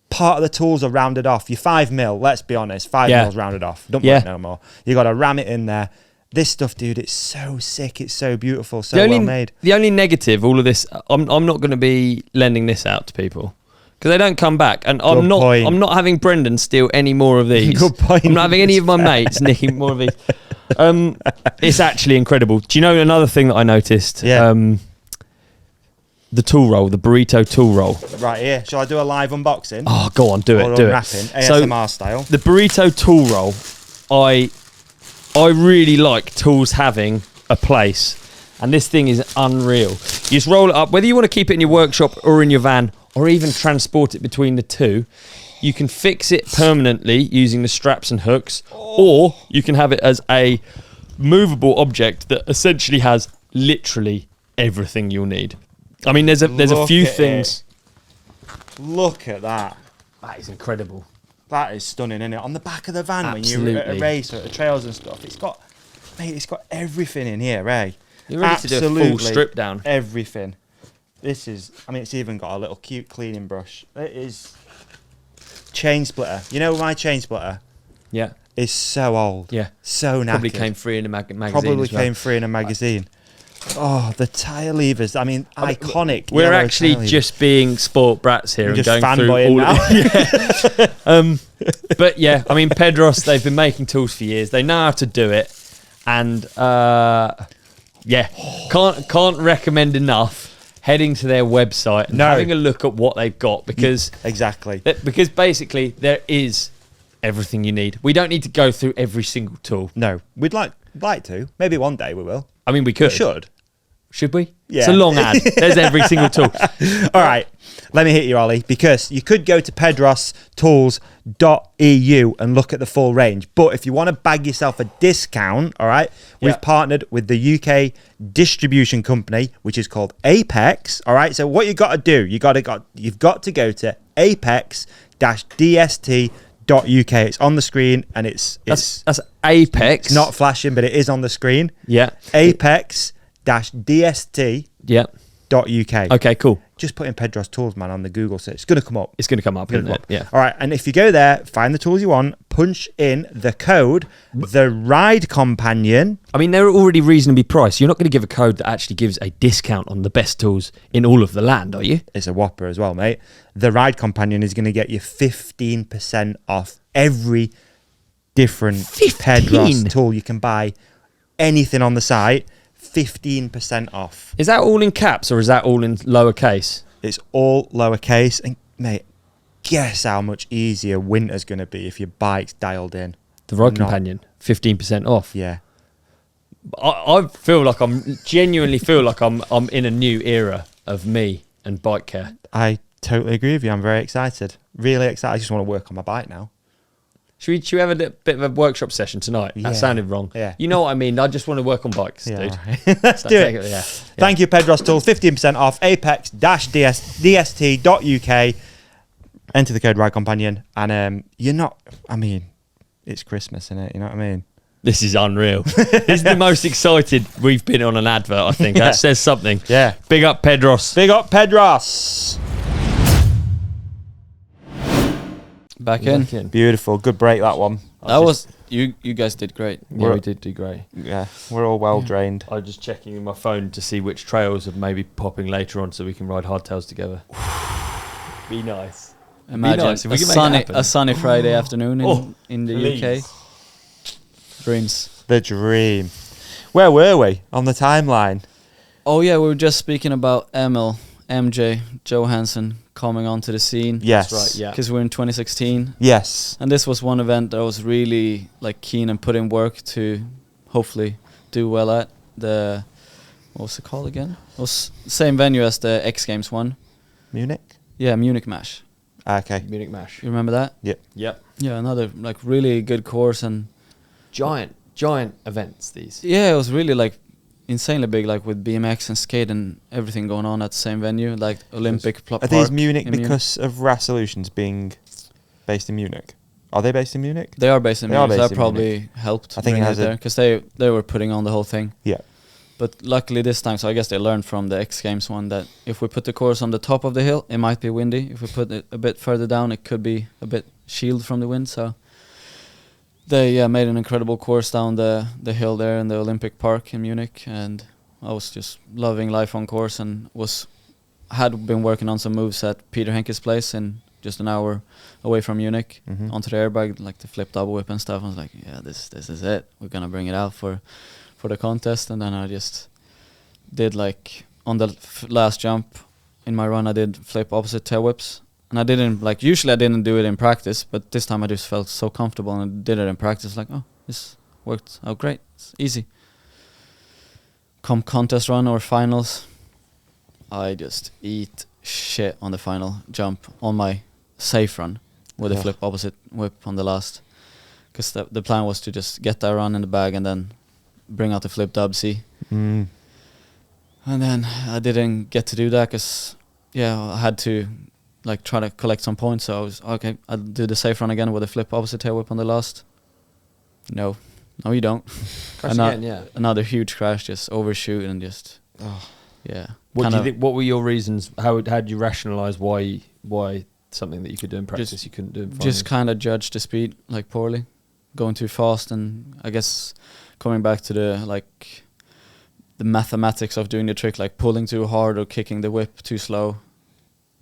part of the tools are rounded off. Your 5mm, let's be honest, 5 mils rounded off. Don't put it no more. You got to ram it in there. This stuff, dude, it's so sick. It's so beautiful, so well made. The only negative, all of this, I'm not going to be lending this out to people because they don't come back, and I'm not having Brendan steal any more of these. Good point. I'm not having any of my mates nicking more of these. It's actually incredible. Do you know another thing that I noticed? Yeah. The tool roll, the burrito tool roll. Right here. Shall I do a live unboxing? Oh, go on, do it. Unwrapping, ASMR style. The burrito tool roll, I really like tools having a place, and this thing is unreal. You just roll it up, whether you want to keep it in your workshop or in your van, or even transport it between the two. You can fix it permanently using the straps and hooks, or you can have it as a movable object that essentially has literally everything you'll need. I mean, there's a few things. Look at that. That is incredible. That is stunning, isn't it? On the back of the van Absolutely. When you're at a race or at the trails and stuff, it's got everything in here, eh? You're ready to do a full strip down. Everything. This is, it's even got a little cute cleaning brush. It is chain splitter. You know my chain splitter? Yeah. Is so old. Yeah. So knackered. Probably came free in a magazine. Probably came free in a magazine. Oh, the tyre levers. Iconic. We're actually just being sport brats here and going through all of it. But yeah, Pedros, they've been making tools for years. They know how to do it. And can't recommend enough heading to their website and having a look at what they've got, because because basically there is everything you need. We don't need to go through every single tool. No, we'd like to. Maybe one day we will. I mean, we could. We should. Should we? Yeah. It's a long ad. There's every single tool. All right. Let me hit you, Ollie, because you could go to pedrostools.eu and look at the full range. But if you want to bag yourself a discount, all right, we've partnered with the UK distribution company, which is called Apex. All right. So what you got to do, you've got to go to apex-dst.uk. It's on the screen, and it's that's Apex. It's not flashing, but it is on the screen. Yeah. Apex-dst.uk. Okay, cool. Just put in Pedro's Tools, man, on the Google search. It's going to come up. It's going to come up, isn't it? Yeah. All right, and if you go there, find the tools you want, punch in the code, the Ride Companion. I mean, they're already reasonably priced. You're not going to give a code that actually gives a discount on the best tools in all of the land, are you? It's a whopper as well, mate. The Ride Companion is going to get you 15% off every different Pedro's tool you can buy. Anything on the site, 15% off. Is that all in caps or is that all in lowercase? It's all lowercase. And, mate, guess how much easier winter's going to be if your bike's dialed in. The Ride Companion, 15% off. Yeah. I feel like genuinely feel like I'm in a new era of me and bike care. I totally agree with you. I'm very excited. Really excited. I just want to work on my bike now. Should we have a bit of a workshop session tonight? That sounded wrong. Yeah. You know what I mean? I just want to work on bikes, dude. Right. Let's do it. Yeah. Thank you, Pedro's Tools. 15% off apex-dst.uk. Enter the code Ride Companion. And it's Christmas, isn't it? You know what I mean? This is unreal. This is the most excited we've been on an advert, I think. That says something. Yeah. Big up, Pedros. Big up, Pedros. Back in. Beautiful. Good break, that one. You guys did great. Yeah, we did do great. Yeah, we're all well drained. I'm just checking my phone to see which trails are maybe popping later on so we can ride hardtails together. Be nice. Imagine nice if we can make a sunny Friday afternoon in the UK. Dreams. The dream. Where were we on the timeline? Oh yeah, we were just speaking about MJ Johansson coming onto the scene. Yes. That's right, yeah. Because we're in 2016. Yes. And this was one event that I was really keen and put in work to hopefully do well at. What was it called again? It was same venue as the X Games one. Munich? Yeah, Munich Mash. Okay. Munich Mash. You remember that? Yep. Yeah, another really good course and giant events these. Yeah, it was really insanely big, with BMX and skate and everything going on at the same venue, Olympic Are these Munich because of Rasoulutions being based in Munich? Are they based in Munich? They are based in Munich. That probably helped. I think it has there because they were putting on the whole thing. Yeah. But luckily this time, so I guess they learned from the X Games one that if we put the course on the top of the hill, it might be windy. If we put it a bit further down, it could be a bit shielded from the wind. So they made an incredible course down the hill there in the Olympic Park in Munich, and I was just loving life on course and had been working on some moves at Peter Henke's place in just an hour away from Munich onto the airbag, the flip double whip and stuff. I was like, yeah, this is it. We're gonna bring it out for the contest. And then I just did on the last jump in my run, I did flip opposite tail whips. And I didn't, usually I didn't do it in practice, but this time I just felt so comfortable and I did it in practice. Oh, this worked out great. It's easy. Come contest run or finals, I just eat shit on the final jump on my safe run with a flip opposite whip on the last. Because the plan was to just get that run in the bag and then bring out the flip dub C. And then I didn't get to do that because, I had to try to collect some points. So I was, okay, I'll do the safe run again with a flip opposite tail whip on the last. No, you don't. Another huge crash, just overshoot and just, What do you think? What were your reasons? How did you rationalise why something that you could do in practice you couldn't do in finals? Just kind of judged the speed poorly, going too fast, and I guess coming back to the mathematics of doing the trick, pulling too hard or kicking the whip too slow,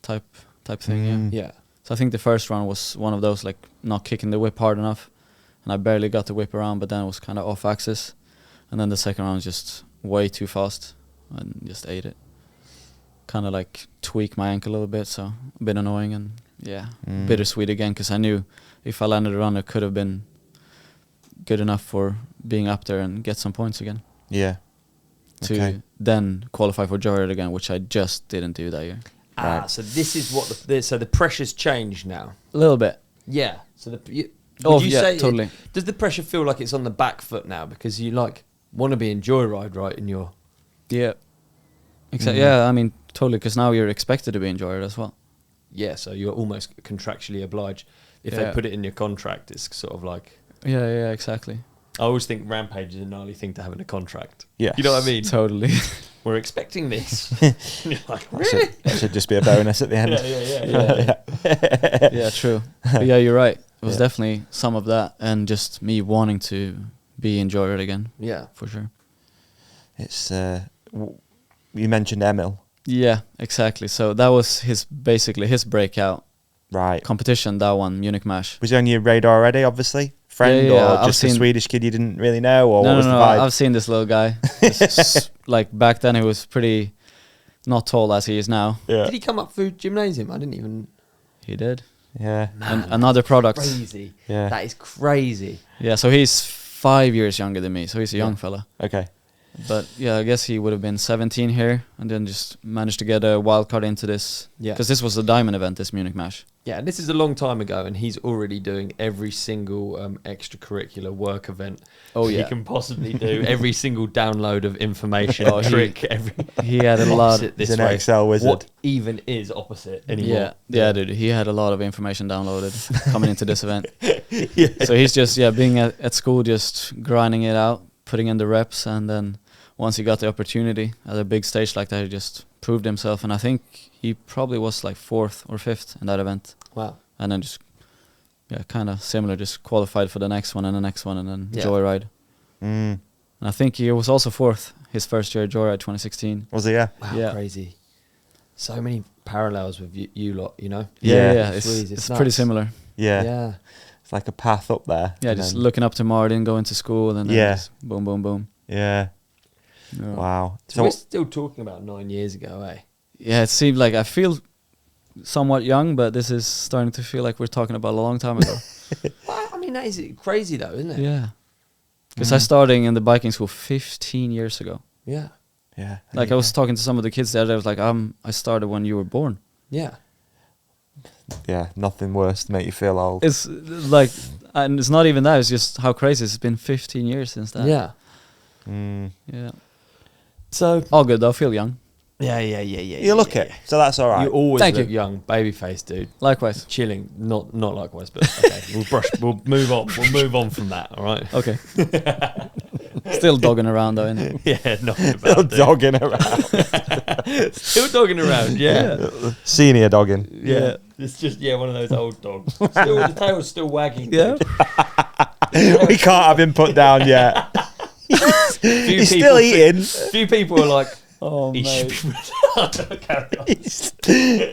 type thing. Yeah. So I think the first run was one of those not kicking the whip hard enough, and I barely got the whip around, but then it was kind of off axis, and then the second round was just way too fast and just ate it. kind of like tweak my ankle a little bit, so a bit annoying and bittersweet again, because I knew if I landed a run, it could have been good enough for being up there and get some points again. Yeah. To then qualify for Joyride again, which I just didn't do that year. So this is what so the pressure's changed now. A little bit. Yeah. So would you say totally. Does the pressure feel like it's on the back foot now because you like want to be in Joyride, right? In your exactly. Yeah, I mean totally, because now you're expected to be in Joyride as well. Yeah, so you're almost contractually obliged. If they put it in your contract, it's sort of like yeah, exactly. I always think Rampage is a gnarly thing to have in a contract. Yeah, you know what I mean. Totally. We're expecting this. You're like, really? That should just be a bonus at the end. Yeah, true. But yeah, you're right. It was definitely some of that, and just me wanting to be in Joyride again. Yeah, for sure. It's you mentioned Emil. Yeah, exactly. So that was basically his breakout competition. That one, Munich Mash. Was he on your radar already? Obviously, friend or just a Swedish kid you didn't really know, or what was the vibe? I've seen this little guy. Like back then, he was pretty not tall as he is now. Yeah. Did he come up through gymnasium? I didn't even. He did. Yeah. Man, and another product. Crazy. Yeah. That is crazy. Yeah. So he's 5 years younger than me. So he's a young fella. Okay. But yeah, I guess he would have been 17 here, and then just managed to get a wild card into this. Yeah. Because this was a diamond event, this Munich Mash. Yeah, and this is a long time ago, and he's already doing every single extracurricular work event he can possibly do. Every single download of information, trick. He had a lot. He's an Excel wizard. What even is opposite anymore? Yeah, dude. He had a lot of information downloaded coming into this event. So he's just being at school, just grinding it out, putting in the reps, and then once he got the opportunity at a big stage like that, he just proved himself. And I think he probably was like 4th or 5th in that event. Wow. And then just, kind of similar, just qualified for the next one and the next one, and then Joyride. And I think he was also 4th his first year at Joyride 2016. Was he? Yeah. Wow, crazy. So many parallels with you lot, you know? Yeah. It's pretty similar. Yeah. It's like a path up there. Yeah, just looking up to Martin, going to school, and then just boom, boom, boom. Yeah. Wow. So we're still talking about 9 years ago, eh? Yeah, it seemed like I feel somewhat young, but this is starting to feel like we're talking about a long time ago. Well, I mean, that is crazy though, isn't it? Yeah. Because I started in the biking school 15 years ago. Yeah. Yeah. Like I was talking to some of the kids the other day, I was like, I started when you were born. Yeah. Yeah, nothing worse to make you feel old. It's like, and it's not even that, it's just how crazy it's been 15 years since that. Yeah. Yeah. So all good though, I feel young. Yeah. You look it, so that's all right. You always look young, baby face, dude. Likewise. Chilling, not likewise, but okay. We'll move on. We'll move on from that. All right. Okay. Still dogging around though, innit? Yeah, nothing about Still dogging around. Still dogging around. Yeah. Senior dogging. Yeah. It's just one of those old dogs. Still, the tail's still wagging. Yeah. We can't have him put down yet. He's still eating. Few people are like, oh, mate.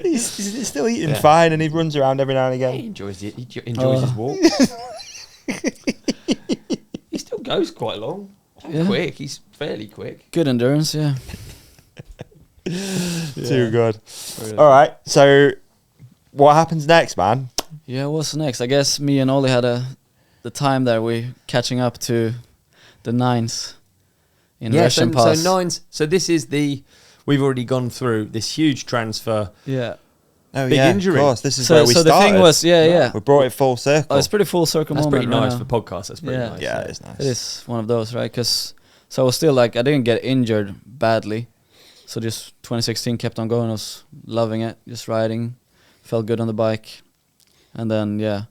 He's still eating fine, and he runs around every now and again. He enjoys his walk. He still goes quite long. Quick. He's fairly quick. Good endurance, yeah. Too good. All right, so what happens next, man? Yeah, what's next? I guess me and Ollie had the time there. We catching up to the 9s in Russian Pass. So 9s. So this is we've already gone through this huge transfer. Yeah. Oh, big injury. Of course. This is where we started. So the thing was, we brought it full circle. Oh, it's pretty full circle That's moment. Pretty nice for podcasts. That's pretty nice. Yeah, it's nice. It is one of those, right? So I was still like, I didn't get injured badly. So just 2016 kept on going. I was loving it, just riding. Felt good on the bike. And then,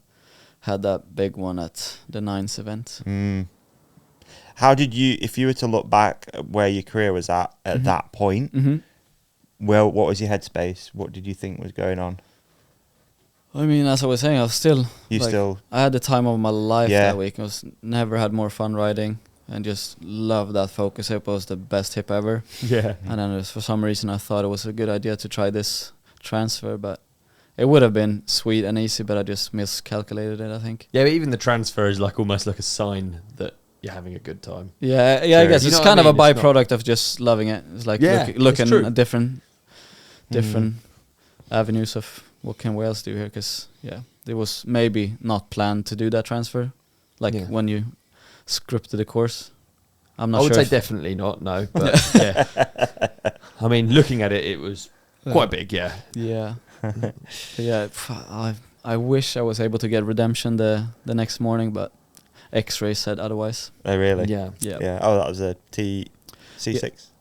had that big one at the 9s event. How did you, if you were to look back at where your career was at that point, what was your headspace? What did you think was going on? I mean, as I was saying, I was still... I had the time of my life that week. I never had more fun riding, and just loved that focus hip. It was the best hip ever. Yeah. And then for some reason, I thought it was a good idea to try this transfer, but it would have been sweet and easy, but I just miscalculated it, I think. Yeah, but even the transfer is almost like a sign that you're having a good time. Yeah, I guess it's kind of a byproduct of just loving it. It's like looking at different different avenues of what can we else do here, because it was maybe not planned to do that transfer, like when you scripted the course. I'm not sure. I would say definitely not, no, but yeah. I mean, looking at it, it was quite big, yeah. Yeah. Yeah, I wish I was able to get redemption the next morning, but X-ray said otherwise. Oh, really? Yeah. Oh, that was a C6?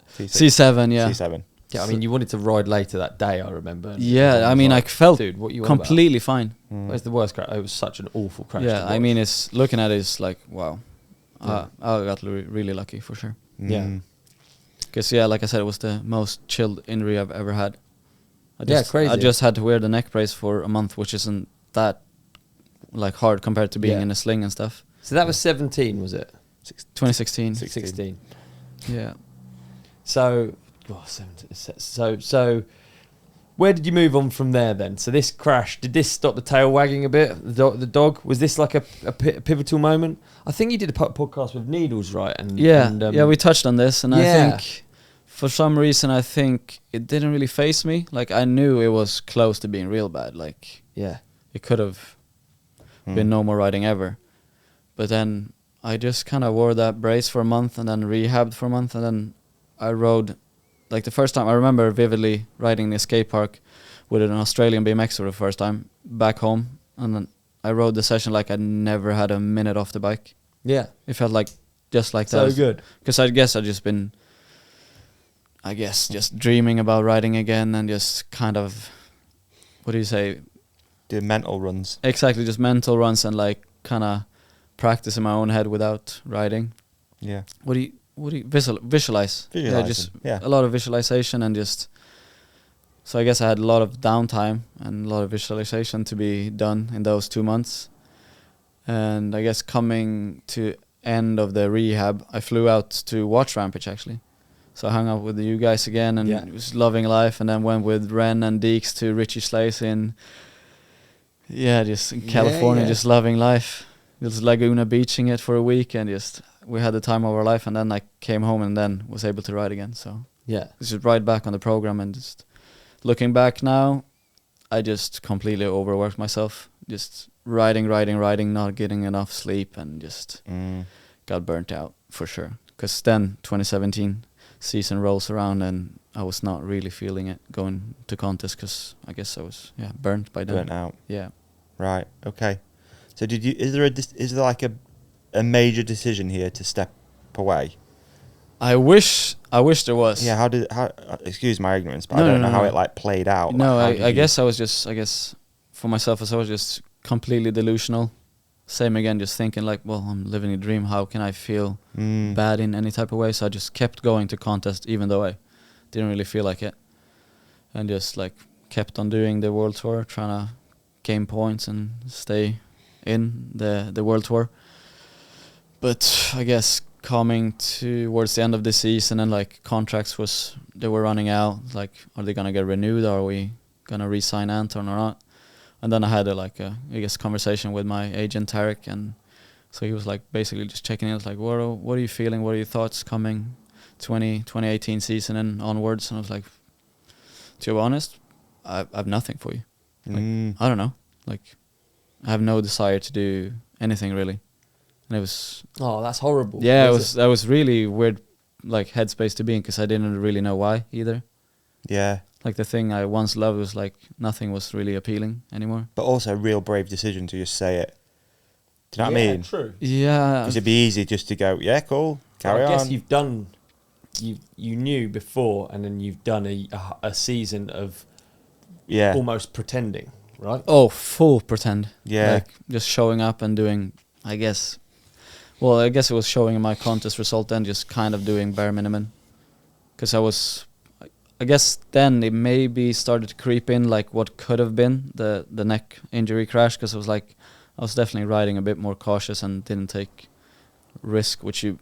C7, yeah. C7. Yeah, I mean, you wanted to ride later that day, I remember. Yeah, I mean, I felt completely fine. Where's the worst crash? It was such an awful crash. Yeah, I mean, it's looking at it, it's like, wow. I got really lucky for sure. Yeah. Because, like I said, it was the most chilled injury I've ever had. Crazy. I just had to wear the neck brace for a month, which isn't that like hard compared to being in a sling and stuff. So that was 17, was it? 2016. 16. Yeah. So, so where did you move on from there then? So this crash, did this stop the tail wagging a bit? The dog? Was this like a pivotal moment? I think you did a podcast with Needles, right? And we touched on this, and I think for some reason I think it didn't really faze me. Like I knew it was close to being real bad. Like it could have been no more riding ever. But then I just kind of wore that brace for a month and then rehabbed for a month, and then I rode. Like the first time I remember vividly riding the skate park with an Australian BMX for the first time back home, and then I rode the session like I never had a minute off the bike. Yeah, it felt like just like that. So good. Because I guess I'd just been, just dreaming about riding again and just kind of, what do you say? Do mental runs. Exactly, just mental runs and like kind of practice in my own head without riding. Yeah. What do you visualize? A lot of visualization and just. So I guess I had a lot of downtime and a lot of visualization to be done in those 2 months. And I guess coming to end of the rehab, I flew out to watch Rampage actually. So I hung out with you guys again and was loving life, and then went with Ren and Deeks to Richie Slay's in just in California, just loving life. Just Laguna beaching it for a week, and just we had the time of our life. And then I came home and then was able to ride again. So just ride back on the program, and just looking back now, I just completely overworked myself. Just riding, not getting enough sleep, and just got burnt out for sure. Because then 2017 season rolls around, and I was not really feeling it going to contest, because I guess I was burnt by then. Burnt out. Yeah. Right. Okay. So is there like a major decision here to step away? I wish there was. Yeah. How? Excuse my ignorance, but I don't know how it like played out. No, I guess for myself, I was just completely delusional. Same again, just thinking like, well, I'm living a dream. How can I feel bad in any type of way? So I just kept going to contest, even though I didn't really feel like it, and just like kept on doing the world tour, trying to gain points and stay in the world tour. But I guess coming towards the end of the season, and like contracts they were running out, like are they gonna get renewed, or are we gonna re-sign Anton or not? And then I had a conversation with my agent Tarek, and so he was like basically just checking in. I was like, what are you feeling? What are your thoughts coming 2018 season and onwards? And I was like, to be honest, I have nothing for you. Like, I don't know. Like, I have no desire to do anything really. And it was... Oh, that's horrible. Yeah, that was really weird, like, headspace to be in, because I didn't really know why either. Yeah. Like, the thing I once loved was, like, nothing was really appealing anymore. But also a real brave decision to just say it. Do you know what I mean? True. Yeah. Because it'd be easy just to go, yeah, cool, carry on. I guess you've done... You knew before, and then you've done a season of almost pretending, right? Oh, full pretend. Yeah. Like, just showing up and doing, I guess it was showing in my contest result, and just kind of doing bare minimum. Because I guess then it maybe started to creep in, like what could have been the neck injury crash, because I was definitely riding a bit more cautious and didn't take risk, which you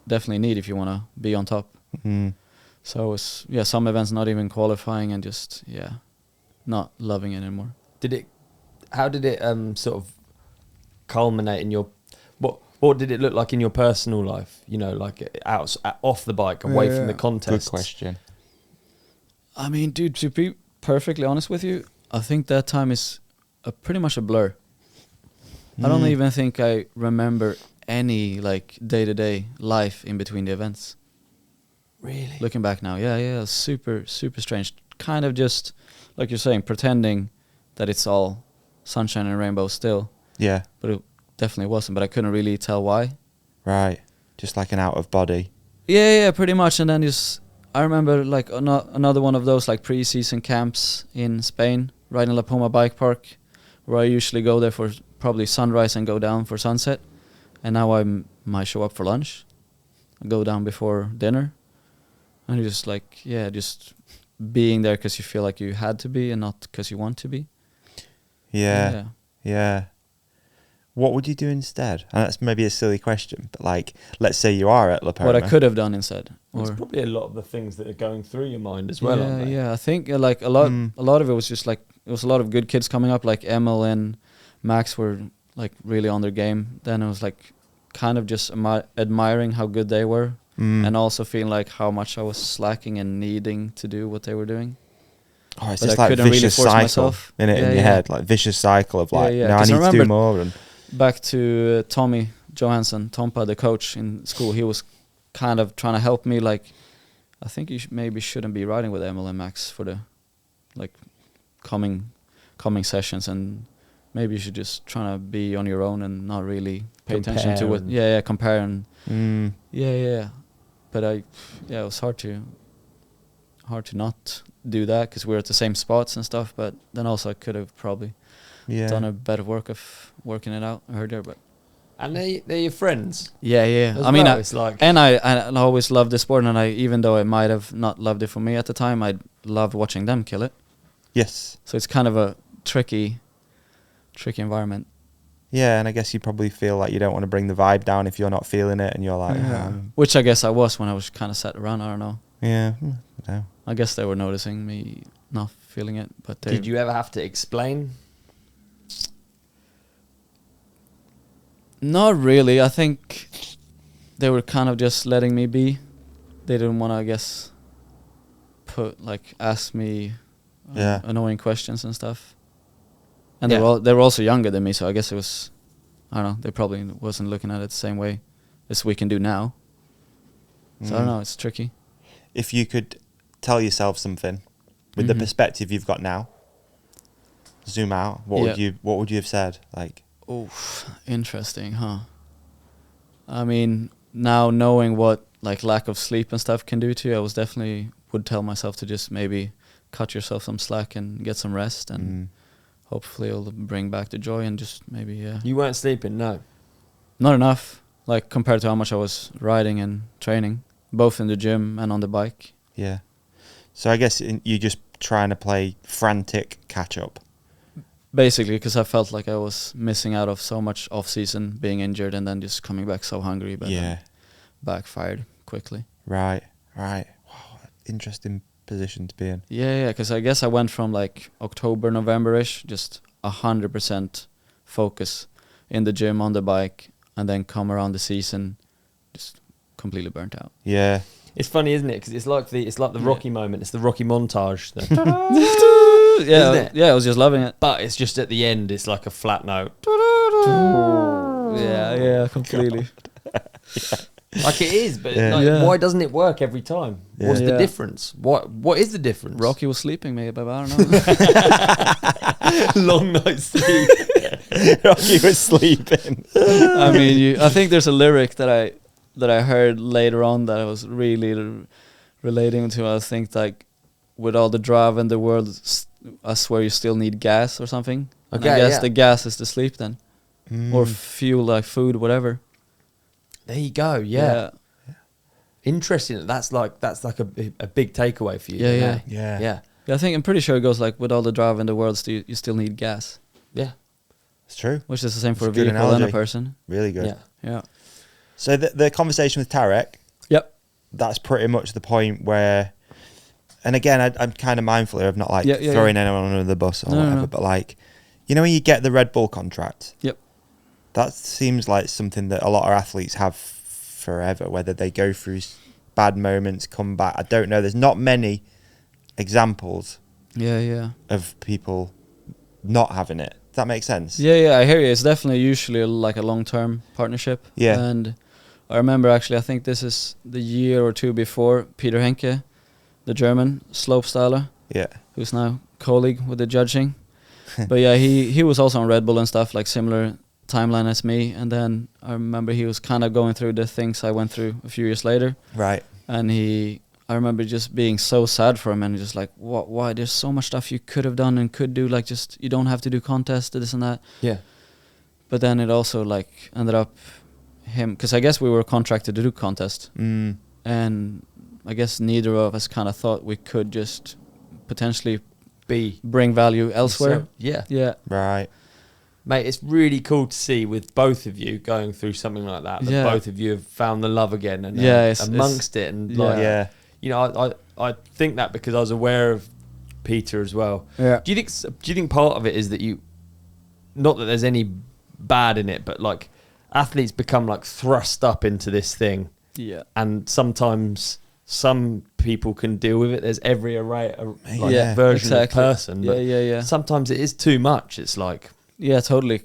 definitely need if you want to be on top. So it was some events not even qualifying, and just not loving it anymore. How did it sort of culminate in your what did it look like in your personal life, you know, like off the bike, away from the contest? Good question. I mean, dude, to be perfectly honest with you, I think that time is pretty much a blur. I don't even think I remember any like day-to-day life in between the events. Really? Looking back now, yeah, super strange. Kind of just like you're saying, pretending that it's all sunshine and rainbows still. Yeah. But it definitely wasn't. But I couldn't really tell why. Right. Just like an out of body. Yeah, pretty much. And then I remember like another one of those like pre-season camps in Spain, right in La Poma Bike Park, where I usually go there for probably sunrise and go down for sunset. And now I might show up for lunch, I go down before dinner, and you're just like, just being there because you feel like you had to be and not because you want to be. Yeah. What would you do instead? And that's maybe a silly question, but like, let's say you are at La Poma. What I could have done instead. It's probably a lot of the things that are going through your mind as well, aren't they? Yeah, I think like a lot of it was just like, it was a lot of good kids coming up, like Emil and Max were like really on their game. Then it was like kind of just admiring how good they were, and also feeling like how much I was slacking and needing to do what they were doing. Oh, it's just like vicious cycle in your head, like vicious cycle of like, no, I need to do more. And back to Tommy Johansson, Tompa, the coach in school, he was kind of trying to help me. Like, I think you maybe shouldn't be riding with Emil and Max for the like coming sessions, and maybe you should just try to be on your own and not really pay attention to what. Compare and But it was hard to not do that because we're at the same spots and stuff. But then also I could have probably done a better work of working it out. I heard there, but and they're your friends. Yeah. I mean, it's like, and I always loved the sport, and even though I might have not loved it for me at the time, I loved watching them kill it. Yes. So it's kind of a tricky environment. Yeah, and I guess you probably feel like you don't want to bring the vibe down if you're not feeling it, and you're like, which I guess I was when I was kind of sat around. I don't know. Yeah, no. I guess they were noticing me not feeling it, but did you ever have to explain? Not really. I think they were kind of just letting me be. They didn't want to, I guess, ask me annoying questions and stuff. And they were also younger than me, so I guess it was, I don't know, they probably wasn't looking at it the same way as we can do now. So I don't know, it's tricky. If you could tell yourself something with the perspective you've got now, zoom out, what would you have said? Like, interesting, huh? I mean, now knowing what like lack of sleep and stuff can do to you, I would tell myself to just maybe cut yourself some slack and get some rest, and hopefully it'll bring back the joy, and just maybe You weren't sleeping, no? Not enough, like compared to how much I was riding and training, both in the gym and on the bike. Yeah. So I guess you're just trying to play frantic catch up. Basically, because I felt like I was missing out of so much off season, being injured, and then just coming back so hungry, but then backfired quickly. Right. Wow, interesting position to be in. Yeah, because I guess I went from like October, November-ish, just 100% focus in the gym, on the bike, and then come around the season, just completely burnt out. Yeah. It's funny, isn't it? Because it's like the Rocky moment. It's the Rocky montage. I was just loving it. But it's just at the end, it's like a flat note. Yeah, completely. Like it is, but why doesn't it work every time? Yeah. What's the difference? What is the difference? Rocky was sleeping, maybe, but I don't know. Long night's sleep. Rocky was sleeping. I mean, I think there's a lyric that I heard later on that I was really relating to. I think like, with all the drive in the world, I swear you still need gas or something. Okay, and I guess the gas is the sleep then, or fuel like food, whatever. There you go. Yeah. Interesting. That's like a big takeaway for you. Yeah. I think I'm pretty sure it goes like, with all the drive in the world, you still need gas. Yeah, it's true. Which is the same for a vehicle and a person. Really good. Yeah. So the conversation with Tarek. Yep. That's pretty much the point where, and again, I'm kind of mindful here of not like throwing anyone under the bus or whatever, but like, you know, when you get the Red Bull contract. Yep. That seems like something that a lot of athletes have forever, whether they go through bad moments, come back. I don't know. There's not many examples Yeah. of people not having it. Does that make sense? Yeah, I hear you. It's definitely usually like a long-term partnership. Yeah. And I remember actually, I think this is the year or two before, Peter Henke, the German slopestyler, who's now colleague with the judging. But yeah, he was also on Red Bull and stuff, like similar timeline as me. And then I remember he was kind of going through the things I went through a few years later. Right. And I remember just being so sad for him and just like, why? There's so much stuff you could have done and could do. Like, just, you don't have to do contests, this and that. Yeah. But then it also like ended up him, because I guess we were contracted to do contest. And I guess neither of us kind of thought we could just potentially bring value elsewhere. So, yeah. Yeah. Right. Mate, it's really cool to see with both of you going through something like that both of you have found the love again and amongst it. And like, you know, I think that because I was aware of Peter as well. Yeah. Do you think part of it is that not that there's any bad in it, but like athletes become like thrust up into this thing. Yeah. And sometimes some people can deal with it. There's every version of person. But sometimes it is too much. It's like... Yeah, totally.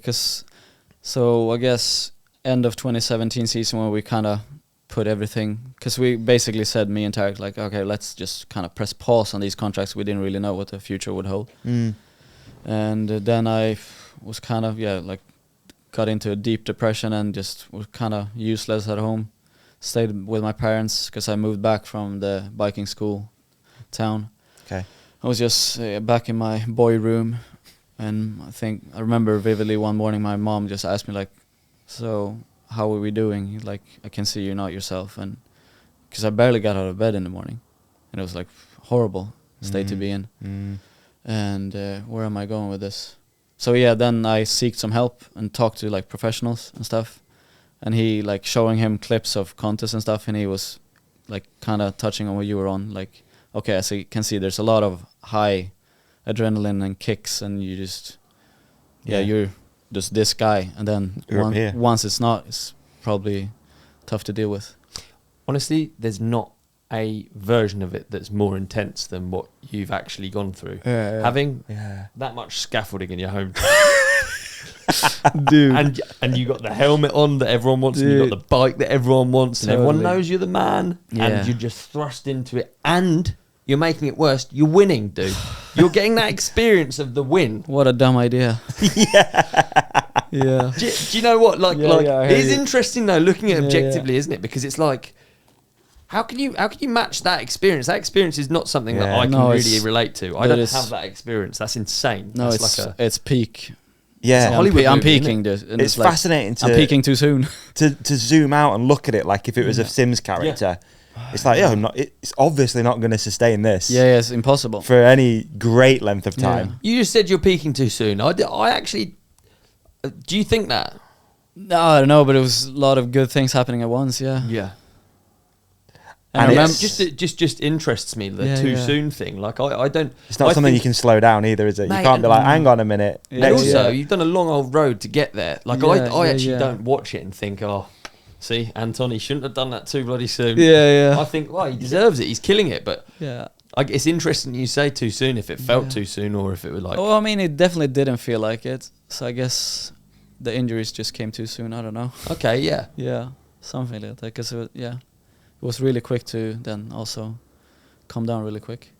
So I guess end of 2017 season when we kind of put everything... Because we basically said, me and Tarek, like, okay, let's just kind of press pause on these contracts. We didn't really know what the future would hold. And then I was kind of, like... got into a deep depression and just was kind of useless at home. Stayed with my parents because I moved back from the biking school town. Okay. I was just back in my boy room, and I remember vividly one morning my mom just asked me like, "So how are we doing? Like, I can see you're not yourself," and because I barely got out of bed in the morning, and it was like horrible state to be in. And where am I going with this? So then I seeked some help and talked to like professionals and stuff, and he like showing him clips of contests and stuff, and he was like kind of touching on what you were on, like, okay, I can see there's a lot of high adrenaline and kicks, and you just you're just this guy, and then once it's not, it's probably tough to deal with. Honestly, there's not a version of it that's more intense than what you've actually gone through. Having that much scaffolding in your home, dude, and you got the helmet on that everyone wants, and you got the bike that everyone wants, and everyone knows you're the man, and you're just thrust into it, and you're making it worse. You're winning, dude. You're getting that experience of the win. What a dumb idea. Yeah. Do you know what? Like, it is interesting though, looking at it objectively, isn't it? Because it's like, how can you match that experience? That experience is not something that I can really relate to. I don't have that experience. That's insane. No, that's it's peak. Yeah, Hollywood I'm movie, peaking. It's fascinating. I'm peaking too soon. to zoom out and look at it like if it was a Sims character. It's like, it's obviously not going to sustain this. Yeah, it's impossible for any great length of time. You just said you're peaking too soon. I actually, do you think that? No, I don't know, but it was a lot of good things happening at once. Yeah. And it just interests me, the too soon thing. Like I don't. It's not something you can slow down either, is it? Mate, you can't be like, hang on a minute. And also, you've done a long old road to get there. Like I actually don't watch it and think, see, Anton, he shouldn't have done that too bloody soon. Yeah. I think, he deserves it. He's killing it. But it's interesting you say too soon, if it felt too soon or if it was like... Well, I mean, it definitely didn't feel like it. So I guess the injuries just came too soon. I don't know. Okay, yeah. Yeah, something like that. Because, it was really quick to then also come down really quick.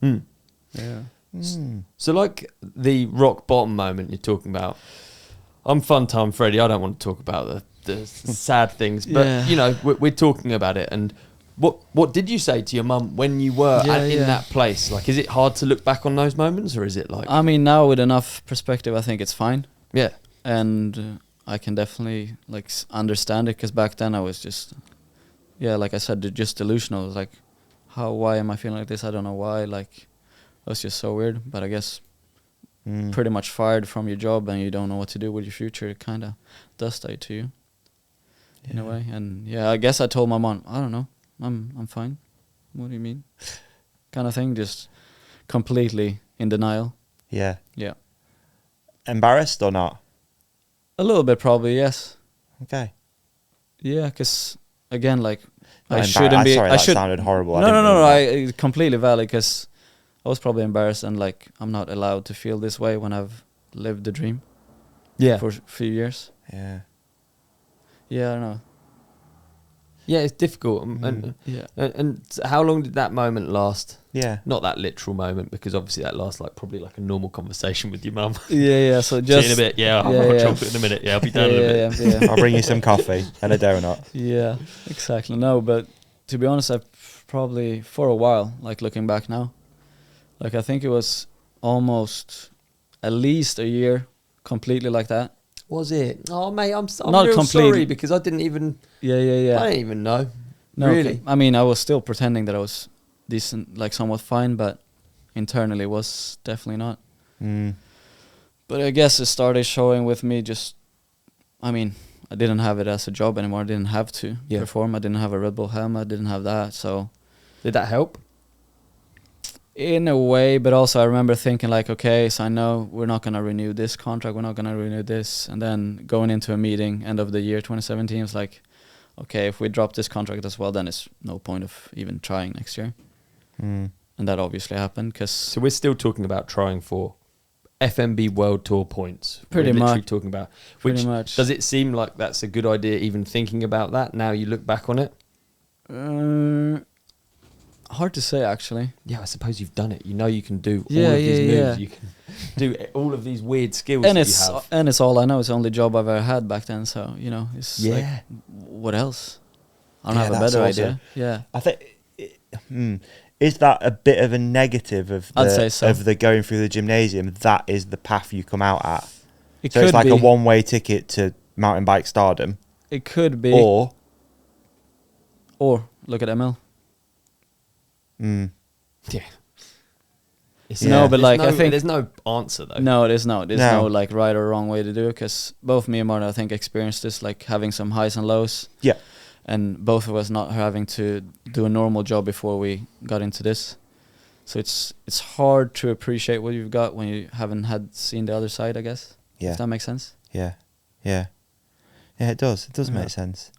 Yeah. So like the rock bottom moment you're talking about, I'm Fun Time Freddy. I don't want to talk about the sad things, but we're talking about it. And what did you say to your mum when you were in that place? Like, is it hard to look back on those moments, or is it like? I mean, now with enough perspective, I think it's fine. Yeah, and I can definitely like understand it, because back then I was just, like I said, just delusional. It was like, why am I feeling like this? I don't know why. Like, it was just so weird. But I guess pretty much fired from your job and you don't know what to do with your future, it kind of does that to you in a way. And I guess I told my mom, I don't know, I'm fine. What do you mean? Kind of thing, just completely in denial. Yeah. Embarrassed or not? A little bit, probably, yes. Okay. Yeah, because again, like, I shouldn't be. Sorry, that sounded horrible. No, I completely valid, because I was probably embarrassed and like I'm not allowed to feel this way when I've lived the dream. Yeah. For a few years. Yeah. Yeah, I don't know. Yeah, it's difficult. And how long did that moment last? Yeah. Not that literal moment, because obviously that lasts like probably like a normal conversation with your mum. Yeah. So just in a bit. Yeah, I'll have chocolate in a minute. Yeah, I'll be down in a bit. Yeah. I'll bring you some coffee and a donut. Yeah, exactly. No, but to be honest, I've probably for a while, like looking back now, like I think it was almost at least a year completely like that. Was it? Oh, mate, I'm not real completely. sorry, because I didn't even. Yeah. I didn't even know. No, really. I mean, I was still pretending that I was decent, like somewhat fine, but internally was definitely not. But I guess it started showing with me just, I mean, I didn't have it as a job anymore. I didn't have to perform. I didn't have a Red Bull helmet. I didn't have that. So did that help? In a way, but also I remember thinking like, okay, so I know we're not going to renew this contract. We're not going to renew this. And then going into a meeting, end of the year 2017, it's like, okay, if we drop this contract as well, then it's no point of even trying next year. And that obviously happened. So we're still talking about trying for FMB World Tour points. Pretty much. Talking about. Pretty much. Does it seem like that's a good idea, even thinking about that, now you look back on it? Hard to say, actually. Yeah, I suppose you've done it. You know you can do all of these moves. Yeah. You can do all of these weird skills and that it's, you have. And it's all I know. It's the only job I've ever had back then. So, you know, it's like, what else? I don't have a better idea. Yeah. I think, is that a bit of a negative of the, I'd say so. of the going through the gymnasium? That is the path you come out at. It so could it's like be a one-way ticket to mountain bike stardom. It could be. Or look at Emil. Yeah. No, but like, I think there's no answer though. No, there's no like right or wrong way to do it, because both me and Martin, I think, experienced this, like having some highs and lows. Yeah. And both of us not having to do a normal job before we got into this. So it's hard to appreciate what you've got when you haven't seen the other side, I guess. Yeah. Does that make sense? Yeah, it does. It does make sense.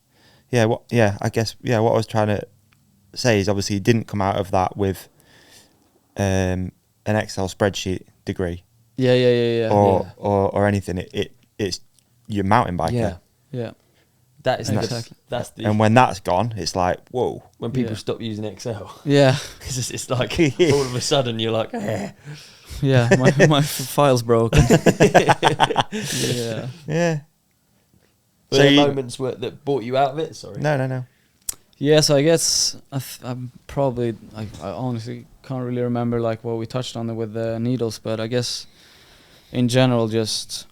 I guess what I was trying to say is, obviously you didn't come out of that with an Excel spreadsheet degree. Or anything. It's your mountain biker. Yeah. That is exactly. That's the. And when that's gone, it's like, whoa. When people stop using Excel. Yeah. Because it's like all of a sudden you're like, Yeah, my file's broken. Yeah. Were there moments that brought you out of it? Sorry. No. Yeah, so I guess I'm probably, I honestly can't really remember like what we touched on with the needles, but I guess in general, just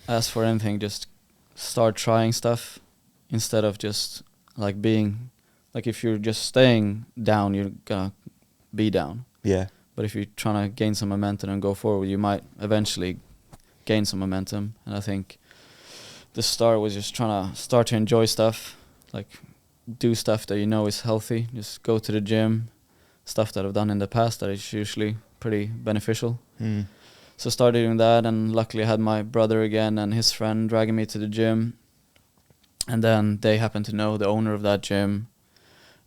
as for anything, just start trying stuff instead of just like being, like if you're just staying down, you're gonna be down. Yeah. But if you're trying to gain some momentum and go forward, you might eventually gain some momentum. And I think the start was just trying to start to enjoy stuff, like do stuff that you know is healthy. Just go to the gym, stuff that I've done in the past that is usually pretty beneficial. So started doing that, and luckily I had my brother again and his friend dragging me to the gym. And then they happened to know the owner of that gym.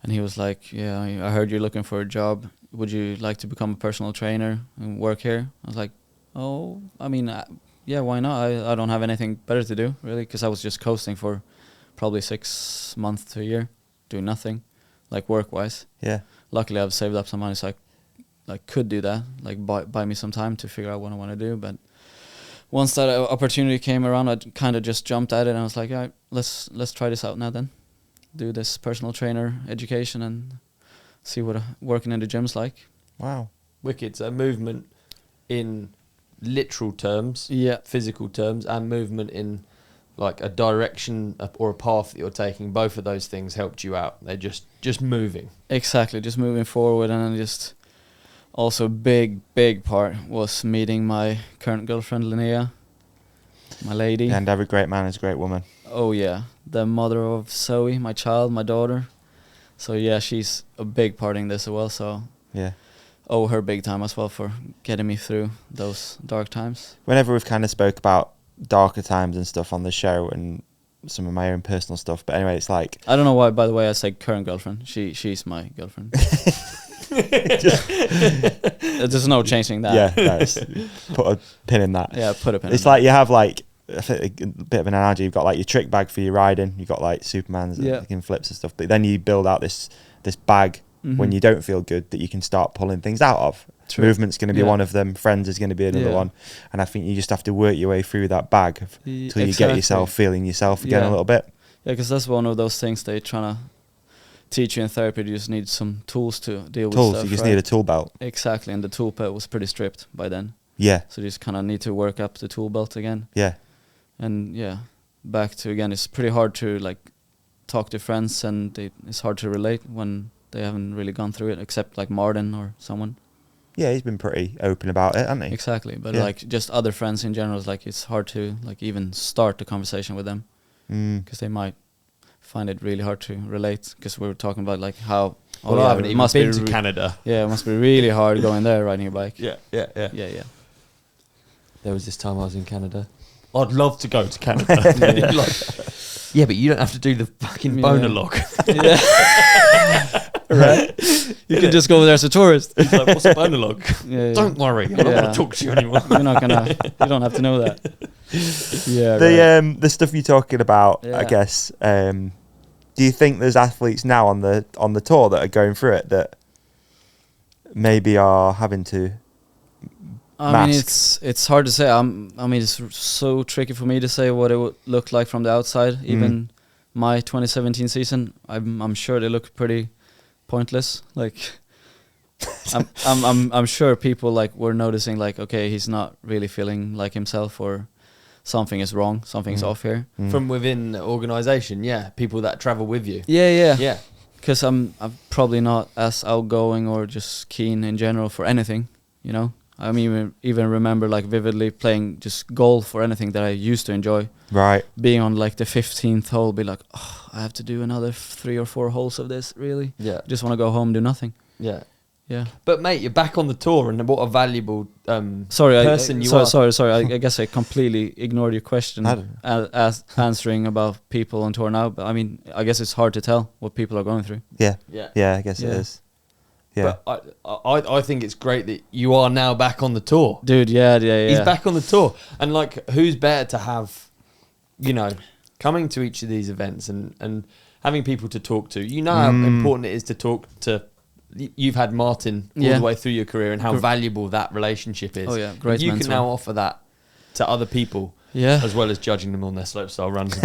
And he was like, yeah, I heard you're looking for a job. Would you like to become a personal trainer and work here? I was like, oh, I mean, yeah, why not? I don't have anything better to do, really, because I was just coasting for probably 6 months to a year, doing nothing, like work-wise. Yeah. Luckily, I've saved up some money, so I could do that, like buy me some time to figure out what I want to do. But once that opportunity came around, I kind of just jumped at it, and I was like, all right, let's try this out now then. Do this personal trainer education and see what working in the gym's like. Wow. Wicked. So movement in literal terms, physical terms, and movement in like a direction or a path that you're taking. Both of those things helped you out. They're just moving. Exactly, just moving forward. And then just also big part was meeting my current girlfriend, Linnea, my lady. And every great man is a great woman. Oh yeah, the mother of Zoe, my child, my daughter. So yeah, she's a big part in this as well. So yeah, owe her big time as well for getting me through those dark times. Whenever we've kind of spoke about darker times and stuff on the show and some of my own personal stuff, but anyway, it's like, I don't know why, by the way, I say current girlfriend. She's my girlfriend. There's no changing that. Yeah, put a pin in that. Yeah, put a pin. It's like you have like I think a bit of an analogy. You've got like your trick bag for your riding. You've got like Superman's and flips and stuff. But then you build out this bag when you don't feel good that you can start pulling things out of. True. Movement's going to be one of them. Friends is going to be another one. And I think you just have to work your way through that bag until you get yourself feeling yourself again a little bit. Yeah, because that's one of those things they're trying to teach you in therapy. You just need some tools to deal with stuff. You just need a tool belt. Exactly, and the tool belt was pretty stripped by then. Yeah. So you just kind of need to work up the tool belt again. Yeah. And back to again, it's pretty hard to like talk to friends, and it's hard to relate when they haven't really gone through it, except like Martin or someone. Yeah, he's been pretty open about it, hasn't he? Exactly, but like just other friends in general, it's hard to like even start the conversation with them because they might find it really hard to relate. Because we were talking about like how I haven't even been to Canada. Yeah, it must be really hard going there riding your bike. Yeah. There was this time I was in Canada. I'd love to go to Canada. Yeah, but you don't have to do the fucking boner lock. Right? You can just go there as a tourist. He's like, what's a boner lock? Don't worry, I don't want to talk to you anymore. You don't have to know that. The stuff you're talking about, I guess, do you think there's athletes now on the tour that are going through it that maybe are having to I mean, it's hard to say. I mean, it's so tricky for me to say what it would look like from the outside. Even my 2017 season, I'm sure they look pretty pointless. Like, I'm sure people like were noticing like, okay, he's not really feeling like himself, or something is wrong, something's off here. From within the organisation, people that travel with you. Yeah. Because I'm probably not as outgoing or just keen in general for anything, you know. I mean, even remember like vividly playing just golf or anything that I used to enjoy. Right. Being on like the 15th hole, be like, oh, I have to do another 3 or 4 holes of this, really? Yeah. Just want to go home, do nothing. Yeah. Yeah. But mate, you're back on the tour, and what a valuable person you are. Sorry. I guess I completely ignored your question as answering about people on tour now. But I mean, I guess it's hard to tell what people are going through. Yeah, I guess it is. Yeah. But I think it's great that you are now back on the tour. Dude, yeah. He's back on the tour. And like, who's better to have, you know, coming to each of these events and having people to talk to. You know how important it is to talk to. You've had Martin all the way through your career, and how valuable that relationship is. Oh yeah, great You mentor. can now offer that to other people. Yeah. As well as judging them on their slopestyle runs.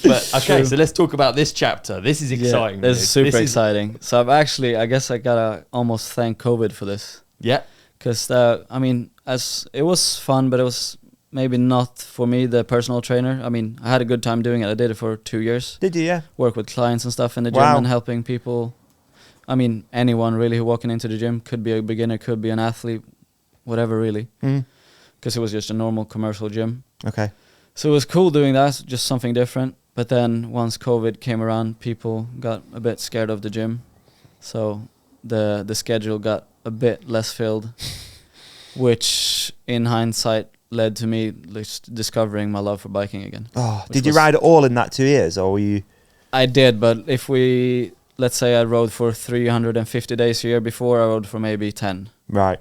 But okay, so let's talk about this chapter. This is exciting. This is super exciting. So I guess I gotta almost thank COVID for this. Yeah. Because I mean, as it was fun, but it was maybe not for me, the personal trainer. I mean, I had a good time doing it. I did it for 2 years. Did you? Yeah. Work with clients and stuff in the gym and helping people. I mean, anyone really who walking into the gym, could be a beginner, could be an athlete, whatever really. Because it was just a normal commercial gym. Okay. So it was cool doing that, just something different. But then once COVID came around, people got a bit scared of the gym. So the schedule got a bit less filled, which in hindsight led to me discovering my love for biking again. Oh, did you ride it all in that 2 years, or were you? I did, but let's say I rode for 350 days a year before, I rode for maybe 10. Right.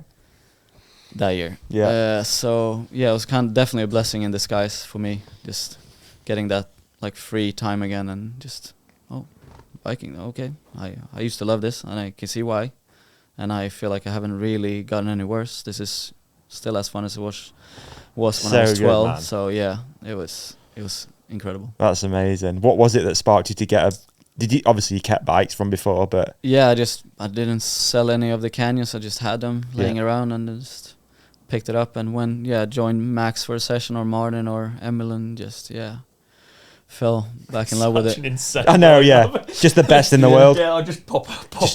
That year. Yeah. So yeah, it was definitely a blessing in disguise for me, just getting that like free time again, and just biking. Okay, I used to love this, and I can see why, and I feel like I haven't really gotten any worse. This is still as fun as it was when I was 12. Good, so yeah, it was incredible. That's amazing. What was it that sparked you to get Did you obviously you kept bikes from before, but yeah, I didn't sell any of the Canyons. I just had them laying around and just picked it up, and joined Max for a session, or Martin or Emil, and just fell back in love with it. I know, just the best in the world. Yeah, I'll just pop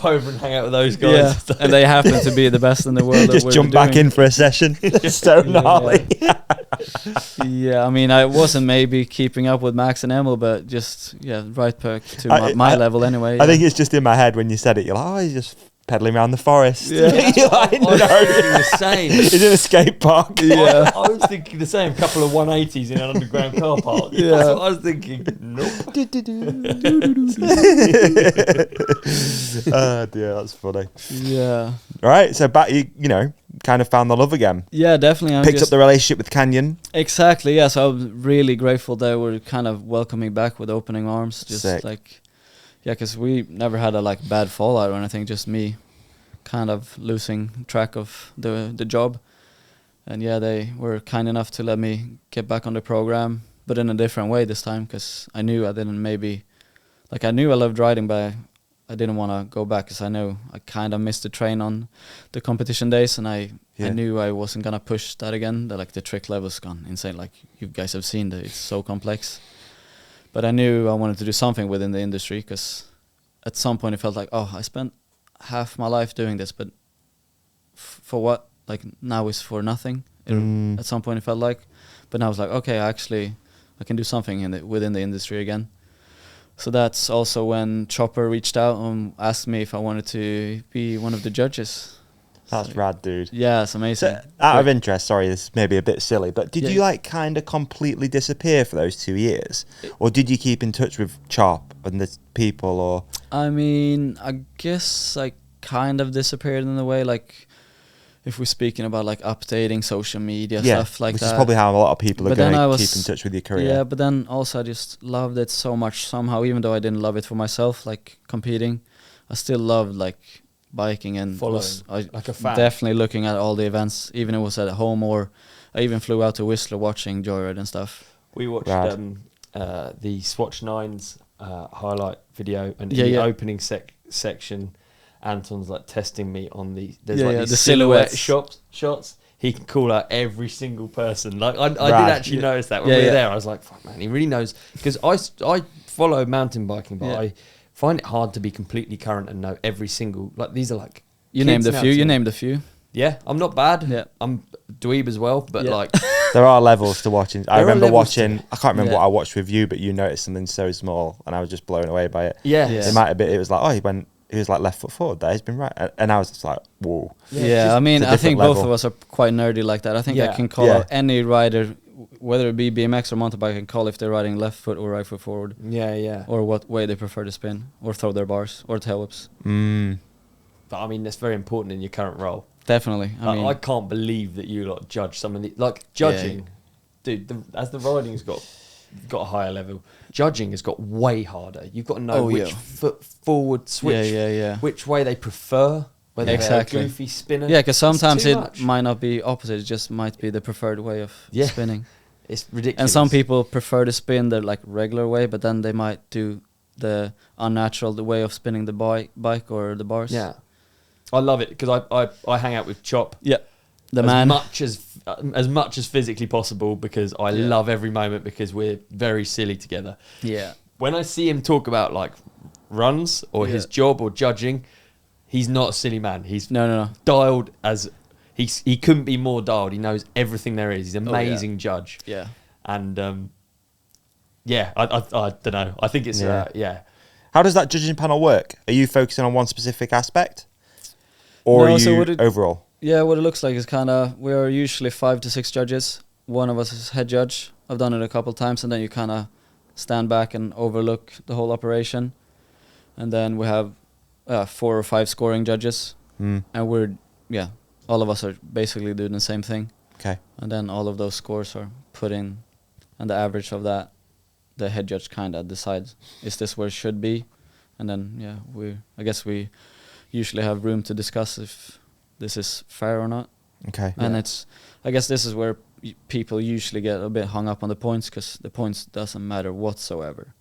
over and hang out with those guys. Yeah, and they happen to be the best in the world. Just jump back in for a session. So gnarly. Yeah, I mean, I wasn't maybe keeping up with Max and Emil, but just right back to my level anyway. I think it's just in my head when you said it. You're like, oh, he's just pedaling around the forest. Yeah. You're like, I was thinking the same. He's in a skate park. Yeah. I was thinking the same. Couple of 180s in an underground car park. Yeah. That's what I was thinking. Nope. Oh dear, that's funny. Yeah. Right, so back, you know, kind of found the love again. Yeah, definitely. Picked up the relationship with Canyon. Exactly, yeah. So I'm really grateful they were kind of welcoming back with opening arms. Just Sick. like, yeah, because we never had a like bad fallout or anything. Just me kind of losing track of the job. And yeah, they were kind enough to let me get back on the program, but in a different way this time, because I knew I didn't maybe, like I knew I loved riding, but I didn't want to go back because I know I kind of missed the train on the competition days, and I knew I wasn't going to push that again. Like the trick level's gone insane. Like you guys have seen that it's so complex. But I knew I wanted to do something within the industry, because at some point it felt like, oh, I spent half my life doing this, but for what? Like now it's for nothing. At some point it felt like. But now I was like, okay, I can do something within the industry again. So that's also when Chopper reached out and asked me if I wanted to be one of the judges. That's rad, dude. Yeah, it's amazing. So, out of interest, sorry, this may be a bit silly, but did you like kind of completely disappear for those 2 years? Or did you keep in touch with Chop and the people, or? I mean, I guess I kind of disappeared in a way, like if we're speaking about like updating social media, stuff like which that. is probably how a lot of people are going to keep in touch with your career. Yeah, but then also I just loved it so much somehow, even though I didn't love it for myself, like competing. I still loved like biking and like a fan. Definitely looking at all the events, even if it was at home, or I even flew out to Whistler watching Joyride and stuff. We watched the Swatch 9's highlight video, and in the opening section, Anton's like testing me on these silhouette shots. He can call out every single person. Like I did actually notice that when we were there. I was like, fuck man, he really knows, because I follow mountain biking, but I find it hard to be completely current and know every single, like these are like you named a few. Yeah, I'm not bad. Yeah, I'm dweeb as well, but like there are levels to watching. I remember watching. I can't remember what I watched with you, but you noticed something so small, and I was just blown away by it. Yeah. It might have been. It was like, oh, he was like left foot forward there. He's been right, and I was just like, whoa. Yeah, I mean, I think both of us are quite nerdy like that. I think I can call out any rider, whether it be BMX or mountain bike, I can call if they're riding left foot or right foot forward. Yeah. Or what way they prefer to spin, or throw their bars, or tail whips. But I mean, that's very important in your current role. Definitely. I mean, I can't believe that you like judge some of the judging, dude. As the riding's got a higher level, judging has got way harder. You've got to know which foot forward switch, which way they prefer, whether they're a goofy spinner. Yeah, because sometimes it might not be opposite. It just might be the preferred way of spinning. It's ridiculous. And some people prefer to spin the like regular way, but then they might do the unnatural way of spinning the bike or the bars. Yeah. I love it because I hang out with Chop. Yeah, as much as physically possible, because I love every moment, because we're very silly together. Yeah. When I see him talk about like runs or his job or judging, he's not a silly man. He's dialed as he couldn't be more dialed. He knows everything there is. He's an amazing judge. Yeah. And I don't know. I think it's How does that judging panel work? Are you focusing on one specific aspect? Or are you overall? Yeah, what it looks like is kind of, we are usually 5 to 6 judges. One of us is head judge. I've done it a couple of times, and then you kind of stand back and overlook the whole operation. And then we have 4 or 5 scoring judges. And all of us are basically doing the same thing. Okay. And then all of those scores are put in, and the average of that, the head judge kind of decides, is this where it should be? And then, I guess we usually have room to discuss if this is fair or not. Okay. And I guess this is where people usually get a bit hung up on the points, because the points doesn't matter whatsoever.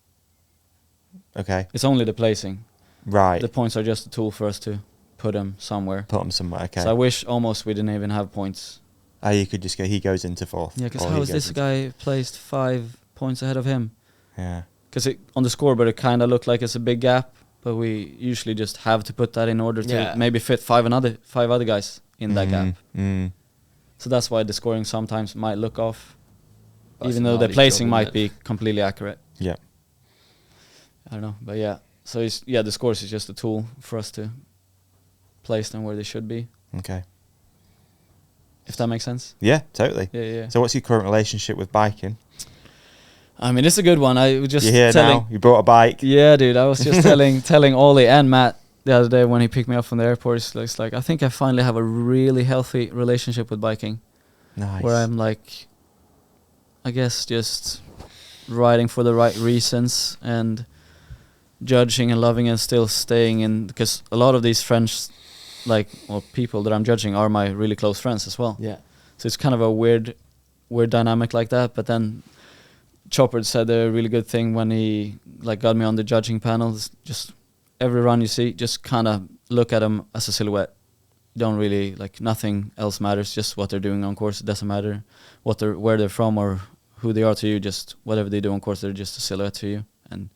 Okay. It's only the placing. Right. The points are just a tool for us to put them somewhere. Okay. So I wish almost we didn't even have points. You could just go, he goes into 4th. Yeah, because how is this guy placed 5 points ahead of him? Yeah. Because on the scoreboard it kind of looked like it's a big gap, but we usually just have to put that in order to maybe fit 5 other guys in that gap. So that's why the scoring sometimes might look off, even though the placing might be completely accurate. Yeah. I don't know, but yeah. So the scores is just a tool for us to placed and where they should be. Okay. If that makes sense. Yeah, totally. Yeah. So what's your current relationship with biking? I mean, it's a good one. I was just You're here now. You brought a bike. Yeah, dude. I was just telling Ollie and Matt the other day when he picked me up from the airport. It's like I think I finally have a really healthy relationship with biking. Nice. Where I'm like, I guess just riding for the right reasons and judging and loving and still staying in, because a lot of these friends, people that I'm judging are my really close friends as well. Yeah. So it's kind of a weird dynamic like that. But then Chopper said a really good thing when he got me on the judging panels. Just every run you see, just kind of look at them as a silhouette. Don't really nothing else matters. Just what they're doing on course. It doesn't matter where they're from or who they are to you. Just whatever they do on course, they're just a silhouette to you. And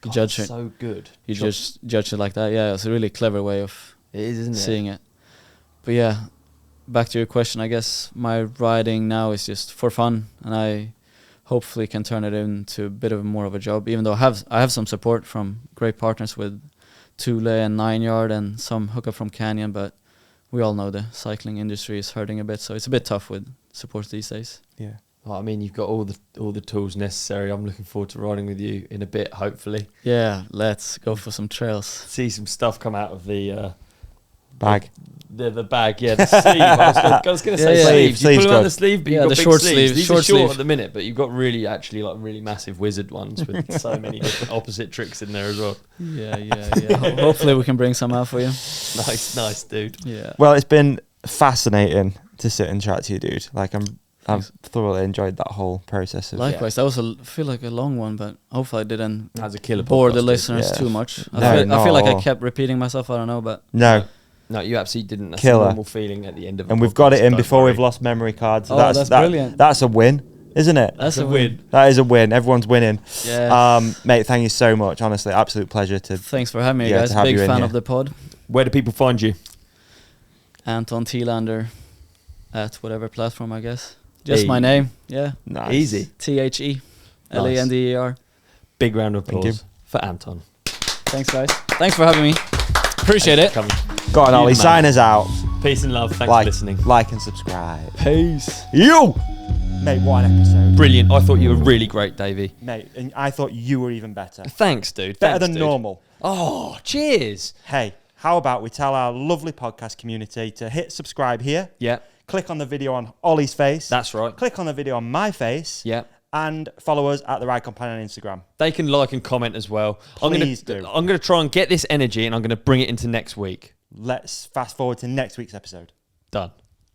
you judge it. So good. You just judge it like that. Yeah, it's a really clever way of seeing it. But yeah, back to your question. I guess my riding now is just for fun, and I hopefully can turn it into a bit of more of a job. Even though I have some support from great partners with Thule and 9 Yard and some hookup from Canyon, but we all know the cycling industry is hurting a bit, so it's a bit tough with support these days. Yeah. Well, I mean, you've got all the tools necessary. I'm looking forward to riding with you in a bit, hopefully. Yeah, let's go for some trails. See some stuff come out of the bag. The bag, yeah, the sleeve. I was going to say sleeves. You put them on the sleeve, but you've got the big short sleeves. These are short sleeve at the minute, but you've got really massive wizard ones with so many different opposite tricks in there as well. Yeah. Hopefully we can bring some out for you. Nice, dude. Yeah. Well, it's been fascinating to sit and chat to you, dude. I've thoroughly enjoyed that whole process. Likewise, that was feel like a long one, but hopefully I didn't bore the listeners too much. I feel like I kept repeating myself. I don't know, but no, you absolutely didn't. That's Killer. a normal feeling at the end of it. And we've got it in before we've lost memory cards. So that's brilliant. That's a win, isn't it? That's a win. That is a win. Everyone's winning. Yeah. Mate, thank you so much. Honestly, absolute pleasure to. Thanks for having me, guys. Big fan of the pod. Where do people find you? Anton Thelander at whatever platform, I guess. Just my name. Yeah. Nice. Easy. TheLander. Big round of applause for Anton. Thanks, guys. Thanks for having me. Appreciate it. Go on, Ollie. Sign us out. Peace and love. Thanks for listening. Like and subscribe. Peace. You! Mate, what an episode. Brilliant. I thought you were really great, Davey. Mate, and I thought you were even better. Thanks, dude. Better than normal. Oh, cheers. Hey, how about we tell our lovely podcast community to hit subscribe here. Yeah. Click on the video on Ollie's face. That's right. Click on the video on my face. Yeah. And follow us at the Ride Companion on Instagram. They can like and comment as well. Please do. I'm going to try and get this energy and I'm going to bring it into next week. Let's fast forward to next week's episode. Done.